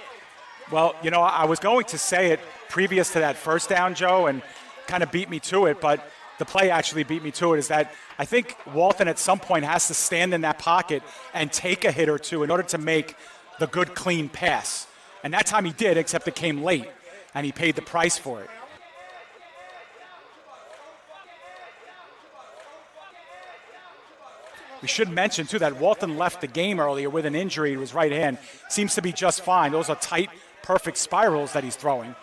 Well, you know, I was going to say it previous to that first down, Joe, and kind of beat me to it, but the play actually beat me to it, is that I think Walton at some point has to stand in that pocket and take a hit or two in order to make the good, clean pass. And that time he did, except it came late, and he paid the price for it. We should mention, too, that Walton left the game earlier with an injury to his right hand. Seems to be just fine. Those are tight, perfect spirals that he's throwing.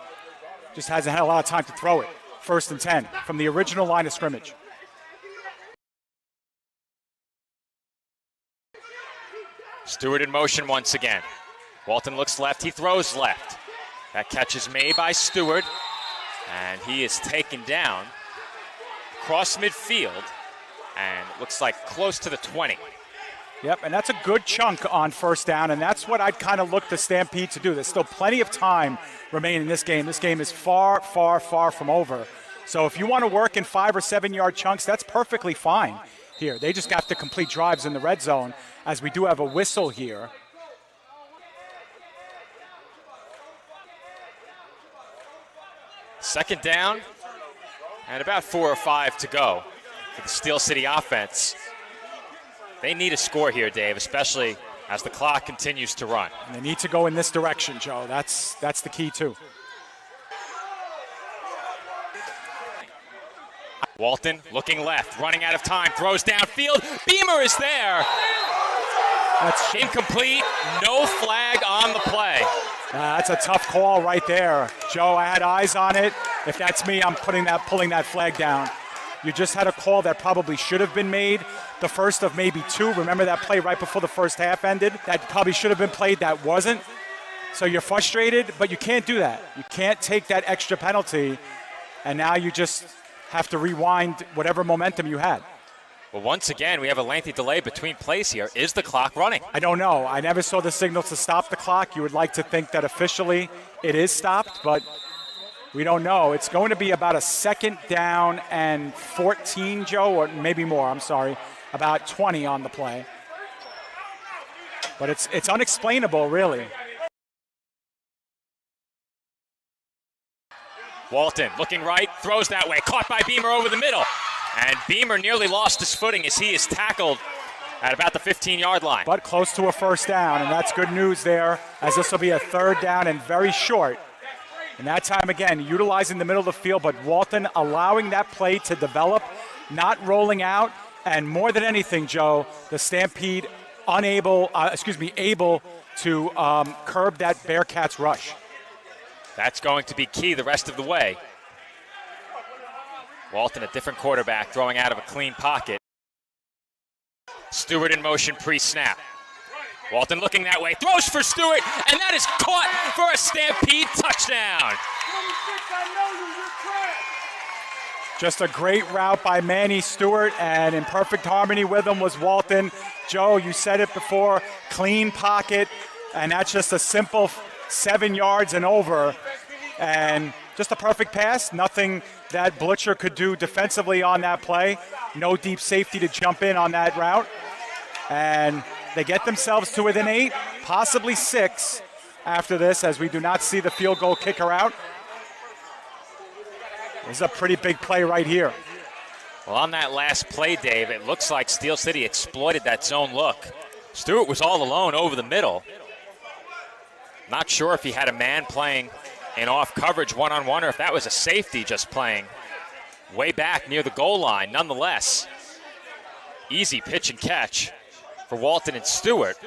Just hasn't had a lot of time to throw it. 1st and 10 from the original line of scrimmage. Stewart in motion once again. Walton looks left, he throws left. That catch is made by Stewart, and he is taken down across midfield, and it looks like close to the 20. Yep, and that's a good chunk on 1st down, and that's what I'd kind of look the Stampede to do. There's still plenty of time remaining in this game. This game is far, far, far from over. So if you want to work in 5 or 7 yard chunks, that's perfectly fine here. They just got to complete drives in the red zone, as we do have a whistle here. Second down, and about 4 or 5 to go for the Steel City offense. They need a score here, Dave, especially as the clock continues to run. And they need to go in this direction, Joe. That's the key, too. Walton looking left, running out of time, throws downfield. Beamer is there. That's incomplete, no flag on the play. That's a tough call right there. Joe, I had eyes on it. If that's me, I'm pulling that flag down. You just had a call that probably should have been made, the first of maybe 2. Remember that play right before the first half ended? That probably should have been played, that wasn't. So you're frustrated, but you can't do that. You can't take that extra penalty, and now you just have to rewind whatever momentum you had. Well, once again, we have a lengthy delay between plays here. Is the clock running? I don't know. I never saw the signal to stop the clock. You would like to think that officially it is stopped, but We don't know. It's going to be about a 2nd down and 14, Joe, or maybe more, I'm sorry. About 20 on the play. But it's unexplainable, really. Walton looking right, throws that way, caught by Beamer over the middle. And Beamer nearly lost his footing as he is tackled at about the 15-yard line. But close to a 1st down, and that's good news there, as this will be a 3rd down and very short. And that time, again, utilizing the middle of the field, but Walton allowing that play to develop, not rolling out, and more than anything, Joe, the Stampede able to curb that Bearcats rush. That's going to be key the rest of the way. Walton, a different quarterback, throwing out of a clean pocket. Stewart in motion pre-snap. Walton looking that way, throws for Stewart, and that is caught for a Stampede touchdown. Just a great route by Manny Stewart, and in perfect harmony with him was Walton. Joe, you said it before, clean pocket, and that's just a simple 7 yards and over, and just a perfect pass. Nothing that Blitzer could do defensively on that play. No deep safety to jump in on that route, and they get themselves to within 8, possibly 6 after this, as we do not see the field goal kicker out. This is a pretty big play right here. Well, on that last play, Dave, it looks like Steel City exploited that zone look. Stewart was all alone over the middle. Not sure if he had a man playing in off coverage one-on-one or if that was a safety just playing way back near the goal line. Nonetheless, easy pitch and catch for Walton and Stewart.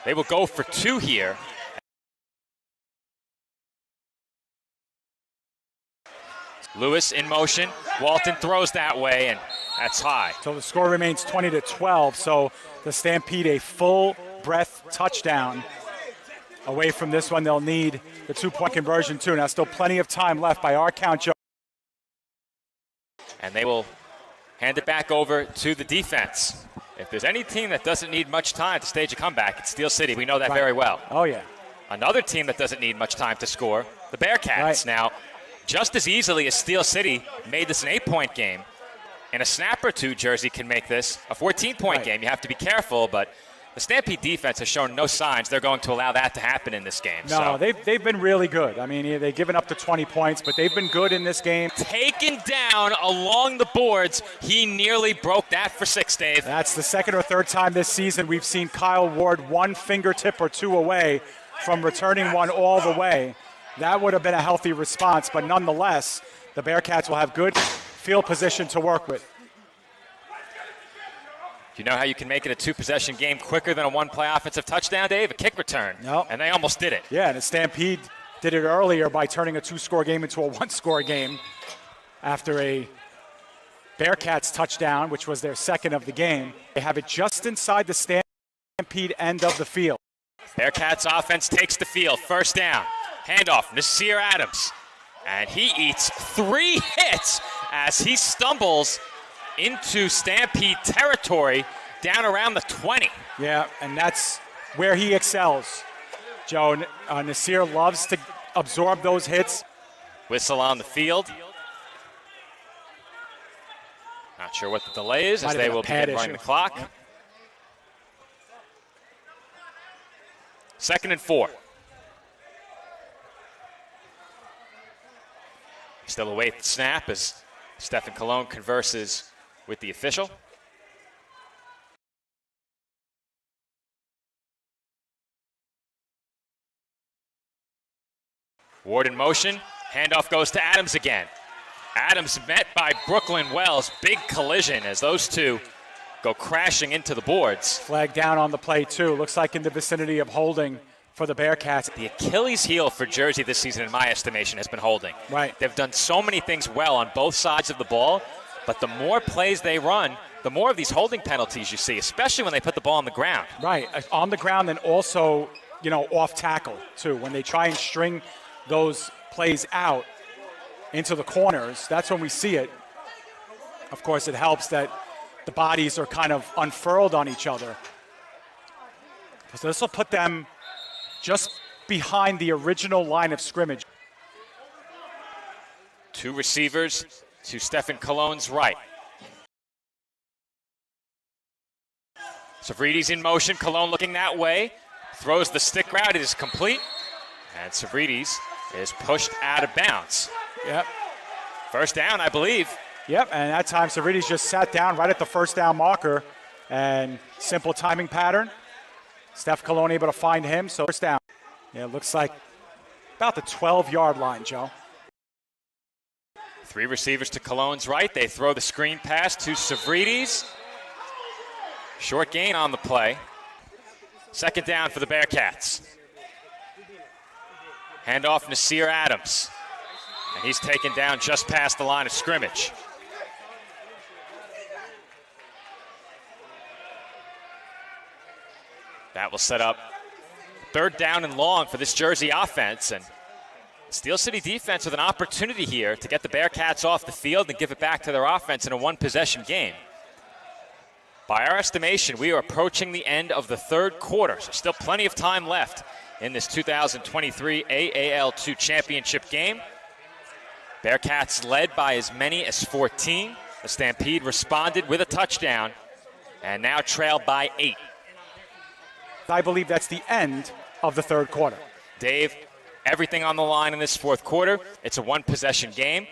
They will go for 2 here. Lewis in motion. Walton throws that way, and that's high. So the score remains 20-12, so the Stampede a full breath touchdown. Away from this one, they'll need the 2-point conversion too. Now still plenty of time left by our count, Joe. And they will hand it back over to the defense. If there's any team that doesn't need much time to stage a comeback, it's Steel City. We know that very well. Oh, yeah. Another team that doesn't need much time to score, the Bearcats. Right. Now, just as easily as Steel City made this an 8-point game, in a snap or two, Jersey can make this a 14-point game. You have to be careful, but the Stampede defense has shown no signs they're going to allow that to happen in this game. No, they've been really good. I mean, they've given up to 20 points, but they've been good in this game. Taken down along the boards. He nearly broke that for 6, Dave. That's the 2nd or 3rd time this season we've seen Kyle Ward 1 fingertip or 2 away from returning one all the way. That would have been a healthy response, but nonetheless, the Bearcats will have good field position to work with. Do you know how you can make it a 2-possession game quicker than a 1-play offensive touchdown, Dave? A kick return. No. And they almost did it. Yeah, and the Stampede did it earlier by turning a 2-score game into a 1-score game after a Bearcats touchdown, which was their 2nd of the game. They have it just inside the Stampede end of the field. Bearcats offense takes the field. 1st down. Handoff, Nasir Adams. And he eats 3 hits as he stumbles into Stampede territory down around the 20. Yeah, and that's where he excels. Joe, Nasir loves to absorb those hits. Whistle on the field. Not sure what the delay is as they will begin running the clock. Yep. 2nd and 4. Still await the snap as Stephen Colon converses with the official. Ward in motion. Handoff goes to Adams again. Adams met by Brooklyn Wells. Big collision as those two go crashing into the boards. Flag down on the play, too. Looks like in the vicinity of holding for the Bearcats. The Achilles heel for Jersey this season, in my estimation, has been holding. Right. They've done so many things well on both sides of the ball, but the more plays they run, the more of these holding penalties you see, especially when they put the ball on the ground. Right, on the ground and also, off tackle, too. When they try and string those plays out into the corners, that's when we see it. Of course, it helps that the bodies are kind of unfurled on each other. So this will put them just behind the original line of scrimmage. Two receivers to Stefan Cologne's right. Savridis in motion, Cologne looking that way. Throws the stick route, it is complete. And Savridis is pushed out of bounds. Yep. First down, I believe. Yep, and that time Savridis just sat down right at the first down marker. And simple timing pattern. Steph Cologne able to find him, so first down. Yeah, it looks like about the 12-yard line, Joe. Three receivers to Cologne's right. They throw the screen pass to Savridis. Short gain on the play. Second down for the Bearcats. Handoff Nasir Adams. And he's taken down just past the line of scrimmage. That will set up third down and long for this Jersey offense. And Steel City defense with an opportunity here to get the Bearcats off the field and give it back to their offense in a one-possession game. By our estimation, we are approaching the end of the third quarter, so still plenty of time left in this 2023 AAL2 championship game. Bearcats led by as many as 14. The Stampede responded with a touchdown and now trailed by 8. I believe that's the end of the third quarter. Dave, everything on the line in this fourth quarter. It's a one-possession game.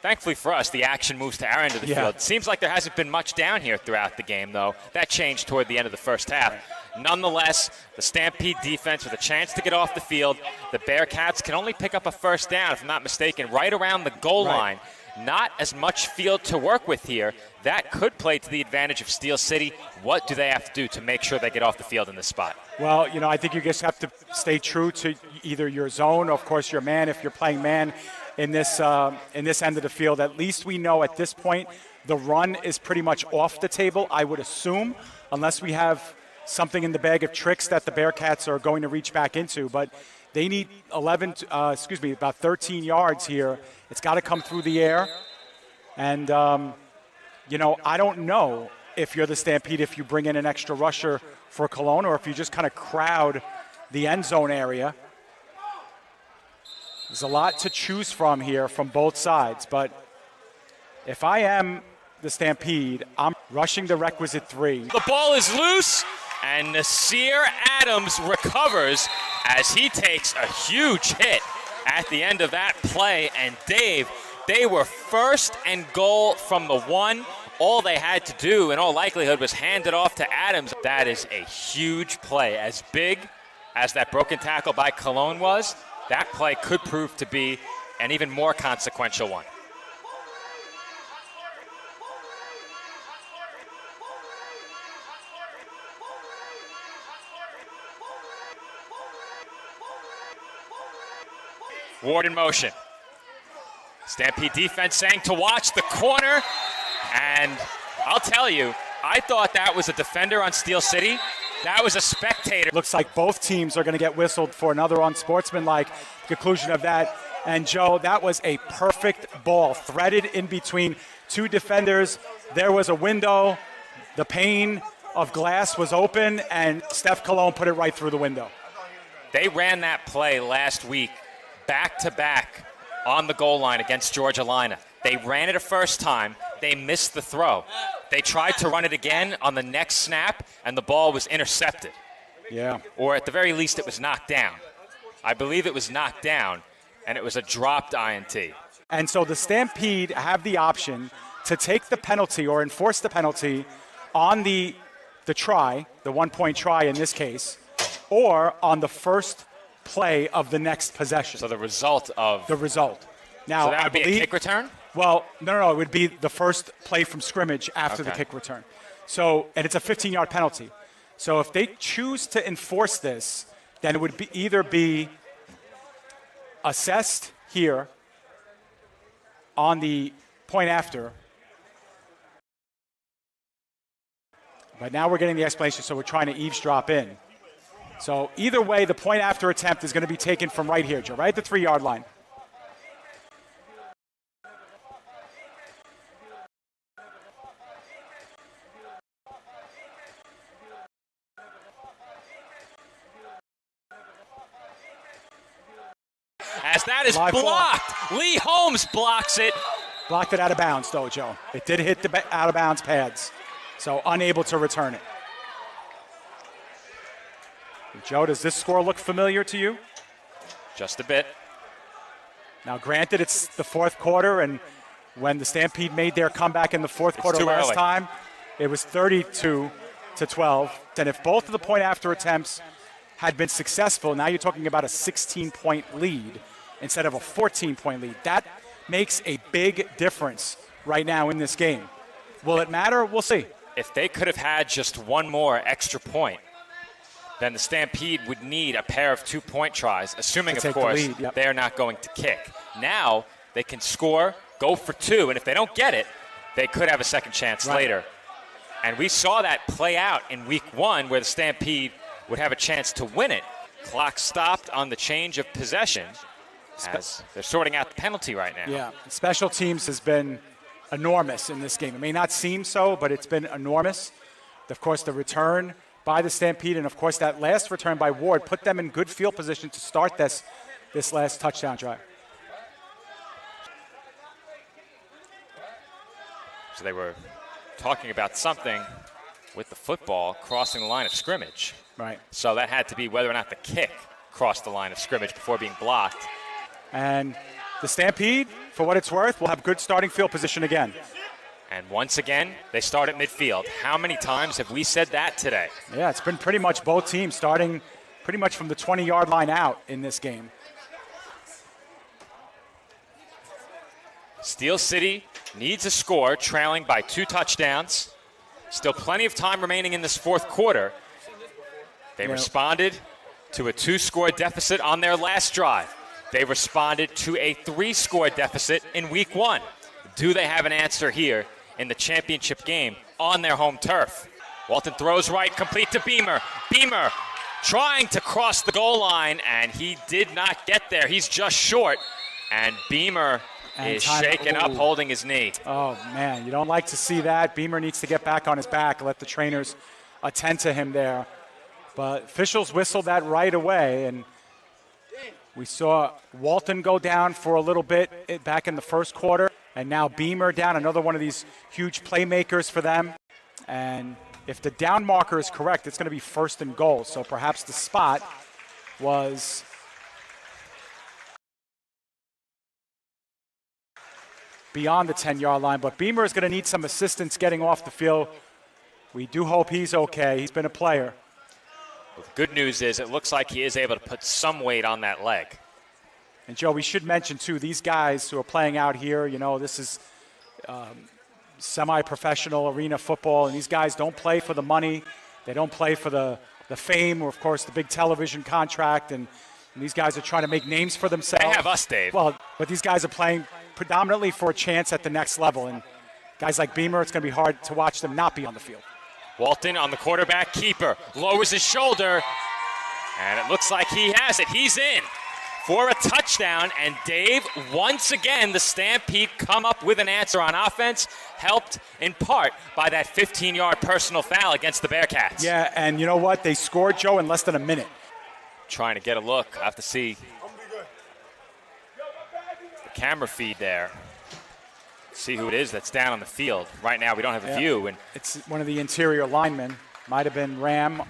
Thankfully for us, the action moves to our end of the field. It seems like there hasn't been much down here throughout the game, though. That changed toward the end of the first half. Nonetheless, the Stampede defense with a chance to get off the field. The Bearcats can only pick up a first down, if I'm not mistaken, right around the goal line. Not as much field to work with here. That could play to the advantage of Steel City. What do they have to do to make sure they get off the field in this spot? Well, you know, I think you just have to stay true to either your zone or, of course, your man. If you're playing man in this end of the field, at least we know at this point the run is pretty much off the table, I would assume, unless we have something in the bag of tricks that the Bearcats are going to reach back into. But they need about 13 yards here. It's got to come through the air. And, you know, I don't know if you're the Stampede, if you bring in an extra rusher for Cologne or if you just kind of crowd the end zone area. There's a lot to choose from here from both sides. But if I am the Stampede, I'm rushing the requisite 3. The ball is loose, and Nasir Adams recovers as he takes a huge hit at the end of that play. And Dave, they were first and goal from the 1. All they had to do, in all likelihood, was hand it off to Adams. That is a huge play. As big as that broken tackle by Cologne was, that play could prove to be an even more consequential one. Ward in motion. Stampede defense saying to watch the corner. And I'll tell you, I thought that was a defender on Steel City. That was a spectator. Looks like both teams are going to get whistled for another unsportsmanlike conclusion of that. And Joe, that was a perfect ball, threaded in between two defenders. There was a window. The pane of glass was open, and Steph Cologne put it right through the window. They ran that play last week back-to-back on the goal line against Georgia Lina. They ran it a first time. They missed the throw. They tried to run it again on the next snap, and the ball was intercepted. Yeah. Or at the very least, it was knocked down. I believe it was knocked down, and it was a dropped INT. And so the Stampede have the option to take the penalty or enforce the penalty on the try, the one-point try in this case, or on the first play of the next possession. So the result of... The result. Now, so that would be a kick return? Well, no, it would be the first play from scrimmage after the kick return. So, and it's a 15-yard penalty. So if they choose to enforce this, then it would either be assessed here on the point after. But now we're getting the explanation, so we're trying to eavesdrop in. So either way, the point after attempt is going to be taken from right here, Joe, right at the 3-yard line. has. That is Live blocked. Lee Holmes blocks it. Blocked it out of bounds, though, Joe. It did hit the out of bounds pads, so unable to return it. Joe, does this score look familiar to you? Just a bit. Now, granted, it's the fourth quarter, and when the Stampede made their comeback in the fourth quarter last time, it was 32-12. And if both of the point-after attempts had been successful, now you're talking about a 16-point lead instead of a 14-point lead. That makes a big difference right now in this game. Will it matter? We'll see. If they could have had just one more extra point, then the Stampede would need a pair of 2-point tries, assuming, of course, they're not going to kick. Now they can score, go for 2, and if they don't get it, they could have a second chance later. And we saw that play out in week 1 where the Stampede would have a chance to win it. Clock stopped on the change of possession as they're sorting out the penalty right now. Yeah, special teams has been enormous in this game. It may not seem so, but it's been enormous. Of course, the return by the Stampede, and of course that last return by Ward put them in good field position to start this last touchdown drive. So they were talking about something with the football crossing the line of scrimmage. Right. So that had to be whether or not the kick crossed the line of scrimmage before being blocked. And the Stampede, for what it's worth, will have good starting field position again. And once again, they start at midfield. How many times have we said that today? Yeah, it's been pretty much both teams starting pretty much from the 20-yard line out in this game. Steel City needs a score, trailing by 2 touchdowns. Still plenty of time remaining in this fourth quarter. They responded to a 2-score deficit on their last drive. They responded to a 3-score deficit in week 1. Do they have an answer here in the championship game on their home turf? Walton throws right, complete to Beamer. Beamer trying to cross the goal line, and he did not get there. He's just short, and Beamer is shaken up, holding his knee. Oh, man, you don't like to see that. Beamer needs to get back on his back, let the trainers attend to him there. But officials whistled that right away, and we saw Walton go down for a little bit back in the first quarter, and now Beamer down, another one of these huge playmakers for them. And if the down marker is correct, it's going to be 1st and goal. So perhaps the spot was beyond the 10-yard line, but Beamer is going to need some assistance getting off the field. We do hope he's okay. He's been a player. Well, the good news is it looks like he is able to put some weight on that leg. And, Joe, we should mention, too, these guys who are playing out here, this is semi-professional arena football, and these guys don't play for the money. They don't play for the fame or, of course, the big television contract, and these guys are trying to make names for themselves. They have us, Dave. Well, but these guys are playing predominantly for a chance at the next level, and guys like Beamer, it's going to be hard to watch them not be on the field. Walton on the quarterback keeper, lowers his shoulder, and it looks like he has it. He's in for a touchdown, and Dave, once again, the Stampede come up with an answer on offense, helped in part by that 15-yard personal foul against the Bearcats. Yeah, and you know what? They scored, Joe, in less than a minute. Trying to get a look. I have to see the camera feed there. See who it is that's down on the field. Right now, we don't have a view. And it's one of the interior linemen. Might have been Ram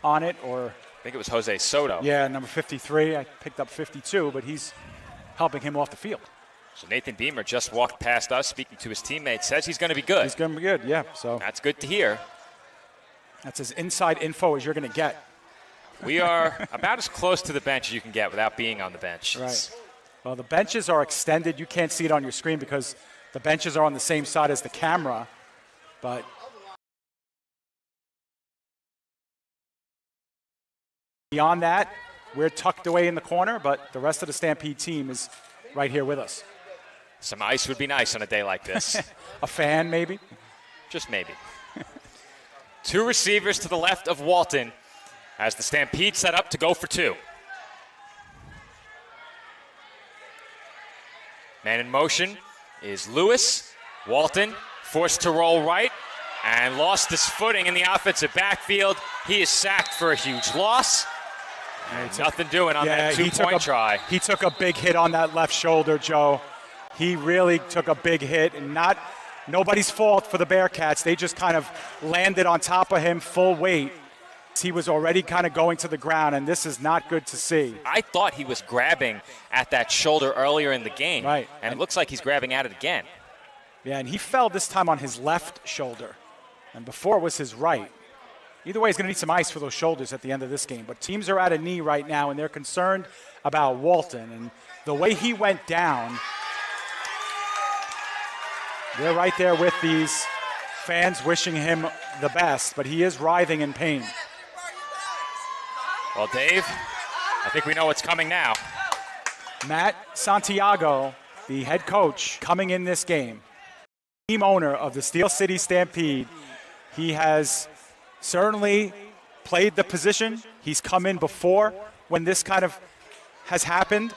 on it, or I think it was Jose Soto. Yeah, number 53. I picked up 52, but he's helping him off the field. So Nathan Beamer just walked past us, speaking to his teammates, says he's going to be good. He's going to be good, yeah. So that's good to hear. That's as inside info as you're going to get. We are about as close to the bench as you can get without being on the bench. Right. Well, the benches are extended. You can't see it on your screen because the benches are on the same side as the camera, but beyond that, we're tucked away in the corner, but the rest of the Stampede team is right here with us. Some ice would be nice on a day like this. A fan, maybe? Just maybe. 2 receivers to the left of Walton as the Stampede set up to go for 2. Man in motion is Lewis. Walton forced to roll right and lost his footing in the offensive backfield. He is sacked for a huge loss. Nothing doing on that two-point try. He took a big hit on that left shoulder, Joe. He really took a big hit, and nobody's fault for the Bearcats. They just kind of landed on top of him full weight. He was already kind of going to the ground, and this is not good to see. I thought he was grabbing at that shoulder earlier in the game. Right. And it looks like he's grabbing at it again. Yeah, and he fell this time on his left shoulder, and before it was his right. Either way, he's going to need some ice for those shoulders at the end of this game. But teams are at a knee right now, and they're concerned about Walton. And the way he went down, they're right there with these fans wishing him the best, but he is writhing in pain. Well, Dave, I think we know what's coming now. Matt Santiago, the head coach, coming in this game, team owner of the Steel City Stampede. He has certainly played the position. He's come in before when this kind of has happened.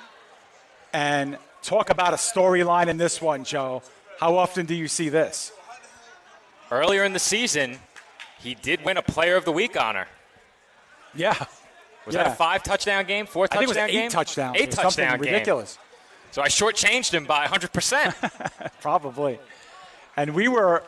And talk about a storyline in this one, Joe. How often do you see this? Earlier in the season, he did win a Player of the Week honor. Yeah. Was that a 5-touchdown game, 4-touchdown game? 8 touchdowns. 8-touchdown game. Ridiculous. So I shortchanged him by 100%. Probably. And we were,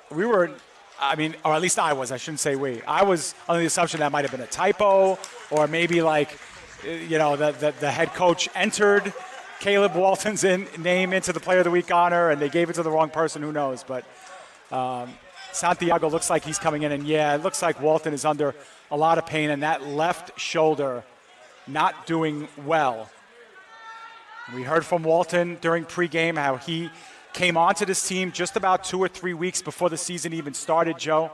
I mean, or at least I was, I shouldn't say we. I was under the assumption that might have been a typo, or maybe like, you know, the head coach entered Caleb Walton's name into the Player of the Week honor, and they gave it to the wrong person. Who knows? But Santiago looks like he's coming in, and yeah, it looks like Walton is under a lot of pain, and that left shoulder not doing well. We heard from Walton during pregame how he came onto this team just about 2 or 3 weeks before the season even started, Joe,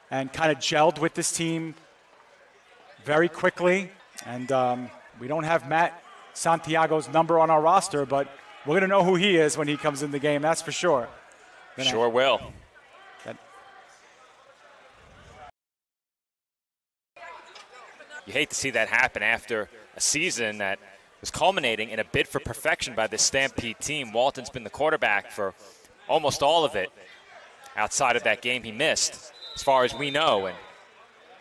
and kind of gelled with this team very quickly. And we don't have Matt Santiago's number on our roster, but we're going to know who he is when he comes in the game, that's for sure. Sure will. You hate to see that happen after a season that was culminating in a bid for perfection by this Stampede team. Walton's been the quarterback for almost all of it outside of that game he missed, as far as we know, and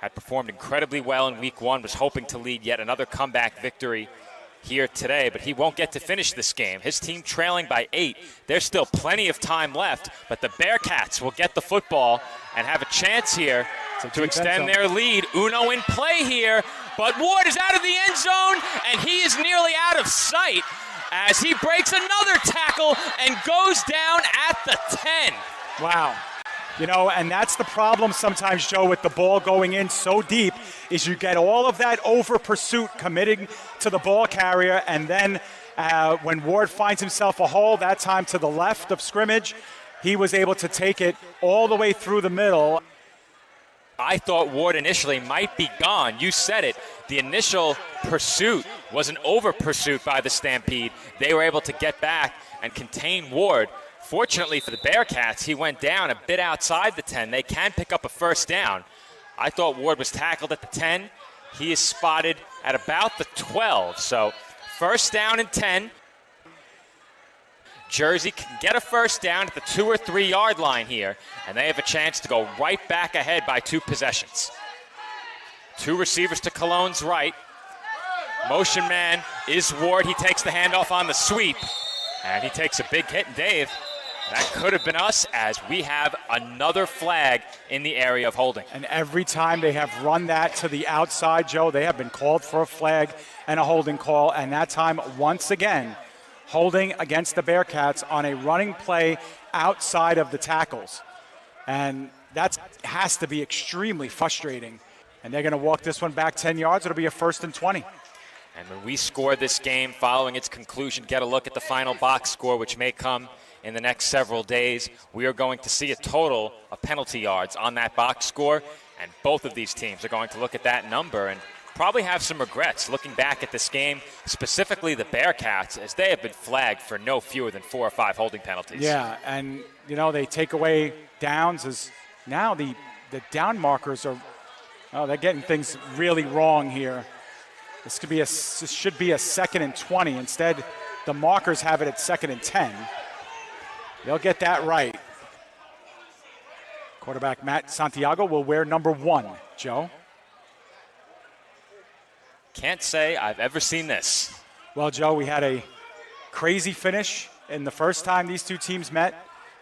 had performed incredibly well in week 1, was hoping to lead yet another comeback victory here today, but he won't get to finish this game. His team trailing by 8. There's still plenty of time left, but the Bearcats will get the football and have a chance here to extend their lead. Uno in play here, but Ward is out of the end zone, and he is nearly out of sight as he breaks another tackle and goes down at the 10. Wow. You know, and that's the problem sometimes, Joe, with the ball going in so deep, is you get all of that over pursuit committing to the ball carrier, and then when Ward finds himself a hole, that time to the left of scrimmage, he was able to take it all the way through the middle. I thought Ward initially might be gone. You said it. The initial pursuit was an over pursuit by the Stampede. They were able to get back and contain Ward. Fortunately for the Bearcats, he went down a bit outside the 10. They can pick up a first down. I thought Ward was tackled at the 10. He is spotted at about the 12. So first down and 10. Jersey can get a first down at the 2 or 3 yard line here, and they have a chance to go right back ahead by 2 possessions. 2 receivers to Cologne's right. Motion man is Ward. He takes the handoff on the sweep, and he takes a big hit. And Dave, that could have been us, as we have another flag in the area of holding. And every time they have run that to the outside, Joe, they have been called for a flag and a holding call, and that time, once again, holding against the Bearcats on a running play outside of the tackles. And that has to be extremely frustrating. And they're going to walk this one back 10 yards. It'll be a 1st and 20. And when we score this game following its conclusion, get a look at the final box score, which may come in the next several days, we are going to see a total of penalty yards on that box score. And both of these teams are going to look at that number and probably have some regrets looking back at this game, specifically the Bearcats, as they have been flagged for no fewer than 4 or 5 holding penalties. Yeah, and, you know, they take away downs as now the down markers are, they're getting things really wrong here. This should be a 2nd and 20. Instead, the markers have it at 2nd and 10. They'll get that right. Quarterback Matt Santiago will wear number 1, Joe. can't say I've ever seen this. Well, Joe, we had a crazy finish in the first time these two teams met.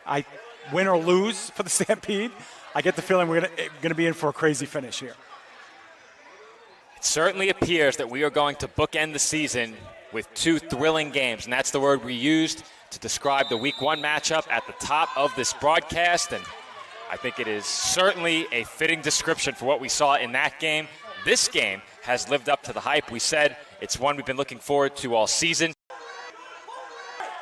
I win or lose for the Stampede. I get the feeling we're going to be in for a crazy finish here. It certainly appears that we are going to bookend the season with two thrilling games, and that's the word we used to describe the Week 1 matchup at the top of this broadcast, and I think it is certainly a fitting description for what we saw in that game. This game has lived up to the hype. We said it's one we've been looking forward to all season.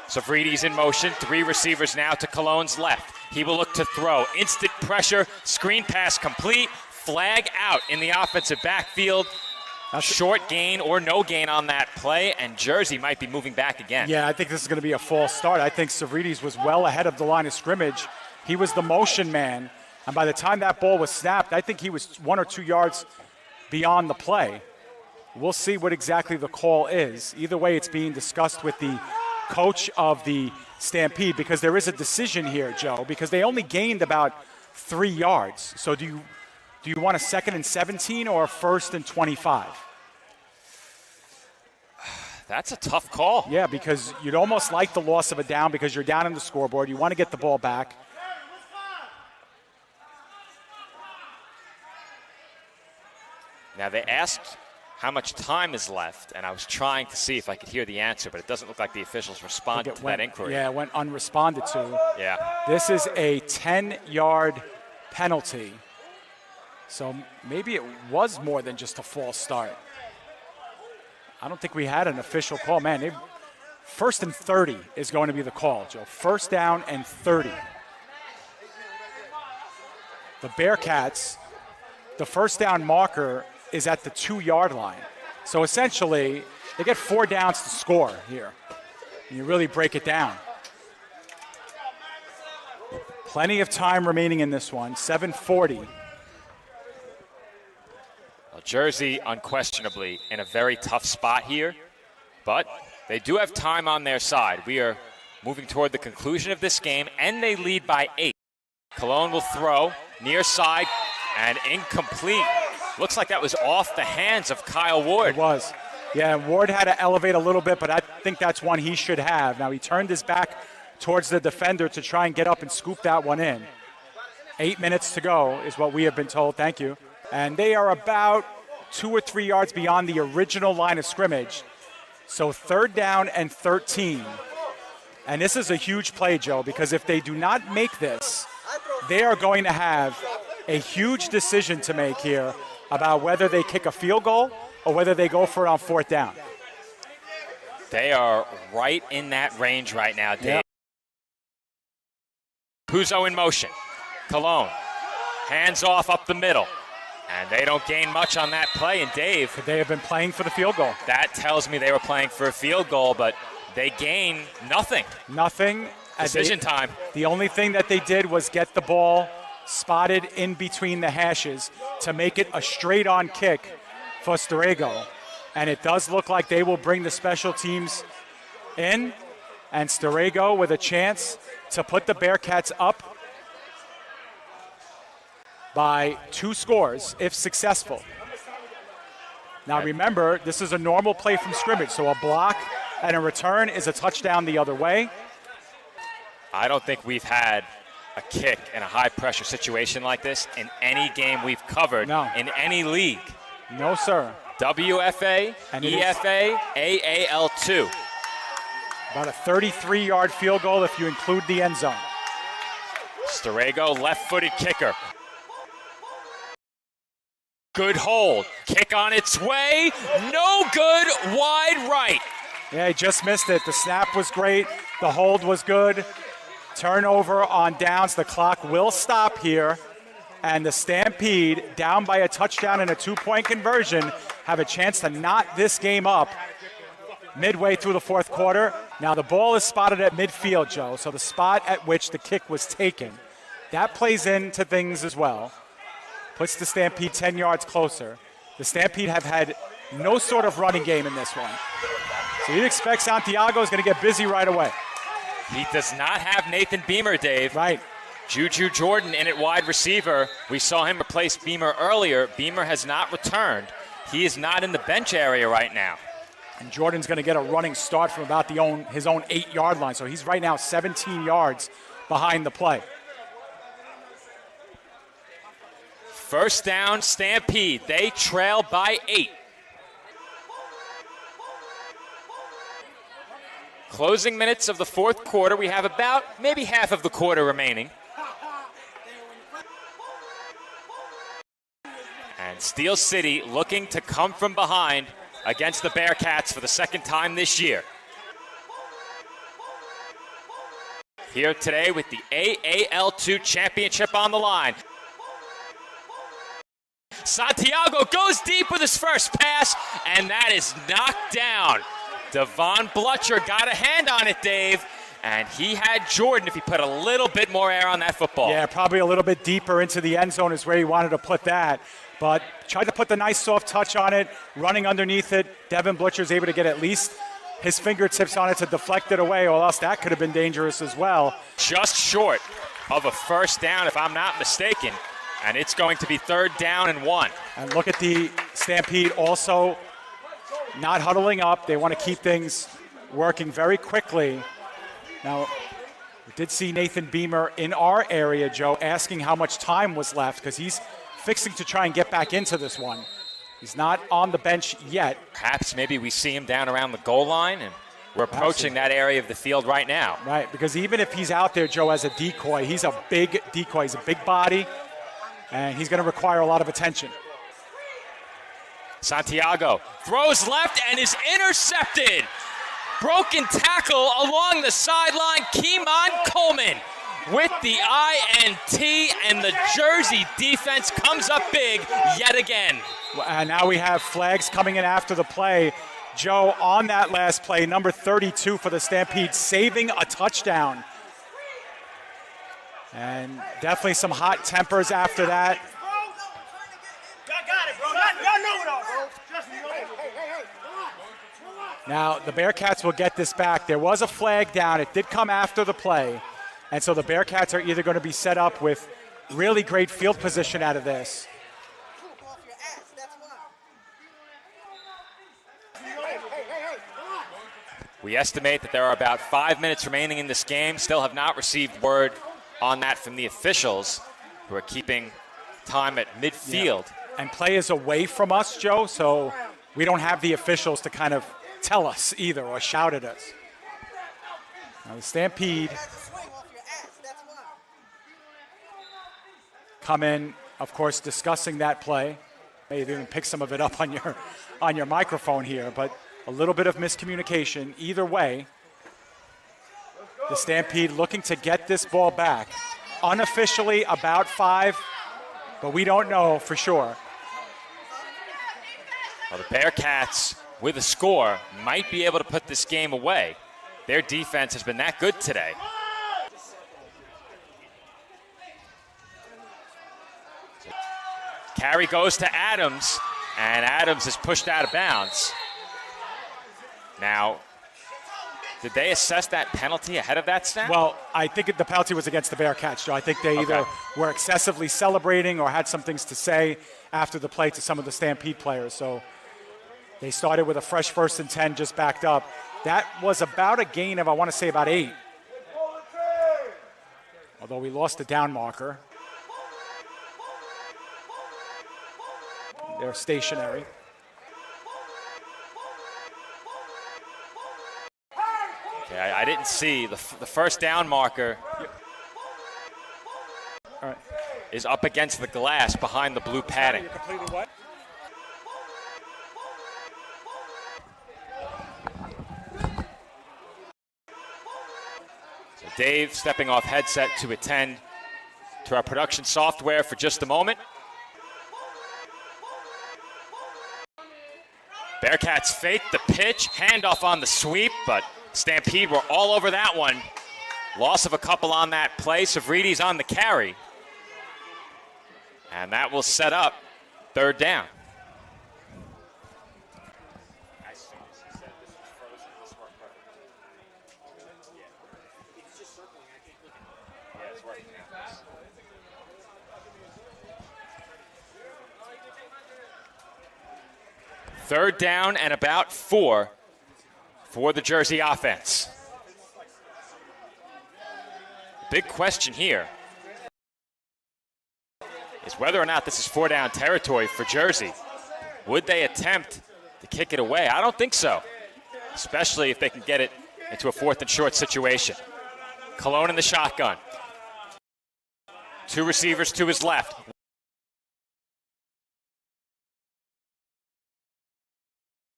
Savrides in motion, 3 receivers now to Cologne's left. He will look to throw. Instant pressure, screen pass complete, flag out in the offensive backfield. Short gain or no gain on that play, and Jersey might be moving back again. Yeah, I think this is going to be a false start. I think Savrides was well ahead of the line of scrimmage. He was the motion man, and by the time that ball was snapped, I think he was 1 or 2 yards beyond the play. We'll see what exactly the call is. Either way, it's being discussed with the coach of the Stampede, because there is a decision here, Joe, because they only gained about 3 yards. So do you want a 2nd and 17 or a 1st and 25? That's a tough call. Yeah, because you'd almost like the loss of a down because you're down in the scoreboard. You want to get the ball back. Now, they asked how much time is left, and I was trying to see if I could hear the answer, but it doesn't look like the officials responded to that inquiry. Yeah, it went unresponded to. Yeah. This is a 10-yard penalty. So maybe it was more than just a false start. I don't think we had an official call. Man, 1st and 30 is going to be the call, Joe. 1st down and 30. The Bearcats, the 1st down marker is at the 2-yard line. So essentially, they get 4 downs to score here. And you really break it down. Plenty of time remaining in this one, 7:40. Well, Jersey unquestionably in a very tough spot here, but they do have time on their side. We are moving toward the conclusion of this game, and they lead by 8. Cologne will throw near side and incomplete. Looks like that was off the hands of Kyle Ward. It was. Yeah, Ward had to elevate a little bit, but I think that's one he should have. Now he turned his back towards the defender to try and get up and scoop that one in. 8 minutes to go is what we have been told. Thank you. And they are about 2 or 3 yards beyond the original line of scrimmage. So 3rd down and 13. And this is a huge play, Joe, because if they do not make this, they are going to have a huge decision to make here about whether they kick a field goal or whether they go for it on 4th down. They are right in that range right now, Dave. Yep. Puzo in motion. Cologne. Hands off up the middle. And they don't gain much on that play. And Dave, could they have been playing for the field goal? That tells me they were playing for a field goal, but they gain nothing. Nothing. Decision time. The only thing that they did was get the ball spotted in between the hashes to make it a straight-on kick for Starego. And it does look like they will bring the special teams in, and Starego with a chance to put the Bearcats up by 2 scores if successful. Now remember, this is a normal play from scrimmage, so a block and a return is a touchdown the other way. I don't think we've had a kick in a high-pressure situation like this in any game we've covered in any league. No, sir. WFA, and EFA, AAL2. About a 33-yard field goal if you include the end zone. Starego, left-footed kicker. Good hold. Kick on its way. No good. Wide right. Yeah, he just missed it. The snap was great. The hold was good. Turnover on downs. The clock will stop here. And the Stampede, down by a touchdown and a 2-point conversion, have a chance to knot this game up midway through the 4th quarter. Now the ball is spotted at midfield, Joe, so the spot at which the kick was taken. That plays into things as well. Puts the Stampede 10 yards closer. The Stampede have had no sort of running game in this one. So you'd expect Santiago is going to get busy right away. He does not have Nathan Beamer, Dave. Right. Juju Jordan in at wide receiver. We saw him replace Beamer earlier. Beamer has not returned. he is not in the bench area right now. And Jordan's going to get a running start from about his own 8-yard line. So he's right now 17 yards behind the play. First down, Stampede. They trail by 8. Closing minutes of the fourth quarter. We have about maybe half of the quarter remaining. And Steel City looking to come from behind against the Bearcats for the second time this year. Here today with the AAL2 championship on the line. Santiago goes deep with his first pass, and that is knocked down. Devon Blutcher got a hand on it, Dave, and he had Jordan if he put a little bit more air on that football. Yeah, probably a little bit deeper into the end zone is where he wanted to put that, but tried to put the nice soft touch on it, running underneath it. Devon Blutcher's able to get at least his fingertips on it to deflect it away, or else that could have been dangerous as well. Just short of a first down, if I'm not mistaken. And it's going to be 3rd down and 1. And look at the Stampede also not huddling up. They want to keep things working very quickly. Now, we did see Nathan Beamer in our area, Joe, asking how much time was left because he's fixing to try and get back into this one. He's not on the bench yet. Perhaps maybe we see him down around the goal line, and we're approaching that area of the field right now. Right, because even if he's out there, Joe, as a decoy, he's a big decoy. He's a big body. And he's going to require a lot of attention. Santiago throws left and is intercepted. Broken tackle along the sideline. Keemon Coleman with the INT, and the Jersey defense comes up big yet again. And now we have flags coming in after the play. Joe, on that last play, number 32 for the Stampede, saving a touchdown. And definitely some hot tempers after that. Now, the Bearcats will get this back. There was a flag down. It did come after the play. And so the Bearcats are either going to be set up with really great field position out of this. We estimate that there are about 5 minutes remaining in this game. Still have not received word on that from the officials, who are keeping time at midfield. Yeah. And play is away from us, Joe, so we don't have the officials to kind of tell us either or shout at us. Now the Stampede come in, of course, discussing that play. Maybe even pick some of it up on your microphone here, but a little bit of miscommunication. Either way, the Stampede looking to get this ball back. Unofficially about 5, but we don't know for sure. Well, the Bearcats, with a score, might be able to put this game away. Their defense has been that good today. Carry goes to Adams, and Adams is pushed out of bounds. Now, did they assess that penalty ahead of that snap? Well, I think the penalty was against the Bearcats, Joe. I think they either were excessively celebrating or had some things to say after the play to some of the Stampede players. So they started with a fresh 1st and 10, just backed up. That was about a gain of, I want to say, about 8. Although we lost the down marker. They're stationary. Okay, I didn't see the first down marker. All right. Is up against the glass behind the blue padding. So Dave stepping off headset to attend to our production software for just a moment. Bearcats fake the pitch, handoff on the sweep, but Stampede were all over that one. Loss of a couple on that play. Savrides on the carry. And that will set up 3rd down. 3rd down and about 4 for the Jersey offense. Big question here is whether or not this is 4-down territory for Jersey. Would they attempt to kick it away? I don't think so, especially if they can get it into a 4th and short situation. Cologne in the shotgun. 2 receivers to his left.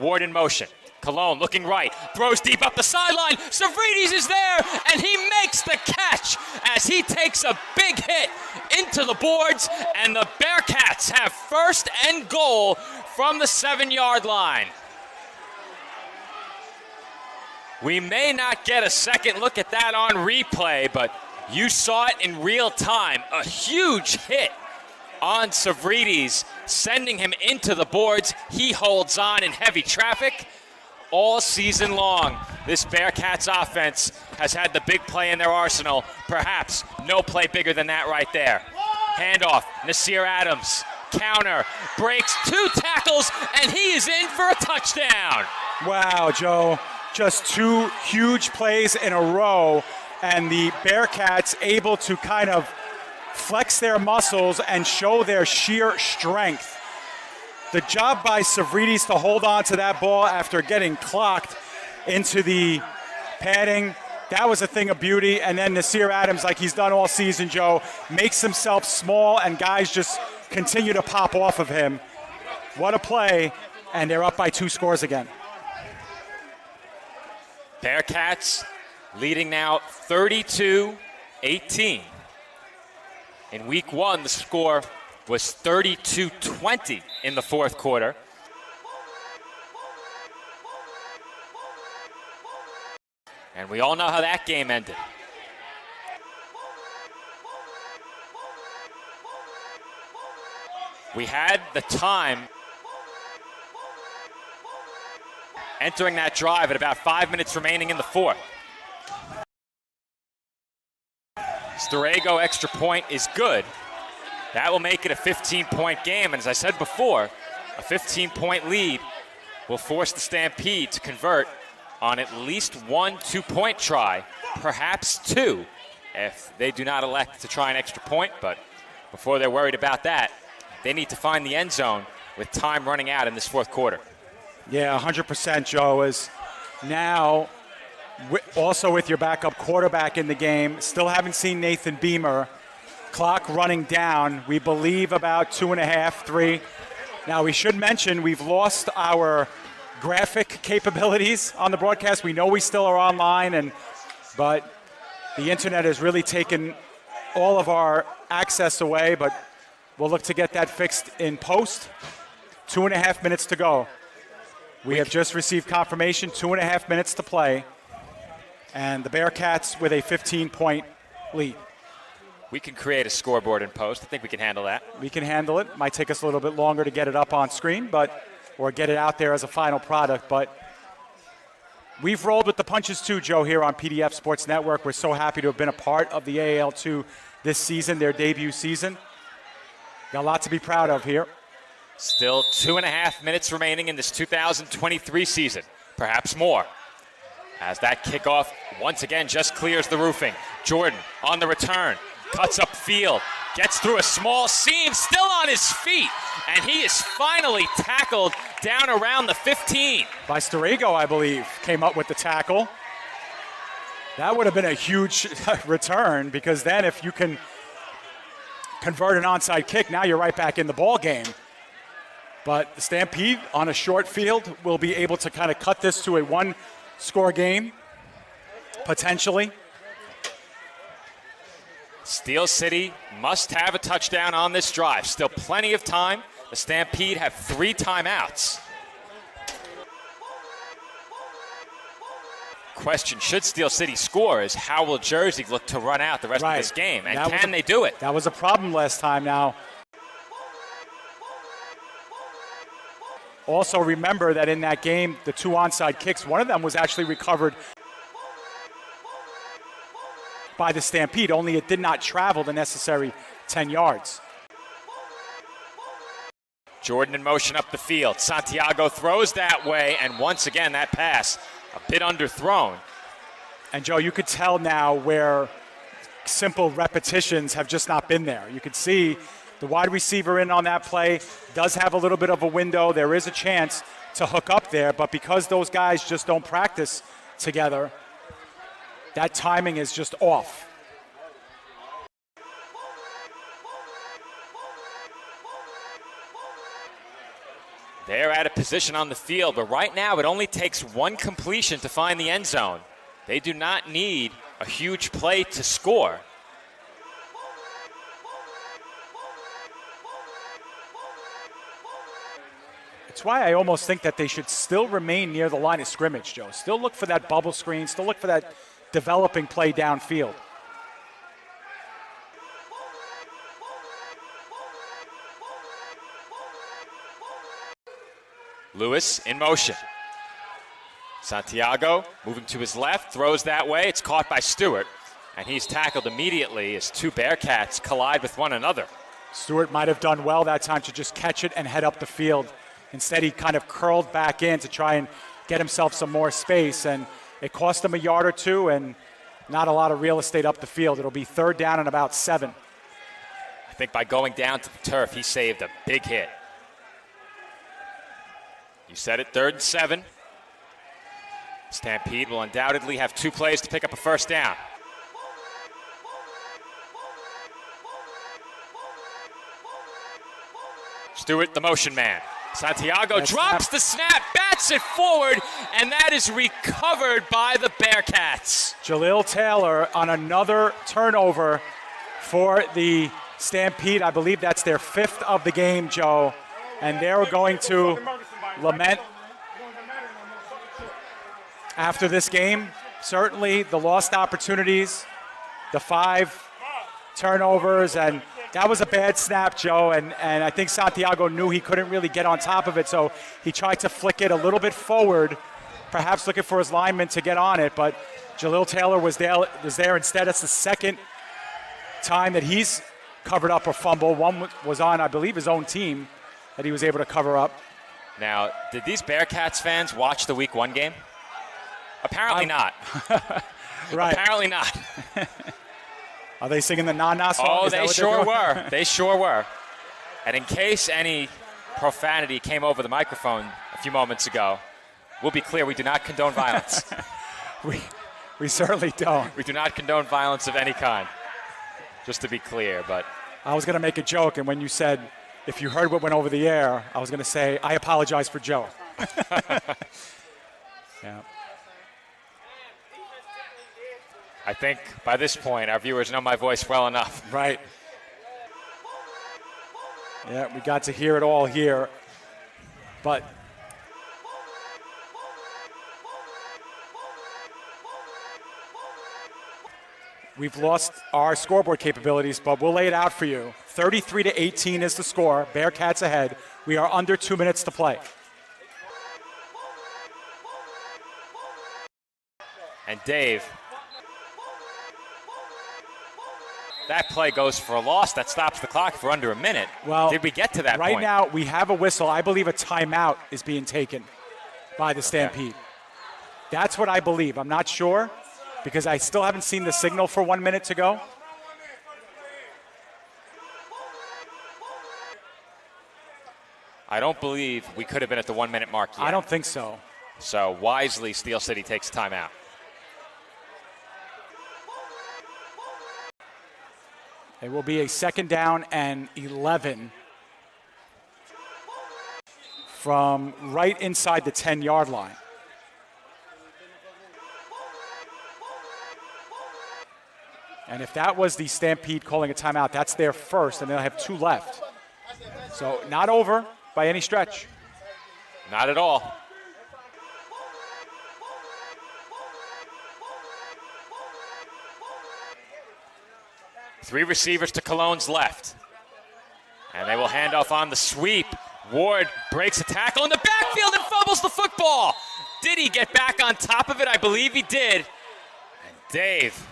Ward in motion. Cologne looking right, throws deep up the sideline. Savridis is there, and he makes the catch as he takes a big hit into the boards, and the Bearcats have 1st and goal from the 7-yard line. We may not get a second look at that on replay, but you saw it in real time. A huge hit on Savridis, sending him into the boards. He holds on in heavy traffic all season long. This Bearcats offense has had the big play in their arsenal. Perhaps no play bigger than that right there. Handoff, Nasir Adams, counter, breaks 2 tackles, and he is in for a touchdown. Wow, Joe, just 2 huge plays in a row, and the Bearcats able to kind of flex their muscles and show their sheer strength. The job by Savridis to hold on to that ball after getting clocked into the padding, that was a thing of beauty. And then Nasir Adams, like he's done all season, Joe, makes himself small, and guys just continue to pop off of him. What a play, and they're up by 2 scores again. Bearcats leading now 32-18. In week 1, the score was 32-20 in the 4th quarter. And we all know how that game ended. We had the time entering that drive at about 5 minutes remaining in the 4th. Storego extra point is good. That will make it a 15-point game, and as I said before, a 15-point lead will force the Stampede to convert on at least 1 2-point try, perhaps 2, if they do not elect to try an extra point. But before they're worried about that, they need to find the end zone with time running out in this 4th quarter. Yeah, 100%, Joe, is now also with your backup quarterback in the game. Still haven't seen Nathan Beamer. Clock running down, we believe about 2.5, 3. Now, we should mention we've lost our graphic capabilities on the broadcast. We know we still are online, but the internet has really taken all of our access away, but we'll look to get that fixed in post. 2.5 minutes to go. We have just received confirmation, 2.5 minutes to play, and the Bearcats with a 15-point lead. We can create a scoreboard in post. I think we can handle that. We can handle it. Might take us a little bit longer to get it up on screen, or get it out there as a final product. But we've rolled with the punches too, Joe, here on PDF Sports Network. We're so happy to have been a part of the AAL2 this season, their debut season. Got a lot to be proud of here. Still 2.5 minutes remaining in this 2023 season, perhaps more. As that kickoff once again just clears the roofing. Jordan on the return. Cuts up field, gets through a small seam, still on his feet, and he is finally tackled down around the 15. By Storego, I believe, came up with the tackle. That would have been a huge return, because then if you can convert an onside kick, now you're right back in the ball game. But the Stampede on a short field will be able to kind of cut this to a 1-score game, potentially. Steel City must have a touchdown on this drive. Still plenty of time. The Stampede have 3 timeouts. Question, should Steel City score, is how will Jersey look to run out the rest of this game? And can they do it? That was a problem last time now. Also remember that in that game, the 2 onside kicks, one of them was actually recovered by the Stampede, only it did not travel the necessary 10 yards. Jordan in motion up the field. Santiago throws that way, and once again, that pass a bit underthrown. And Joe, you could tell now where simple repetitions have just not been there. You could see the wide receiver in on that play does have a little bit of a window. There is a chance to hook up there, but because those guys just don't practice together, that timing is just off. They're out of position on the field, but right now it only takes one completion to find the end zone. They do not need a huge play to score. It's why I almost think that they should still remain near the line of scrimmage, Joe. Still look for that bubble screen, still look for that developing play downfield. Lewis in motion. Santiago moving to his left, throws that way. It's caught by Stewart, and he's tackled immediately as two Bearcats collide with one another. Stewart might have done well that time to just catch it and head up the field. Instead, he kind of curled back in to try and get himself some more space, and it cost him a yard or two and not a lot of real estate up the field. It'll be 3rd down and about 7. I think by going down to the turf, he saved a big hit. You said it, 3rd and 7. Stampede will undoubtedly have 2 plays to pick up a 1st down. Stewart, the motion man. Santiago drops the snap, bats it forward, and that is recovered by the Bearcats. Jaleel Taylor on another turnover for the Stampede. I believe that's their 5th of the game, Joe. And they're going to lament after this game. Certainly the lost opportunities, the 5 turnovers, and that was a bad snap, Joe, and I think Santiago knew he couldn't really get on top of it, so he tried to flick it a little bit forward, perhaps looking for his lineman to get on it, but Jaleel Taylor was there instead. It's the 2nd time that he's covered up a fumble. One was on, I believe, his own team that he was able to cover up. Now, did these Bearcats fans watch the Week 1 game? Apparently not. Right. Apparently not. Are they singing the Na-Na song? Oh, they sure were. They sure were. And in case any profanity came over the microphone a few moments ago, we'll be clear, we do not condone violence. We certainly don't. We do not condone violence of any kind, just to be clear. But I was going to make a joke, and when you said, if you heard what went over the air, I was going to say, I apologize for Joe. Yeah. I think by this point, our viewers know my voice well enough. Right. Yeah, we got to hear it all here. But we've lost our scoreboard capabilities, but we'll lay it out for you. 33-18 is the score. Bearcats ahead. We are under 2 minutes to play. And Dave, that play goes for a loss. That stops the clock for under a minute. Well, did we get to that point? Right now, we have a whistle. I believe a timeout is being taken by the Stampede. Okay. That's what I believe. I'm not sure because I still haven't seen the signal for 1 minute to go. I don't believe we could have been at the 1 minute mark yet. I don't think so. So wisely, Steel City takes timeout. It will be a 2nd down and 11 from right inside the 10-yard line. And if that was the Stampede calling a timeout, that's their first, and they'll have 2 left. So not over by any stretch. Not at all. Three receivers to Cologne's left. And they will hand off on the sweep. Ward breaks a tackle in the backfield and fumbles the football. Did he get back on top of it? I believe he did. And Dave.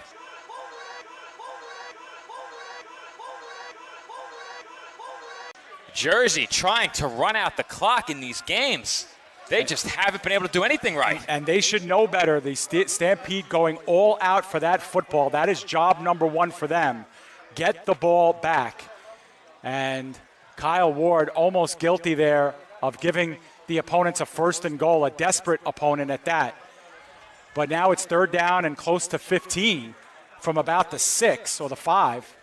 Jersey trying to run out the clock in these games. They just haven't been able to do anything right. And they should know better. The Stampede going all out for that football. That is job number one for them. Get the ball back. And Kyle Ward almost guilty there of giving the opponents a 1st and goal, a desperate opponent at that. But now it's 3rd down and close to 15 from about the 6 or the 5.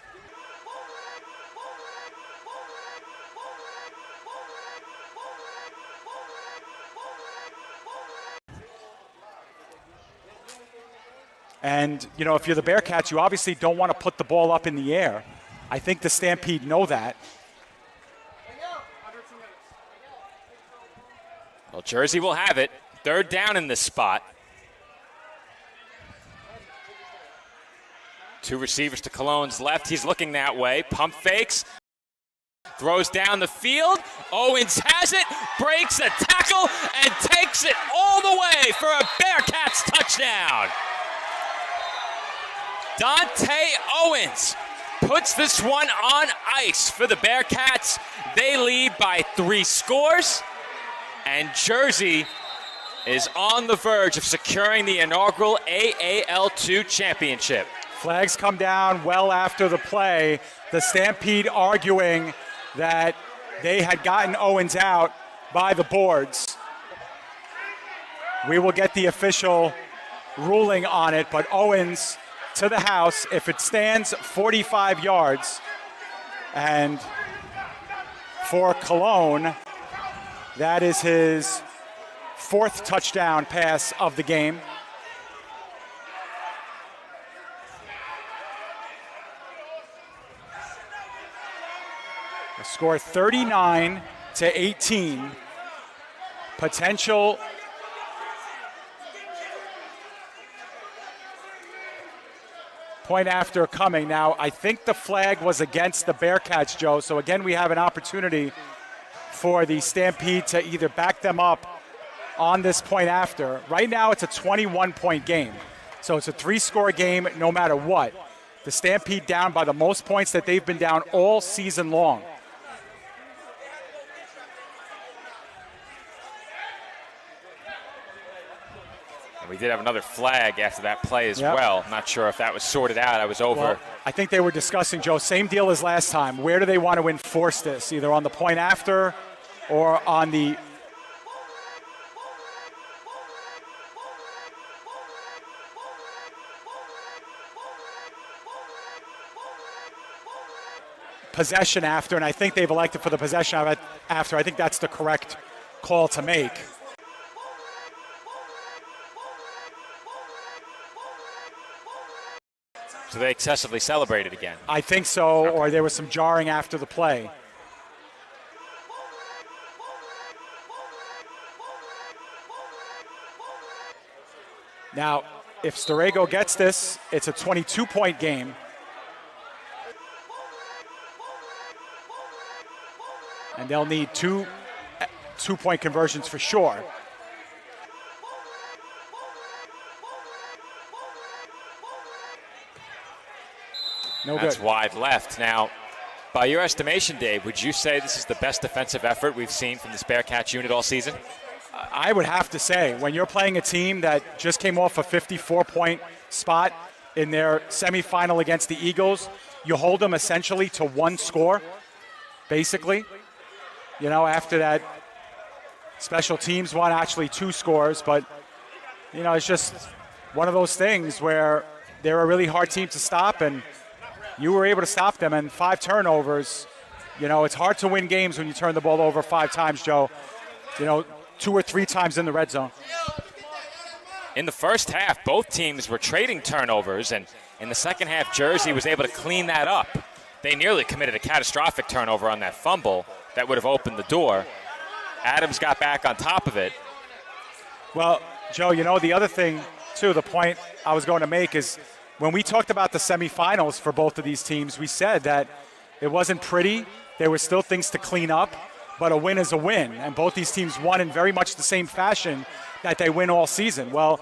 And, you know, if you're the Bearcats, you obviously don't want to put the ball up in the air. I think the Stampede know that. Well, Jersey will have it. 3rd down in this spot. 2 receivers to Cologne's left. He's looking that way. Pump fakes. Throws down the field. Owens has it. Breaks a tackle and takes it all the way for a Bearcats touchdown. Dante Owens puts this one on ice for the Bearcats. They lead by 3 scores, and Jersey is on the verge of securing the inaugural AAL2 championship. Flags come down well after the play. The Stampede arguing that they had gotten Owens out by the boards. We will get the official ruling on it, but Owens to the house if it stands 45 yards. And for Cologne, that is his 4th touchdown pass of the game. The score 39-18. Potential point after coming. Now, I think the flag was against the Bearcats, Joe. So again, we have an opportunity for the Stampede to either back them up on this point after. Right now, it's a 21-point game. So it's a 3-score game no matter what. The Stampede down by the most points that they've been down all season long. We did have another flag after that play as well. Not sure if that was sorted out. I was over. Well, I think they were discussing, Joe, same deal as last time. Where do they want to enforce this? Either on the point after or on the possession after, and I think they've elected for the possession after. I think that's the correct call to make. So they excessively celebrated again. I think so, okay. Or there was some jarring after the play. Now, if Storego gets this, it's a 22-point game. And they'll need two-point conversions for sure. No good. That's wide left. Now, by your estimation, Dave, would you say this is the best defensive effort we've seen from this Bearcats unit all season? I would have to say, when you're playing a team that just came off a 54-point spot in their semifinal against the Eagles, you hold them essentially to 1 score, basically. You know, after that, special teams won actually 2 scores, but, you know, it's just one of those things where they're a really hard team to stop, and you were able to stop them, and 5 turnovers. You know, it's hard to win games when you turn the ball over 5 times, Joe. You know, 2 or 3 times in the red zone. In the first half, both teams were trading turnovers, and in the second half, Jersey was able to clean that up. They nearly committed a catastrophic turnover on that fumble that would have opened the door. Adams got back on top of it. Well, Joe, you know, the other thing, too, the point I was going to make is when we talked about the semifinals for both of these teams, we said that it wasn't pretty. There were still things to clean up, but a win is a win. And both these teams won in very much the same fashion that they win all season. Well,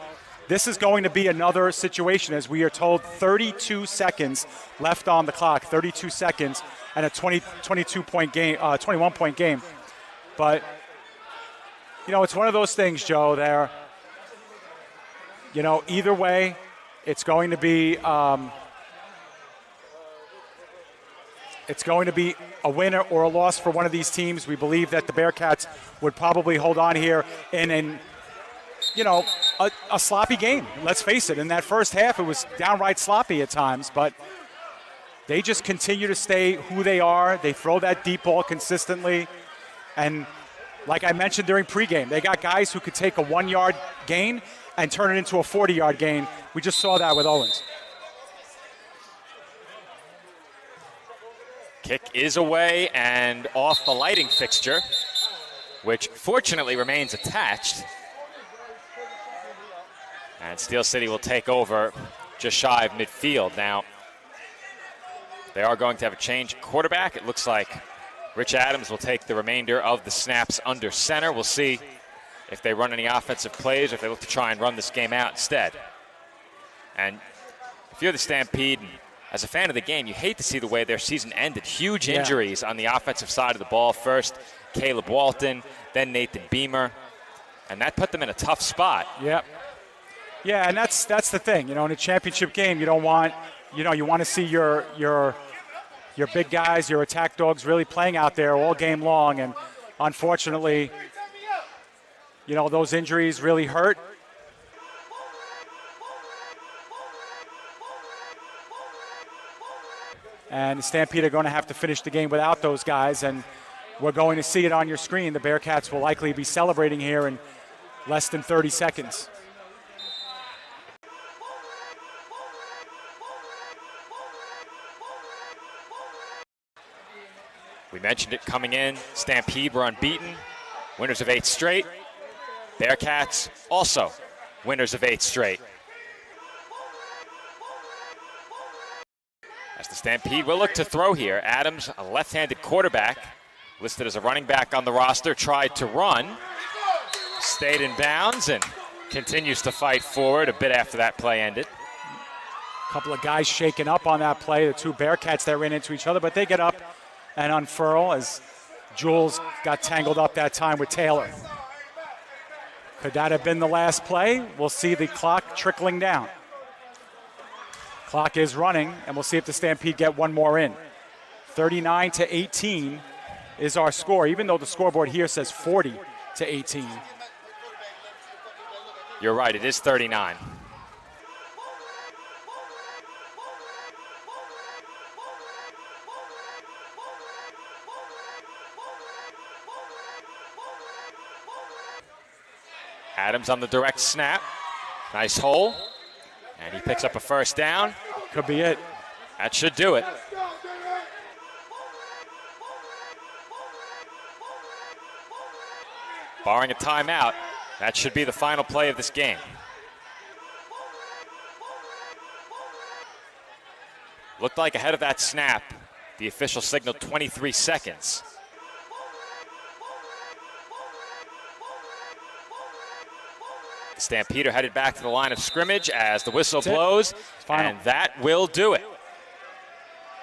this is going to be another situation, as we are told 32 seconds left on the clock, 32 seconds, and a 21-point game. But, you know, it's one of those things, Joe, there, you know, either way, it's going to be a winner or a loss for one of these teams. We believe that the Bearcats would probably hold on here in you know, a sloppy game. Let's face it, in that first half, it was downright sloppy at times, but they just continue to stay who they are. They throw that deep ball consistently. And like I mentioned during pregame, they got guys who could take a 1-yard gain and turn it into a 40-yard gain. We just saw that with Owens. Kick is away and off the lighting fixture, which fortunately remains attached. And Steel City will take over just shy of midfield. Now, they are going to have a change at quarterback. It looks like Rich Adams will take the remainder of the snaps under center. We'll see if they run any offensive plays or if they look to try and run this game out instead. And if you're the Stampede, and as a fan of the game, you hate to see the way their season ended. Huge injuries on the offensive side of the ball. First, Caleb Walton, then Nathan Beamer. And that put them in a tough spot. Yep. Yeah, and that's the thing. You know, in a championship game, you don't want, you know, you want to see your big guys, your attack dogs really playing out there all game long. And unfortunately, you know, those injuries really hurt. And the Stampede are going to have to finish the game without those guys. And we're going to see it on your screen. The Bearcats will likely be celebrating here in less than 30 seconds. We mentioned it coming in. Stampede were unbeaten, winners of 8 straight. Bearcats also winners of 8 straight. As the Stampede will look to throw here, Adams, a left-handed quarterback, listed as a running back on the roster, tried to run, stayed in bounds, and continues to fight forward a bit after that play ended. A couple of guys shaken up on that play, the two Bearcats that ran into each other, but they get up and unfurl as Jules got tangled up that time with Taylor. Could that have been the last play? We'll see the clock trickling down. Clock is running, and we'll see if the Stampede get one more in. 39-18 is our score, even though the scoreboard here says 40-18. You're right, it is 39. Adams on the direct snap. Nice hole. And he picks up a first down. Could be it. That should do it. Barring a timeout, that should be the final play of this game. Looked like ahead of that snap, the official signaled 23 seconds. The Stampede are headed back to the line of scrimmage as the whistle blows, and that will do it.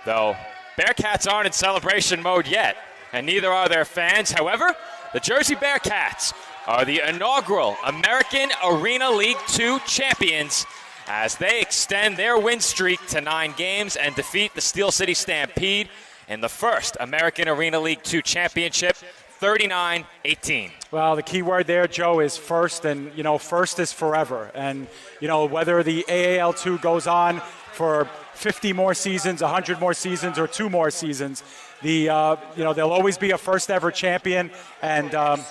Though Bearcats aren't in celebration mode yet, and neither are their fans. However, the Jersey Bearcats are the inaugural American Arena League 2 champions as they extend their win streak to 9 games and defeat the Steel City Stampede in the first American Arena League 2 championship, 39-18. Well, the key word there, Joe, is first, and, you know, first is forever. And, you know, whether the AAL2 goes on for 50 more seasons, 100 more seasons, or 2 more seasons, you know, there'll always be a first ever champion, and the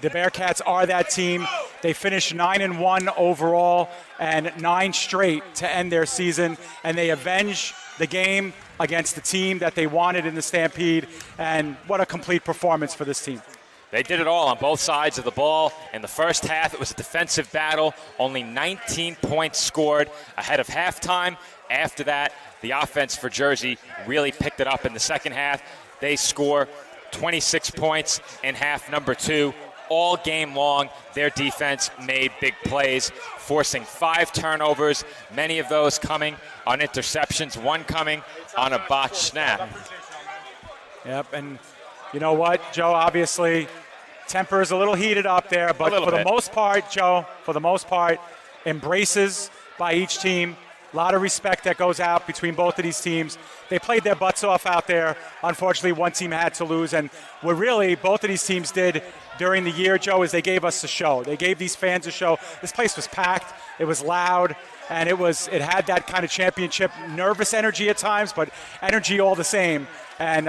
Bearcats are that team. They finished 9-1 overall and 9 straight to end their season, and they avenge the game against the team that they wanted in the Stampede, and what a complete performance for this team. They did it all on both sides of the ball. In the first half, it was a defensive battle. Only 19 points scored ahead of halftime. After that, the offense for Jersey really picked it up in the second half. They score 26 points in half number 2. all game long, their defense made big plays, forcing 5 turnovers, many of those coming on interceptions, one coming on a botched snap. Yep, and you know what, Joe, obviously temper is a little heated up there, but for the most part, Joe, embraces by each team. A lot of respect that goes out between both of these teams. They played their butts off out there. Unfortunately, one team had to lose, and what really both of these teams did during the year, Joe, is they gave us a show. They gave these fans a show. This place was packed. It was loud, and it had that kind of championship nervous energy at times, but energy all the same. And,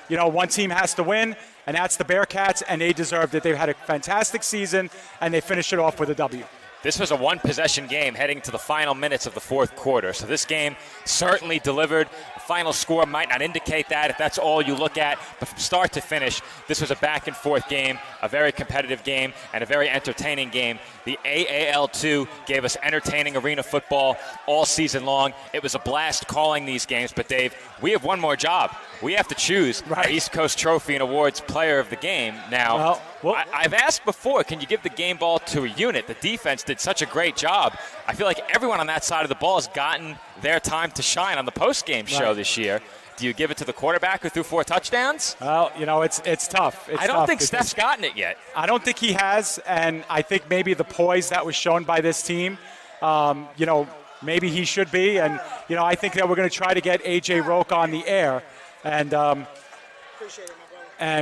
one team has to win, and that's the Bearcats, and they deserved it. They've had a fantastic season, and they finished it off with a W. This was a one-possession game heading to the final minutes of the fourth quarter. So this game certainly delivered. The final score might not indicate that if that's all you look at. But from start to finish, this was a back-and-forth game, a very competitive game, and a very entertaining game. The AAL2 gave us entertaining arena football all season long. It was a blast calling these games. But, Dave, we have one more job. We have to choose our East Coast Trophy and Awards Player of the Game. Now, I've asked before, can you give the game ball to a unit? The defense did such a great job. I feel like everyone on that side of the ball has gotten their time to shine on the post-game show this year. Do you give it to the quarterback who threw 4 touchdowns? Well, it's tough. I don't think Steph's gotten it yet. I don't think he has, and I think maybe the poise that was shown by this team, maybe he should be. And, I think that we're going to try to get A.J. Roque on the air. And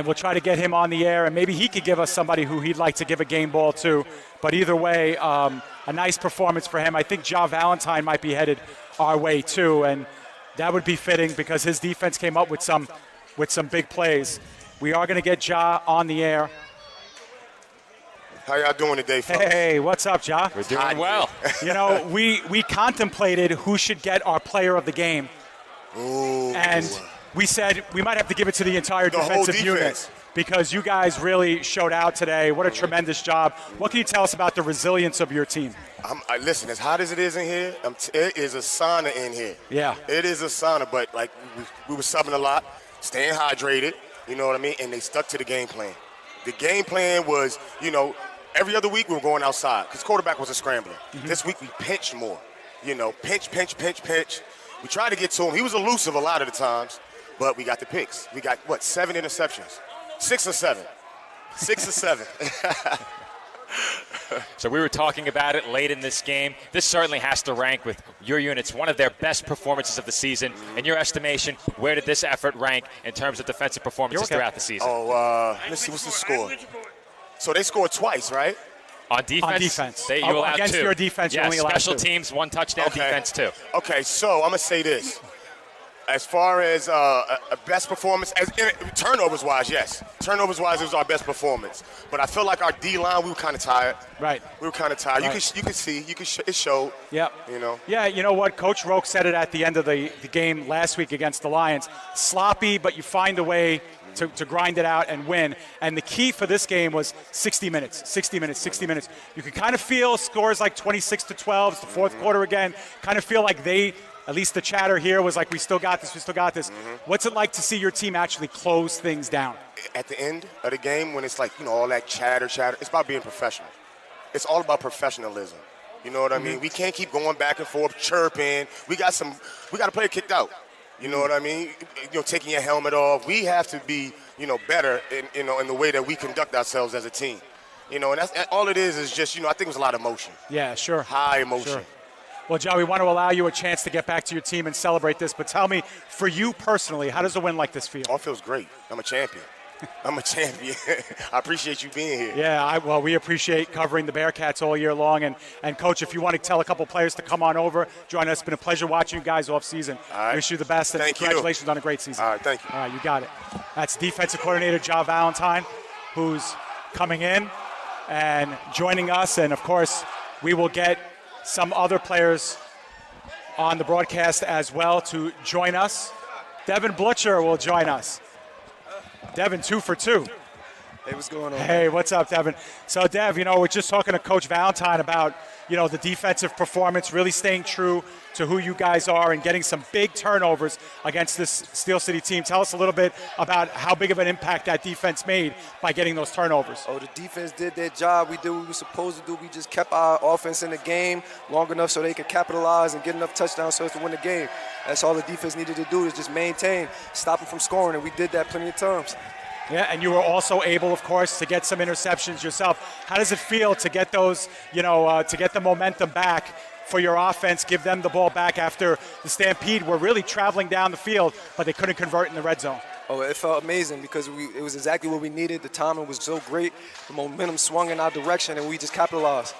we'll try to get him on the air, and maybe he could give us somebody who he'd like to give a game ball to. But either way, a nice performance for him. I think Ja Valentine might be headed our way too, and that would be fitting because his defense came up with some big plays. We are going to get Ja on the air. How y'all doing today, folks? Hey, what's up, Ja? We're doing well. We contemplated who should get our player of the game. Ooh. And we said we might have to give it to the entire defensive unit because you guys really showed out today. What a tremendous job. What can you tell us about the resilience of your team? Listen, as hot as it is in here, it is a sauna in here. Yeah. It is a sauna, but we were subbing a lot, staying hydrated, you know what I mean? And they stuck to the game plan. The game plan was, every other week we were going outside because quarterback was a scrambler. Mm-hmm. This week we pinched more, pinch. We tried to get to him. He was elusive a lot of the times. But we got the picks. We got, 7 interceptions? 6 or 7. 6 or 7. So we were talking about it late in this game. This certainly has to rank with your units, one of their best performances of the season. In your estimation, where did this effort rank in terms of defensive performances throughout the season? Let's see, what's the score? So they scored twice, right? On defense? On defense. You allowed against 2. Your defense, you only allowed 2. Special teams, 1 touchdown, defense 2. Okay, so I'm going to say this. As far as a best performance, turnovers-wise, yes. Turnovers-wise, it was our best performance. But I feel like our D-line, we were kind of tired. Right. We were kind of tired. Right. You could see, it showed. Yep. Yeah, you know what? Coach Roque said it at the end of the game last week against the Lions. Sloppy, but you find a way to grind it out and win. And the key for this game was 60 minutes. You could kind of feel scores like 26-12. It's the fourth quarter again. Kind of feel like at least the chatter here was like, we still got this. Mm-hmm. What's it like to see your team actually close things down? At the end of the game, when it's like, all that chatter, it's about being professional. It's all about professionalism. You know what I mean? We can't keep going back and forth, chirping. We got a player kicked out. You know what I mean? Taking your helmet off. We have to be, better in the way that we conduct ourselves as a team. And that's all it is just, I think it was a lot of emotion. Yeah, sure. High emotion. Sure. Well, Joe, we want to allow you a chance to get back to your team and celebrate this, but tell me, for you personally, how does a win like this feel? Oh, it feels great. I'm a champion. I appreciate you being here. Yeah, we appreciate covering the Bearcats all year long. And Coach, if you want to tell a couple players to come on over, join us. It's been a pleasure watching you guys off season. All right. Wish you the best, and congratulations on a great season. All right, thank you. All right, you got it. That's defensive coordinator Ja Valentine, who's coming in and joining us. And, of course, we will get some other players on the broadcast as well to join us. Devin Blutcher will join us. Devin, 2 for 2. Hey, what's going on? Hey, what's up, Devin? So, Dev, we're just talking to Coach Valentine about, the defensive performance, really staying true to who you guys are and getting some big turnovers against this Steel City team. Tell us a little bit about how big of an impact that defense made by getting those turnovers. Oh, the defense did their job. We did what we were supposed to do. We just kept our offense in the game long enough so they could capitalize and get enough touchdowns so as to win the game. That's all the defense needed to do, is just maintain, stop them from scoring, and we did that plenty of times. Yeah, and you were also able, of course, to get some interceptions yourself. How does it feel to get those, to get the momentum back for your offense, give them the ball back after the Stampede were really traveling down the field, but they couldn't convert in the red zone? Oh, it felt amazing because it was exactly what we needed. The timing was so great. The momentum swung in our direction, and we just capitalized.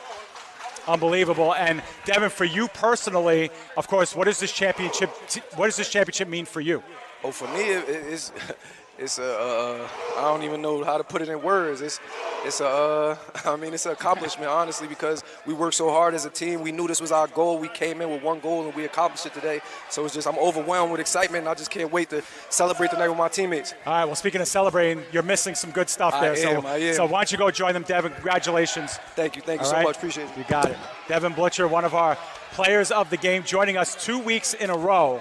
Unbelievable. And Devin, for you personally, of course, what does this championship mean for you? Oh, for me, it's I don't even know how to put it in words. It's an accomplishment, honestly, because we worked so hard as a team. We knew this was our goal. We came in with one goal, and we accomplished it today. So I'm overwhelmed with excitement, and I just can't wait to celebrate tonight with my teammates. All right, well, speaking of celebrating, you're missing some good stuff there. I am. So why don't you go join them, Devin? Congratulations. Thank you so much. Appreciate it. You got it. Devin Blitcher, one of our players of the game, joining us 2 weeks in a row.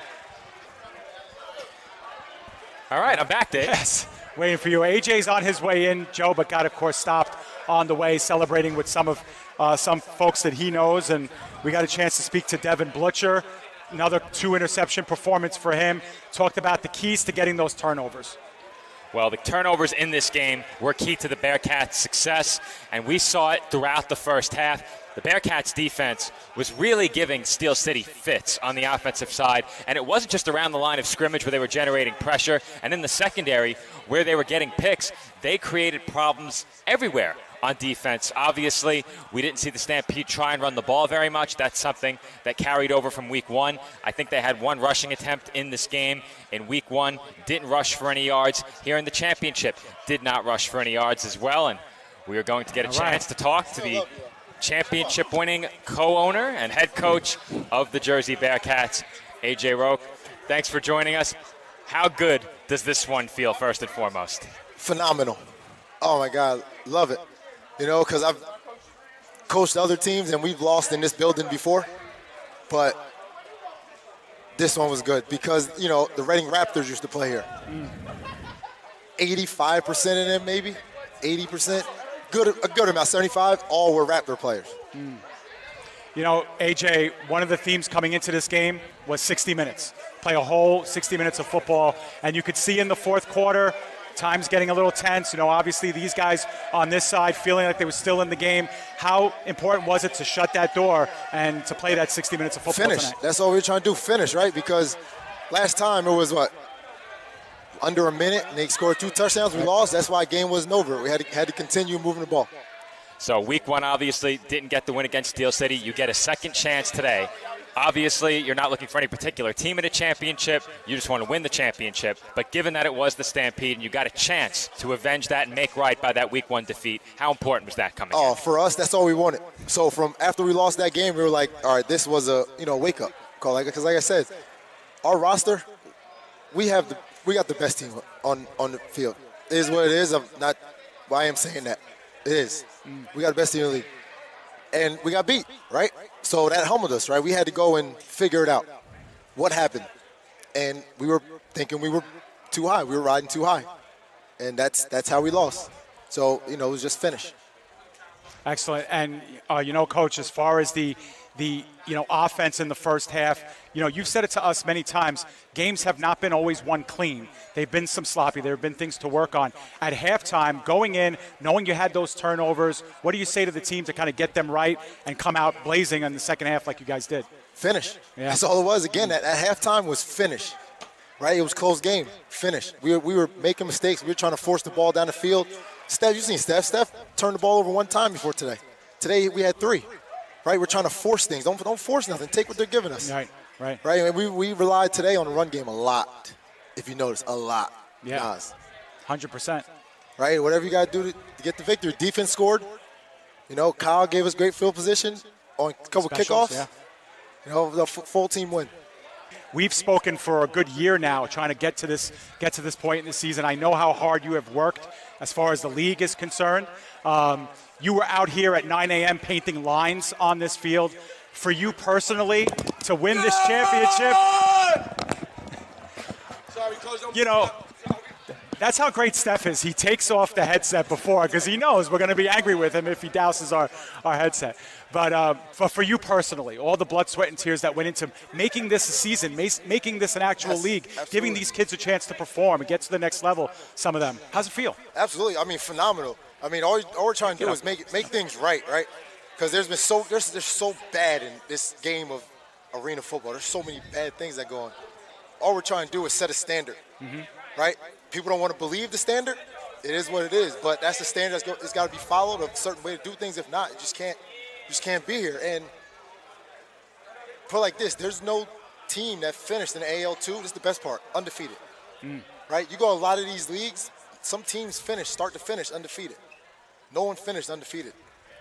All right, I'm back, Dave. Yes, waiting for you. AJ's on his way in, Joe, but got, of course, stopped on the way, celebrating with some folks that he knows. And we got a chance to speak to Devin Blitcher. Another 2-interception performance for him. Talked about the keys to getting those turnovers. Well, the turnovers in this game were key to the Bearcats' success, and we saw it throughout the first half. The Bearcats' defense was really giving Steel City fits on the offensive side, and it wasn't just around the line of scrimmage where they were generating pressure, and in the secondary where they were getting picks, they created problems everywhere on defense. Obviously, we didn't see the Stampede try and run the ball very much. That's something that carried over from week one. I think they had one rushing attempt in this game in week one, didn't rush for any yards. Here in the championship, did not rush for any yards as well, and we are going to get a chance to talk to the championship-winning co-owner and head coach of the Jersey Bearcats, AJ Roque. Thanks for joining us. How good does this one feel, first and foremost? Phenomenal. Oh, my God. Love it. Because I've coached other teams, and we've lost in this building before. But this one was good because, the Reading Raptors used to play here. 85% of them, maybe, 80%. A good amount, 75, all were Raptor players. AJ, one of the themes coming into this game was 60 minutes. Play a whole 60 minutes of football, and you could see in the fourth quarter, times getting a little tense. Obviously these guys on this side feeling like they were still in the game. How important was it to shut that door and to play that 60 minutes of football Finish. tonight? That's all we were trying to do, finish, right? Because last time it was, under a minute, and they scored 2 touchdowns. We lost. That's why the game wasn't over. We had to continue moving the ball. So week one, obviously, didn't get the win against Steel City. You get a second chance today. Obviously, you're not looking for any particular team in a championship. You just want to win the championship. But given that it was the Stampede and you got a chance to avenge that and make right by that week one defeat, how important was that coming in? For us, that's all we wanted. So from after we lost that game, we were like, all right, this was a wake-up call. Because like I said, our roster, we got the best team on the field. It is what it is. I am saying that. It is. We got the best team in the league. And we got beat, right? So that humbled us, right? We had to go and figure it out. What happened? And we were thinking we were too high. We were riding too high. And that's how we lost. So, it was just finish. Excellent. And, Coach, as far as the offense in the first half, you've said it to us many times, games have not been always won clean. They've been some sloppy. There have been things to work on. At halftime, going in, knowing you had those turnovers, what do you say to the team to kind of get them right and come out blazing in the second half like you guys did? Finish. Yeah. That's all it was. Again, at halftime was finish, right? It was a close game. Finish. We were making mistakes. We were trying to force the ball down the field. Steph, you've seen Steph. Steph turned the ball over 1 time before today. Today we had 3. Right, we're trying to force things. Don't force nothing. Take what they're giving us. Right. And we relied today on the run game a lot. If you notice, a lot. Yeah. Nas. 100%. Right, whatever you got to do to get the victory. Defense scored. Kyle gave us great field position on a couple Specials, kickoffs. Yeah. The full team win. We've spoken for a good year now trying to get to this point in the season. I know how hard you have worked as far as the league is concerned. You were out here at 9 a.m. painting lines on this field. For you personally, to win this championship, you know, that's how great Steph is. He takes off the headset before because he knows we're going to be angry with him if he douses our headset. But for you personally, all the blood, sweat, and tears that went into making this a season, making this an actual league, absolutely. giving these kids a chance to perform and get to the next level, some of them. How's it feel? Absolutely. I mean, phenomenal. I mean, all we're trying to do is make things right? Because there's so bad in this game of arena football. There's so many bad things that go on. All we're trying to do is set a standard, right? People don't want to believe the standard. It is what it is, but that's the standard. It's got to be followed, a certain way to do things. If not, you just can't be here. And put it like this, there's no team that finished in the AAL2. This is the best part, undefeated, right? You go a lot of these leagues, some teams finish, start to finish, undefeated. No one finished undefeated.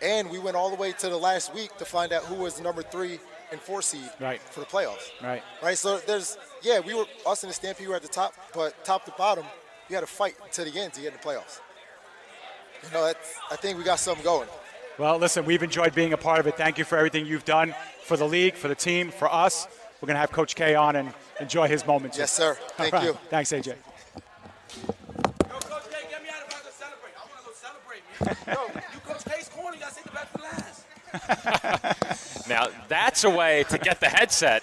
And we went all the way to the last week to find out who was the number 3 and 4 seed for the playoffs. Right. So us and the Stampede were at the top, but top to bottom, you had to fight to the end to get in the playoffs. You know, I think we got something going. Well, listen, we've enjoyed being a part of it. Thank you for everything you've done for the league, for the team, for us. We're going to have Coach K on and enjoy his moments. Yes, sir. Thank you. Thanks, AJ. Yo, Coach K, get me out of here to celebrate. I want to go celebrate, man. Yo, you Coach K's corner, you got to save the best for last. Now, that's a way to get the headset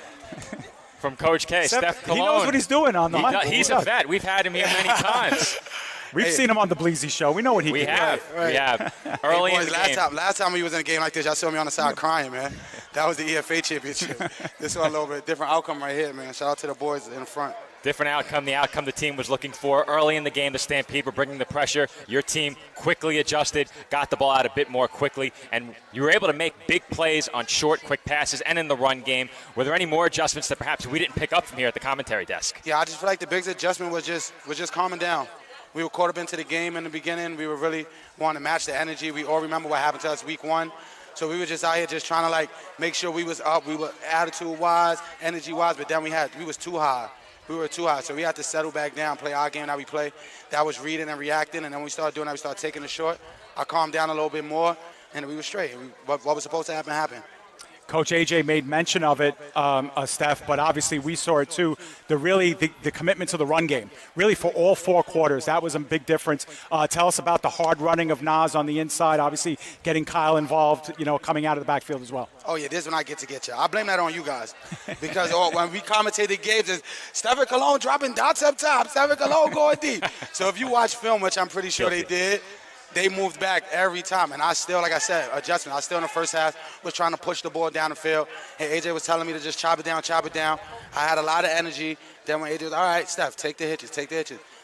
from Coach K. Steph Cologne. He knows what he's doing on the mic. He's a vet. We've had him here many times. We've seen him on the Bleezy Show. We know what he can do. We have. Early in the game. Last time we was in a game like this, y'all saw me on the side crying, man. That was the EFA championship. This was a little bit different outcome right here, man. Shout out to the boys in the front. Different outcome, the outcome the team was looking for. Early in the game, the Stampede were bringing the pressure. Your team quickly adjusted, got the ball out a bit more quickly, and you were able to make big plays on short, quick passes and in the run game. Were there any more adjustments that perhaps we didn't pick up from here at the commentary desk? Yeah, I just feel like the biggest adjustment was just calming down. We were caught up into the game in the beginning. We were really wanting to match the energy. We all remember what happened to us week 1. So we were just out here just trying to make sure we was up. We were attitude-wise, energy-wise, but then we was too high. We were too high, so we had to settle back down, play our game that we play. That was reading and reacting, and then we started doing that. We started taking it short. I calmed down a little bit more, and we were straight. What was supposed to happen happened. Coach AJ made mention of it, Steph, but obviously we saw it too. The commitment to the run game, really for all 4 quarters, that was a big difference. Tell us about the hard running of Nas on the inside, obviously getting Kyle involved, coming out of the backfield as well. Oh, yeah, this is when I get to get you. I blame that on you guys because when we commentated games, it's Stephen Cologne dropping dots up top, Stephen Cologne going deep. So if you watch film, which I'm pretty sure they did, they moved back every time, and I still, like I said, adjustment. I still in the first half was trying to push the ball down the field, and AJ was telling me to just chop it down. I had a lot of energy. Then when AJ was, all right, Steph, take the hitches.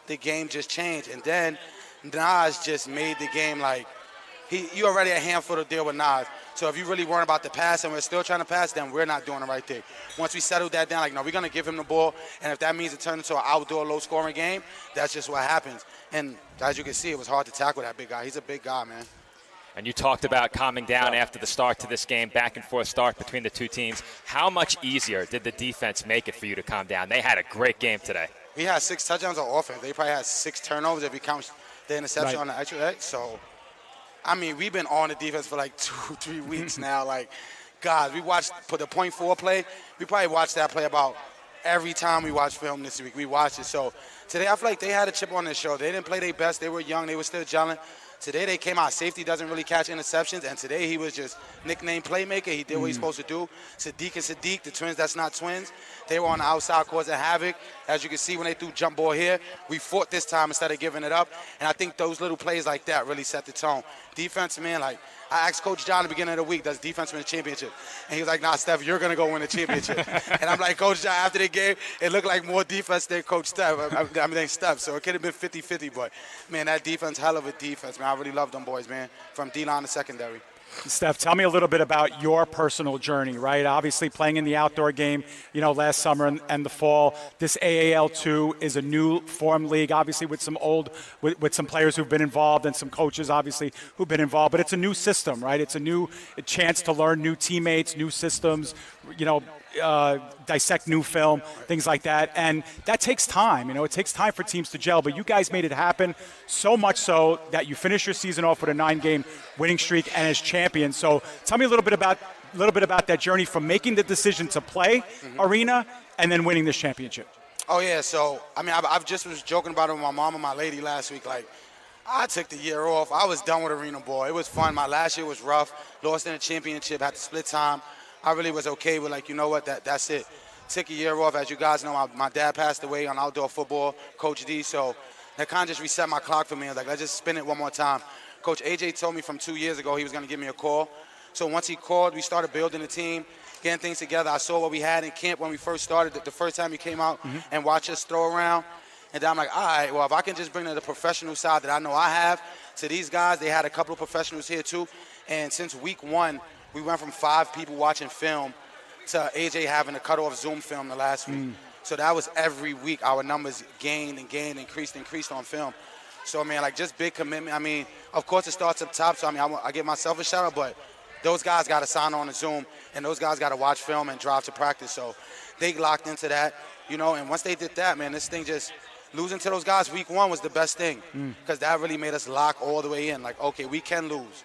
The game just changed, and then Nas just made the game you already a handful to deal with Nas. So if you really weren't about to pass and we're still trying to pass, then we're not doing the right thing. Once we settled that down, no, we're going to give him the ball, and if that means it turns into an outdoor, low-scoring game, that's just what happens. And as you can see, it was hard to tackle that big guy. He's a big guy, man. And you talked about calming down after the start to this game, back and forth start between the two teams. How much easier did the defense make it for you to calm down? They had a great game today. We had 6 touchdowns on offense. They probably had 6 turnovers if you count the interception on the extra edge. So, I mean, we've been on the defense for 2-3 weeks now. God, we watched the .4 play. We probably watched that play about every time we watched film this week. We watched it. So today I feel like they had a chip on their shoulder. They didn't play their best. They were young. They were still gelling. Today they came out. Safety doesn't really catch interceptions, and today he was just nicknamed playmaker. He did what he's supposed to do. Sadiq and Sadiq, the twins that's not twins, they were on the outside causing havoc. As you can see when they threw jump ball here, we fought this time instead of giving it up, and I think those little plays like that really set the tone. Defense, man, I asked Coach John at the beginning of the week, does defense win a championship? And he was like, nah, Steph, you're going to go win a championship. And I'm like, Coach John, after the game, it looked like more defense than Coach Steph. Steph. So it could have been 50-50, but, man, that defense, hell of a defense, man. I really love them boys, man, from D-line to secondary. Steph, tell me a little bit about your personal journey, right? Obviously playing in the outdoor game, last summer and the fall. This AAL2 is a new formed league, obviously with some players who've been involved and some coaches, obviously, who've been involved. But it's a new system, right? It's a chance to learn new teammates, new systems. dissect new film, things like that. And that takes time. It takes time for teams to gel. But you guys made it happen, so much so that you finished your season off with a 9-game winning streak and as champions. So tell me a little bit about that journey from making the decision to play Arena and then winning this championship. Oh, yeah. So, I've just was joking about it with my mom and my lady last week. Like, I took the year off. I was done with Arena Ball. It was fun. My last year was rough. Lost in the championship. Had to split time. I really was okay with, like, you know what, that's it. Took a year off. As you guys know, my dad passed away on outdoor football, Coach D. So that kind of just reset my clock for me. I was like, let's just spin it one more time. Coach AJ told me from 2 years ago he was going to give me a call. So once he called, we started building the team, getting things together. I saw what we had in camp when we first started, the first time he came out and watched us throw around. And then I'm like, all right, well, if I can just bring the professional side that I know I have to these guys, they had a couple of professionals here too. And since week 1, we went from 5 people watching film to AJ having to cut off Zoom film the last week. So that was every week our numbers gained, increased on film. So, man, like just big commitment. Of course it starts up top, so I give myself a shout out, but those guys got to sign on to Zoom, and those guys got to watch film and drive to practice. So they locked into that, and once they did that, man, this thing just losing to those guys week 1 was the best thing because that really made us lock all the way in. Like, okay, we can lose.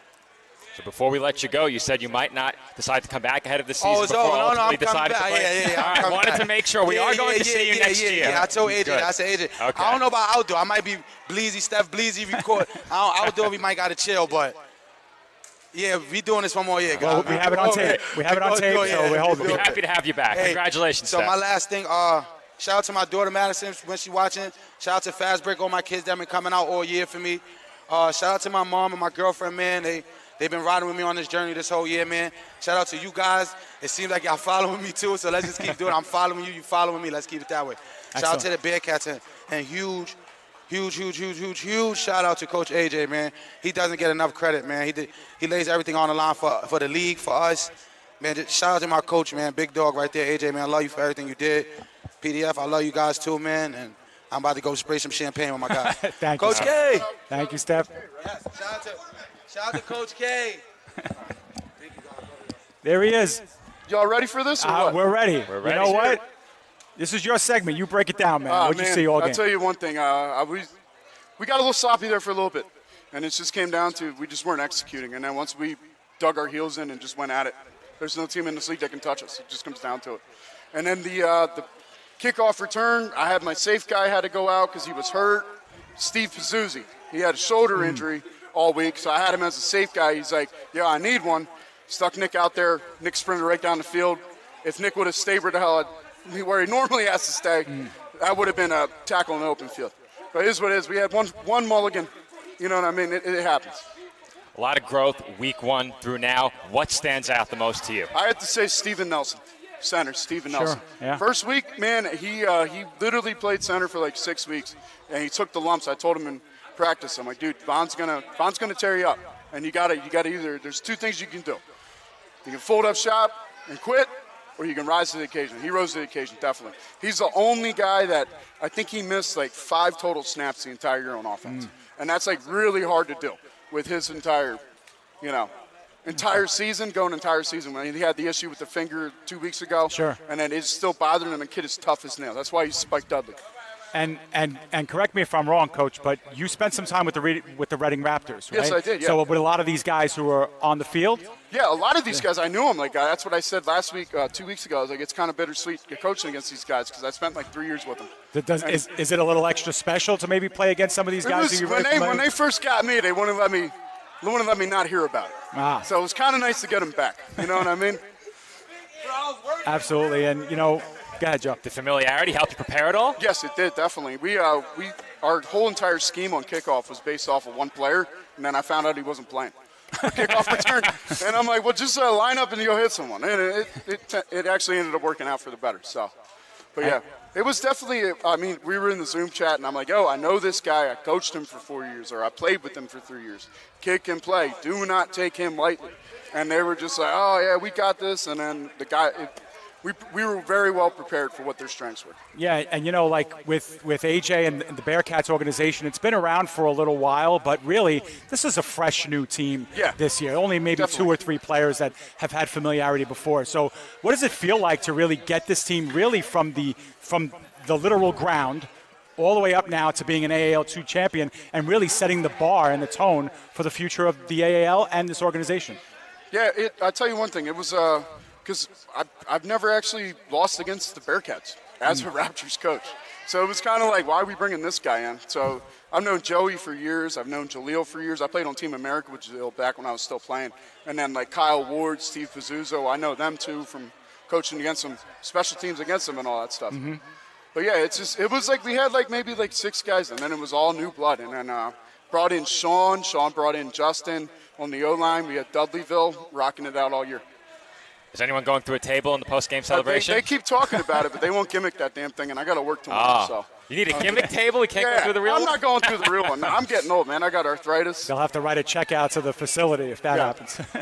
So before we let you go, you said you might not decide to come back ahead of the season it's before over. No, ultimately I'm coming decided back. to play. Yeah. All right, I wanted to make sure we are going to see you next year. Yeah, I told AJ. Good. I said, AJ, Okay. I don't know about outdoor. I might be Steph Bleezy record. Outdoor, we might got to chill, but yeah, we doing this one more year, guys. Well, we have it on tape. We have it on tape, so we hold it. We're happy to have you back. Hey, Congratulations, So Steph. my last thing, shout out to my daughter Madison when she's watching. Shout out to Fast Break, all my kids that have been coming out all year for me. Shout out to my mom and my girlfriend, man. They've been riding with me on this journey this whole year, man. Shout out to you guys. It seems like y'all following me too, so let's just keep doing it. I'm following you, you following me. Let's keep it that way. Shout out to the Bearcats and huge shout out to Coach AJ, man. He doesn't get enough credit, man. He lays everything on the line for the league, for us. Man, just shout out to my coach, man. Big dog right there, AJ, man. I love you for everything you did. PDF, I love you guys too, man. And I'm about to go spray some champagne with my guy. Thank Coach you. K. Thank you, Steph. Yes, shout out to Coach K. There he is. Y'all ready for this or what? We're ready. We're ready. You know what? This is your segment. You break it down, man. What'd you see all game? I'll tell you one thing. We got a little sloppy there for a little bit, and it just came down to we just weren't executing. And then once we dug our heels in and just went at it, there's no team in this league that can touch us. It just comes down to it. And then the kickoff return, I had my safe guy had to go out because he was hurt. Steve Pizzuzzi, he had a shoulder injury all week, so I had him as a safe guy. He's like, yeah, I need one. Stuck Nick out there. Nick sprinted right down the field. If Nick would have stayed where he normally has to stay, that would have been a tackle in the open field. But it is what it is. We had one mulligan. You know what I mean? It happens. A lot of growth week 1 through now. What stands out the most to you? I have to say Steven Nelson, center, Steven Nelson. Yeah. First week, man, he literally played center for like 6 weeks, and he took the lumps. I told him in practice, I'm like, dude, Von's gonna tear you up, and you gotta either. There's 2 things you can do. You can fold up shop and quit, or you can rise to the occasion. He rose to the occasion, definitely. He's the only guy that I think he missed like 5 total snaps the entire year on offense, and that's like really hard to do with his entire season, going entire season. When he had the issue with the finger 2 weeks ago, and then it's still bothering him. And kid is tough as nails. That's why he's Spike Dudley. And correct me if I'm wrong, Coach, but you spent some time with the Reading Raptors, right? Yes, I did. Yeah. So with a lot of these guys who are on the field. Yeah, a lot of these guys I knew them. Like that's what I said last week, 2 weeks ago. I was like, it's kind of bittersweet coaching against these guys because I spent like 3 years with them. Is it a little extra special to maybe play against some of these guys? When they first got me, they wouldn't let me not hear about it. So it was kind of nice to get them back. You know what I mean? Absolutely, and go ahead, Joe. The familiarity helped you prepare it all? Yes, it did, definitely. Our whole entire scheme on kickoff was based off of one player, and then I found out he wasn't playing. Kickoff return, and I'm like, well, just line up and you'll hit someone. And it actually ended up working out for the better. So, but yeah, it was definitely. I mean, we were in the Zoom chat, and I'm like, I know this guy. I coached him for 4 years, or I played with him for 3 years. Kid can play. Do not take him lightly. And they were just like, oh yeah, we got this. And then the guy. we were very well prepared for what their strengths were. Yeah, and like with AJ and the Bearcats organization, it's been around for a little while, but really, this is a fresh new team this year. Only maybe Definitely. 2 or 3 players that have had familiarity before. So what does it feel like to really get this team really from the literal ground all the way up now to being an AAL2 champion and really setting the bar and the tone for the future of the AAL and this organization? Yeah, I tell you one thing. It was because I've never actually lost against the Bearcats as a Raptors coach. So it was kind of like, why are we bringing this guy in? So I've known Joey for years. I've known Jaleel for years. I played on Team America with Jaleel back when I was still playing. And then like Kyle Ward, Steve Pizzuzo, I know them too from coaching against them, special teams against them and all that stuff. Mm-hmm. But yeah, it was like we had like maybe like 6 guys, and then it was all new blood. And then brought in Sean brought in Justin on the O-line. We had Dudleyville rocking it out all year. Is anyone going through a table in the post-game celebration? They keep talking about it, but they won't gimmick that damn thing, and I got to work tomorrow. So you need a gimmick table? You can't go through the real one? I'm not going through the real one. I'm getting old, man. I got arthritis. They'll have to write a check out to the facility if that happens. You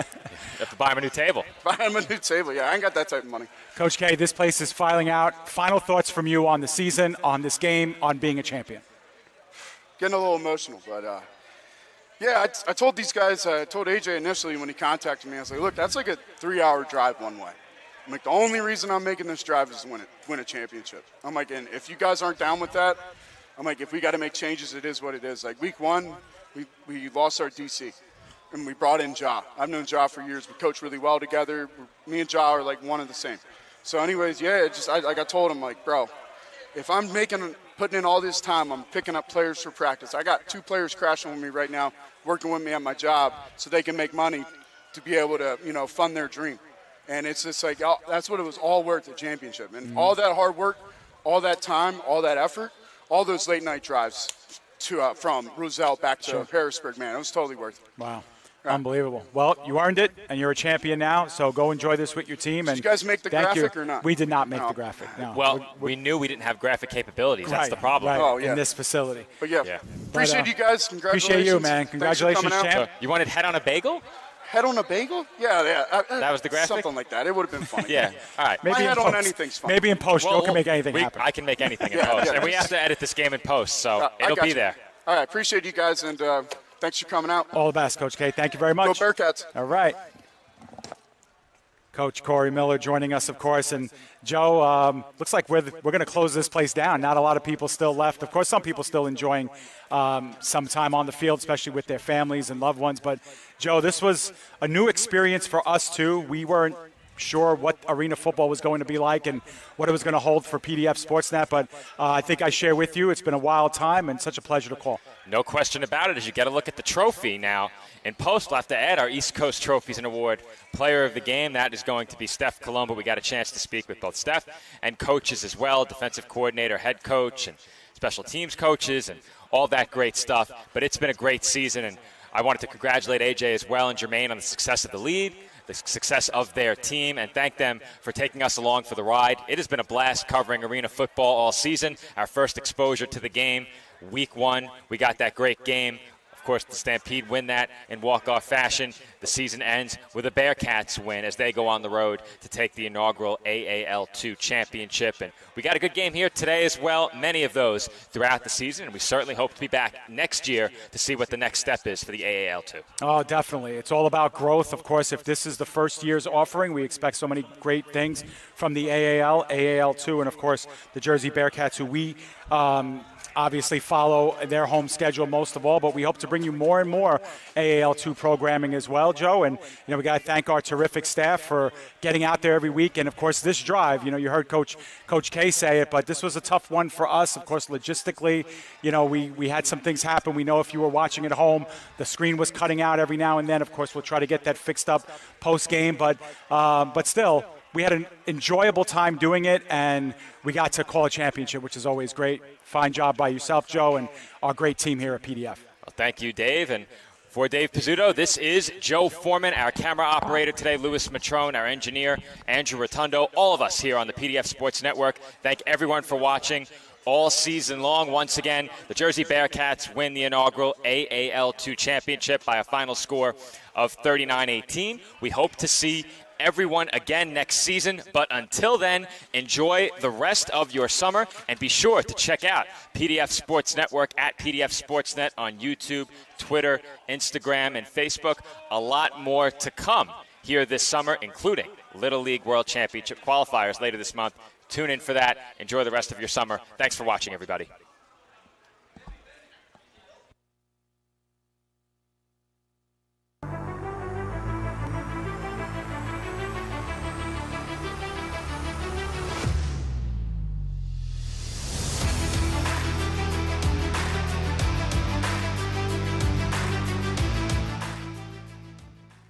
have to buy him a new table. Buy him a new table. Yeah, I ain't got that type of money. Coach K, this place is filing out. Final thoughts from you on the season, on this game, on being a champion. Getting a little emotional, but yeah, I told these guys, I told AJ initially when he contacted me, I was like, look, that's like a 3-hour drive one way. I'm like, the only reason I'm making this drive is to win a championship. I'm like, and if you guys aren't down with that, I'm like, if we got to make changes, it is what it is. Like week 1, we lost our DC, and we brought in Ja. I've known Ja for years. We coach really well together. Me and Ja are like one and the same. So anyways, yeah, I told him, like, bro, if I'm putting in all this time, I'm picking up players for practice. I got 2 players crashing with me right now, working with me at my job so they can make money to be able to, fund their dream. And it's just like, that's what it was all worth, the championship. And all that hard work, all that time, all that effort, all those late night drives from Roosevelt back to Harrisburg, man, it was totally worth it. Wow. Unbelievable. Well, you earned it, and you're a champion now, so go enjoy this with your team. Did you guys make the graphic or not? We did not make the graphic, no. Well, we knew we didn't have graphic capabilities. That's the problem. Right, Oh, yeah. in this facility. But yeah. Appreciate you guys. Congratulations. Appreciate you, man. Congratulations, champ. You wanted head on a bagel? Head on a bagel? Yeah. That was the graphic? Something like that. It would have been funny. Yeah. All right. My head on anything's fun. Maybe in post. Joe can make anything happen. I can make anything in post. And we have to edit this game in post, so it'll be there. All right. Appreciate you guys, and thanks for coming out. All the best, Coach K. Thank you very much. Go Bearcats. All right. Coach Corey Miller joining us, of course. And, Joe, looks like we're going to close this place down. Not a lot of people still left. Of course, some people still enjoying some time on the field, especially with their families and loved ones. But, Joe, this was a new experience for us, too. We weren't sure what arena football was going to be like and what it was going to hold for PDF Sportsnet. But I think I share with you, it's been a wild time and such a pleasure to call. No question about it. As you get a look at the trophy now, in post, we'll have to add our East Coast Trophies and Award player of the game. That is going to be Steph Colombo. We got a chance to speak with both Steph and coaches as well, defensive coordinator, head coach, and special teams coaches, and all that great stuff. But it's been a great season, and I wanted to congratulate AJ as well and Jermaine on the success of the lead, the success of their team, and thank them for taking us along for the ride. It has been a blast covering arena football all season. Our first exposure to the game, week 1, we got that great game. Of course, the Stampede win that in walk-off fashion. The season ends with a Bearcats win as they go on the road to take the inaugural AAL2 championship. And we got a good game here today as well, many of those throughout the season. And we certainly hope to be back next year to see what the next step is for the AAL2. Oh, definitely. It's all about growth. Of course, if this is the first year's offering, we expect so many great things from the AAL, AAL2, and, of course, the Jersey Bearcats, who we obviously follow their home schedule most of all, but we hope to bring you more and more AAL2 programming as well, Joe. And, we got to thank our terrific staff for getting out there every week. And, of course, this drive, you heard Coach K say it, but this was a tough one for us. Of course, logistically, we had some things happen. We know if you were watching at home, the screen was cutting out every now and then. Of course, we'll try to get that fixed up post-game, but still, we had an enjoyable time doing it, and we got to call a championship, which is always great. Fine job by yourself, Joe, and our great team here at PDF. Well, thank you, Dave. And for Dave Pizzuto, this is Joe Foreman, our camera operator today, Louis Matrone, our engineer, Andrew Rotundo, all of us here on the PDF Sports Network. Thank everyone for watching all season long. Once again, the Jersey Bearcats win the inaugural AAL2 championship by a final score of 39-18. We hope to see everyone again next season. But until then, enjoy the rest of your summer, and be sure to check out PDF Sports Network at PDF Sportsnet on YouTube, Twitter, Instagram, and Facebook. A lot more to come here this summer, including Little League World Championship qualifiers later this month. Tune in for that. Enjoy the rest of your summer. Thanks for watching, everybody.